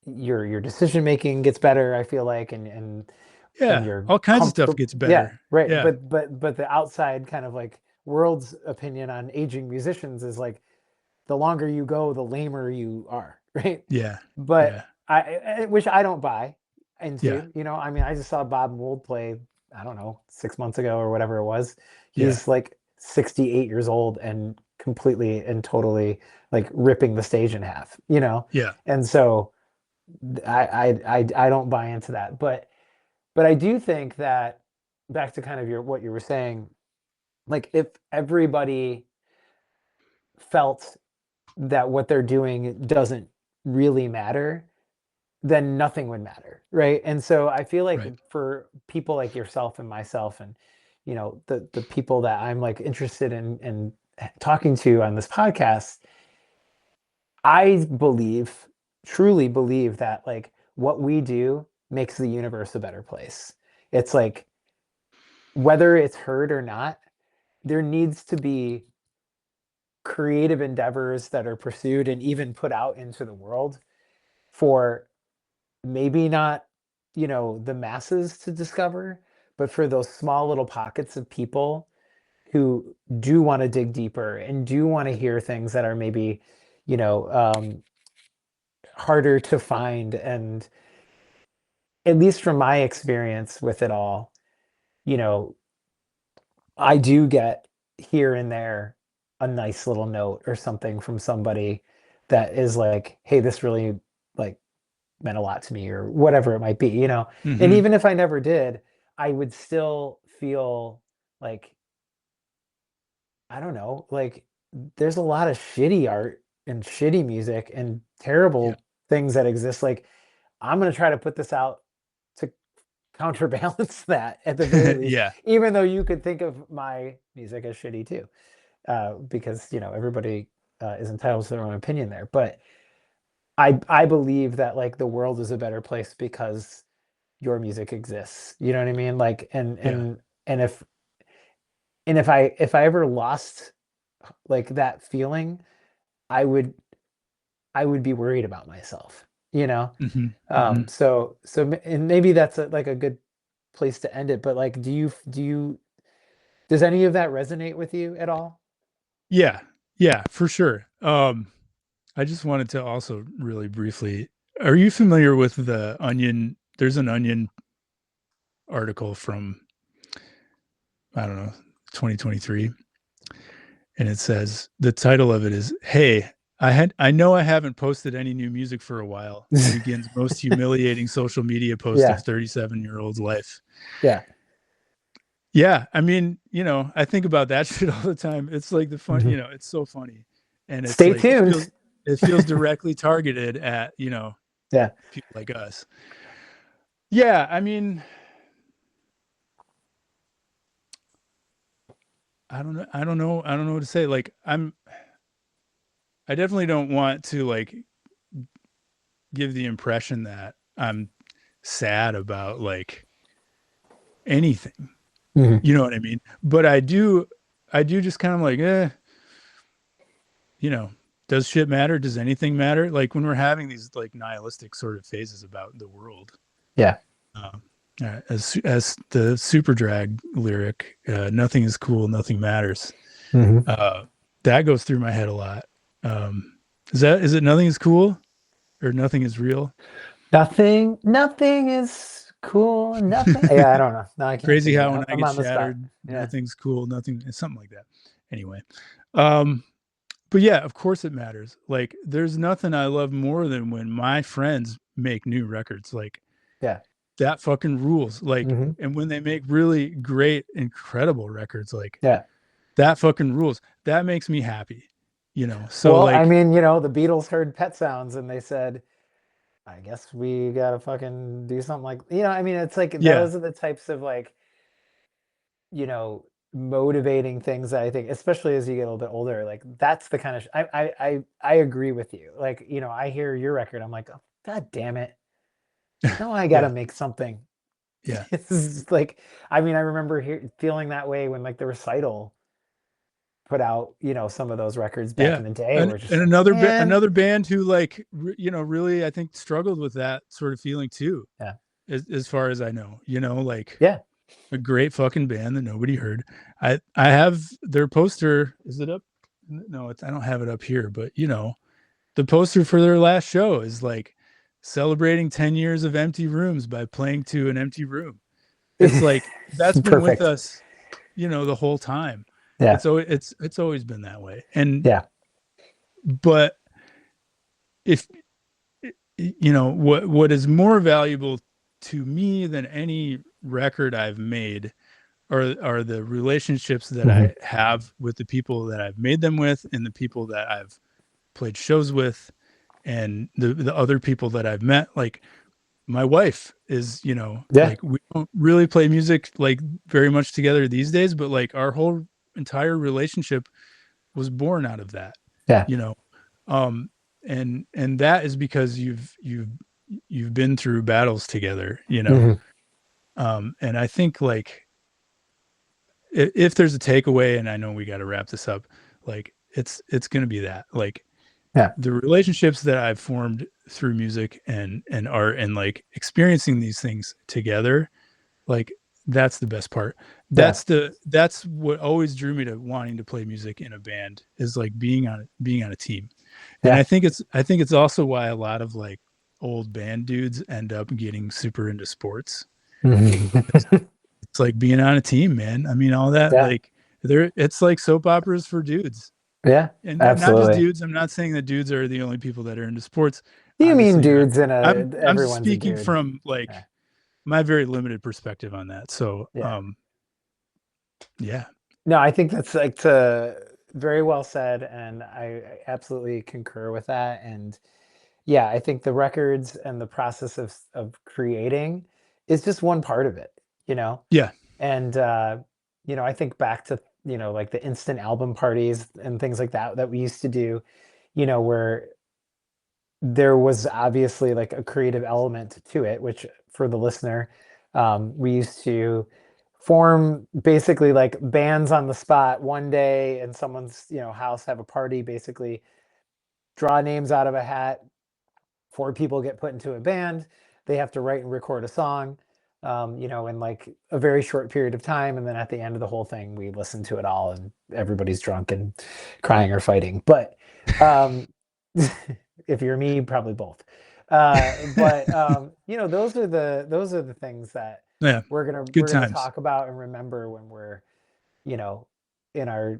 your decision making gets better. I feel like, and Yeah, you're all kinds of stuff comfortable. gets Yeah, better. right. Yeah. But the outside kind of like world's opinion on aging musicians is like the longer you go, the lamer you are, right? Yeah. But Yeah. which I don't buy Yeah. into. I mean, I just saw Bob Mould play, I don't know, 6 months ago or whatever it was. Yeah. He's like 68 years old and completely and totally like ripping the stage in half, Yeah. and so I don't buy into that. But I do think that, back to kind of what you were saying, like if everybody felt that what they're doing doesn't really matter, then nothing would matter, right? And so I feel like Right. for people like yourself and myself, and the people that I'm like interested in talking to on this podcast, I truly believe that like what we do makes the universe a better place. It's like, whether it's heard or not, there needs to be creative endeavors that are pursued and even put out into the world for, maybe not, the masses to discover, but for those small little pockets of people who do want to dig deeper and do want to hear things that are maybe, you know, um, harder to find. And at least from my experience with it all, you know, I do get here and there a nice little note or something from somebody that is like, hey, this really like meant a lot to me, or whatever it might be. And Mm-hmm. even if I never did, I would still feel like, I don't know, like there's a lot of shitty art and shitty music and Yeah. terrible things that exist. Like, I'm going to try to put this out to counterbalance that at the very least, Yeah. even though you could think of my music as shitty too, because everybody is entitled to their own opinion there. But I believe that like the world is a better place because your music exists. You know what I mean? Like, Yeah. and if I ever lost like that feeling, I would I would be worried about myself. You know. Mm-hmm. Mm-hmm. And maybe that's like a good place to end it. But like, does any of that resonate with you at all? Yeah. Yeah, for sure. I just wanted to also really briefly, are you familiar with the Onion? There's an Onion article from, I don't know, 2023. And it says, the title of it is, "Hey, I know I haven't posted any new music for a while," begins most humiliating social media post of Yeah. 37-year-old's life. Yeah. Yeah, I mean, I think about that shit all the time. It's like the fun, Mhm. it's so funny. And it's Stay like tuned. it feels directly targeted at, Yeah. people like us. Yeah, I mean, I don't know what to say. Like, I definitely don't want to like give the impression that I'm sad about like anything. Mhm. You know what I mean? But I do just kind of like, you know, does shit matter? Does anything matter? Like when we're having these like nihilistic sort of phases about the world. Yeah. Um, as the Super Drag lyric, nothing is cool, nothing matters. Mhm. Uh, that goes through my head a lot. Is it nothing is cool or nothing is real? Nothing is cool. Nothing. Yeah, I don't know. No, I can't Crazy think of it. how when I I'm get on the spot. shattered, Yeah. nothing's cool, nothing, something like that. Anyway, But yeah, of course it matters. Like, there's nothing I love more than when my friends make new records. Like, Yeah. that fucking rules. Like, Hmm. and when they make really great, incredible records, like, Yeah. that fucking rules. That makes me happy, you know? So, Well, I like, mean, the Beatles heard Pet Sounds and they said, I guess we gotta fucking do something like, I mean, it's like yeah, those are the types of like, you know, motivating things that I think, especially as you get a little bit older, like that's the kind of, I agree with you. Like, I hear your record, I'm like, oh, God damn it. No, I gotta yeah, make something. yeah, This is like, I mean, I remember feeling that way when like the Recital put out, some of those records back yeah. in the day, And were just and like, man. another band who, like, really, I think, struggled with that sort of feeling too, Yeah. as far as I know, like, Yeah. a great fucking band that nobody heard. I have their poster. Is it up? No, I don't have it up here, but the poster for their last show is like celebrating 10 years of empty rooms by playing to an empty room. It's like, that's been with Perfect. us, the whole time. Yeah. It's always been that way. And Yeah. but if what is more valuable to me than any record I've made are the relationships that Hmm. I have with the people that I've made them with, and the people that I've played shows with, and the other people that I've met. Like, my wife is, Yeah. like, we don't really play music like very much together these days, but like our whole entire relationship was born out of that, Yeah. you know. Um and that is because you've been through battles together, Hmm. and I think, like, if there's a takeaway, and I know we got to wrap this up, like, it's going to be that, like, Yeah. the relationships that I've formed through music and art, and like experiencing these things together, like, that's the best part. Yeah. That's what always drew me to wanting to play music in a band, is like being on a team. And Yeah. I think it's also why a lot of, like, old band dudes end up getting super into sports. Mhm. It's like being on a team, man. I mean, all that, Yeah. like, it's like soap operas for dudes. Yeah. And not just Absolutely. dudes. I'm not saying that dudes are the only people that are into sports. You mean Obviously not. dudes in I'm just everyone's a speaking dude. from, Yeah. like, my very limited perspective on that. So, Yeah. yeah. No, I think that's like very well said, and I absolutely concur with that. And yeah, I think the records and the process of creating is just one part of it, you know. Yeah. And I think back to, like the instant album parties and things like that that we used to do, where there was obviously like a creative element to it, which for the listener, we used to form basically like bands on the spot one day in someone's, house, have a party, basically draw names out of a hat. Four people get put into a band. They have to write and record a song, in like a very short period of time. And then at the end of the whole thing, we listen to it all and everybody's drunk and crying or fighting. But um, if you're me, probably both. But those are the things that Yeah. we're gonna Good we're gonna times. talk about and remember when we're, you know, in our,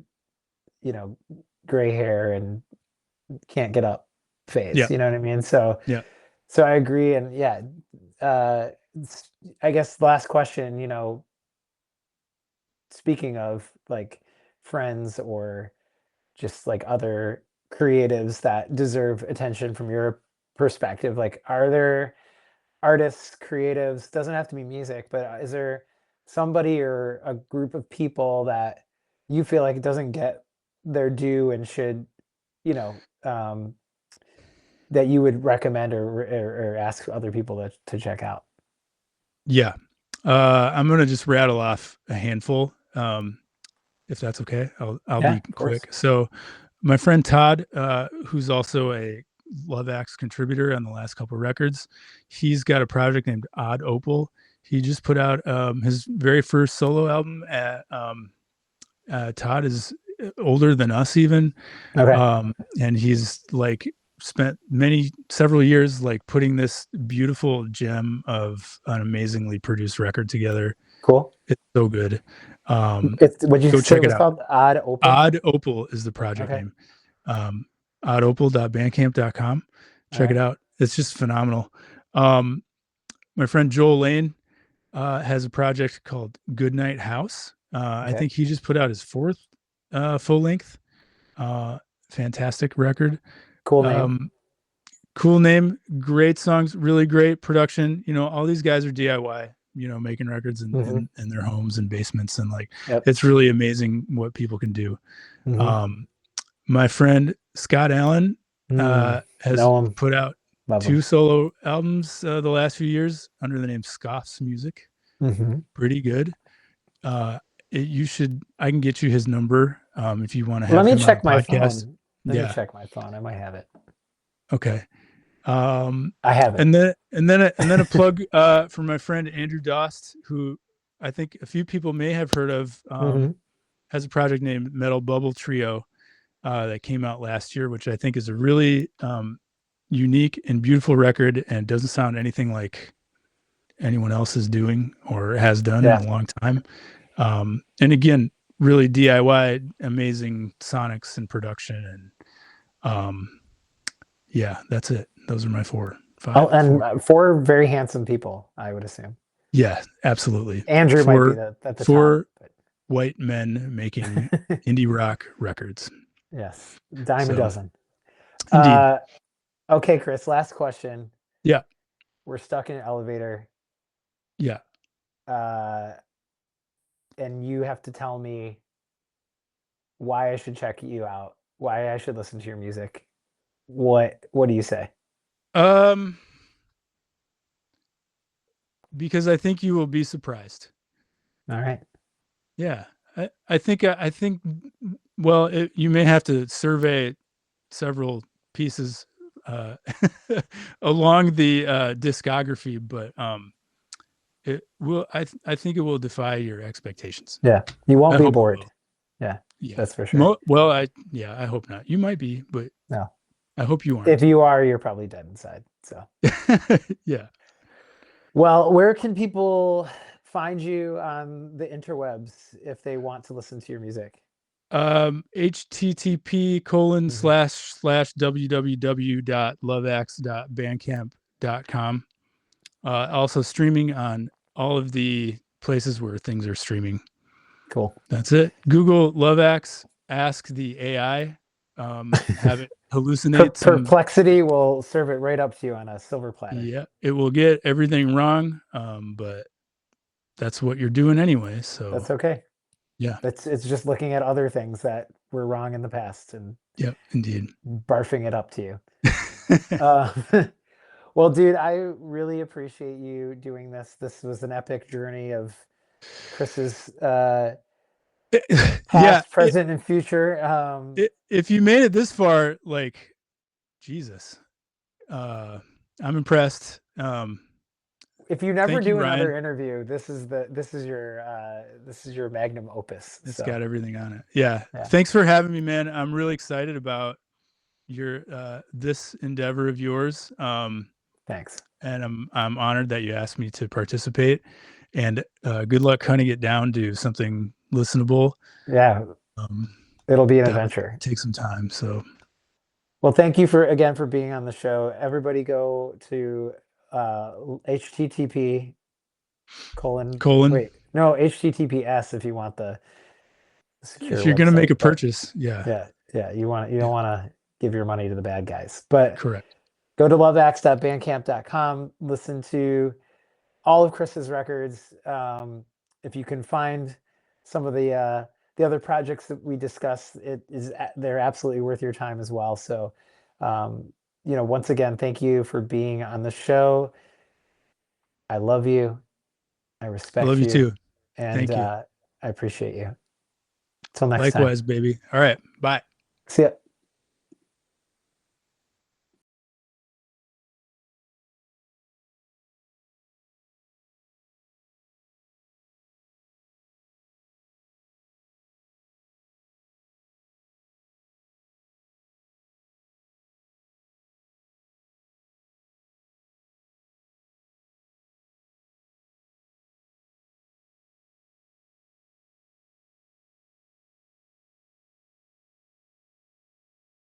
you know, gray hair and can't get up phase. Yeah. You know what I mean? So Yeah. so I agree, and yeah, I guess last question, speaking of like friends or just like other creatives that deserve attention from your perspective, like are there artists, creatives, doesn't have to be music, but is there somebody or a group of people that you feel like doesn't get their due and should, you know, that you would recommend or ask other people to check out? Yeah. I'm going to just rattle off a handful. If that's okay. I'll Yeah, be of course. quick. So, my friend Todd, who's also a Love Axe contributor on the last couple of records, he's got a project named Odd Opal. He just put out his very first solo album. Todd is older than us even, Okay. and he's like spent several years like putting this beautiful gem of an amazingly produced record together. Cool. It's so good. What'd you Go say check it it was out. called? Odd Opal? Odd Opal is the project Okay. name. Oddopal.bandcamp.com. All Check it right. out. It's just phenomenal. Um, my friend Joel Lane has a project called Goodnight House. I Okay. think he just put out his fourth full length. Fantastic record. Cool name. Cool name, great songs, really great production. All these guys are DIY, making records Hmm. in their homes and basements. And like, Yep. it's really amazing what people can do. Hmm. My friend Scott Allen has Know him. put out Love him. 2 solo albums the last few years under the name Scoff's Music. Hmm. Pretty good. I can get you his number if you want to Let have me him on the check my podcast. phone. Let me Yeah. check my phone. I might have it. Okay. I have it. And then a plug for my friend Andrew Dost, who I think a few people may have heard of. Has a project named Metal Bubble Trio that came out last year, which I think is a really unique and beautiful record, and doesn't sound anything like anyone else is doing or has done in a long time. And again, really DIY, amazing sonics and production, and yeah, that's it. Those are my four. Oh, and four very handsome people, I would assume. Yeah, absolutely. Andrew might be at the four top. White men making indie rock records. Yes, dime a dozen. Indeed. Okay, Chris, last question. Yeah. We're stuck in an elevator. Yeah. And you have to tell me why I should check you out, why I should listen to your music. What do you say? Because I think you will be surprised. All right. Yeah. I think well, you may have to survey several pieces along the discography, but it will. I think it will defy your expectations. Yeah, you won't be bored. Yeah, that's for sure. I hope not. You might be, but no, I hope you aren't. If you are, you're probably dead inside. So yeah. Well, where can people find you on the interwebs if they want to listen to your music? http://www.loveaxe.bandcamp.com. Also streaming on all of the places where things are streaming. Cool. That's it. Google Love Axe, ask the AI, have it hallucinate. Perplexity will serve it right up to you on a silver platter. Yeah, it will get everything wrong, but that's what you're doing anyway. So that's okay. Yeah, it's just looking at other things that were wrong in the past and indeed, barfing it up to you. Well, dude, I really appreciate you doing this. This was an epic journey of Chris's past, present, and future. If you made it this far, like, Jesus, I'm impressed. If you never do another interview, this is your magnum opus. It's got everything on it. Yeah. Thanks for having me, man. I'm really excited about your this endeavor of yours. Thanks. And I'm honored that you asked me to participate. And good luck hunting it down to something listenable. Yeah. It'll be an adventure. Take some time. So, well, thank you for being on the show. Everybody go to http:// https if you want the secure. If you're going to make a purchase, you don't want to give your money to the bad guys, but correct. Go to loveaxe.bandcamp.com. Listen to all of Chris's records. If you can find some of the other projects that we discussed, they're absolutely worth your time as well. So, once again, thank you for being on the show. I love you. I respect you. I love you too. And thank you. I appreciate you. Till next time. Likewise, baby. All right. Bye. See ya.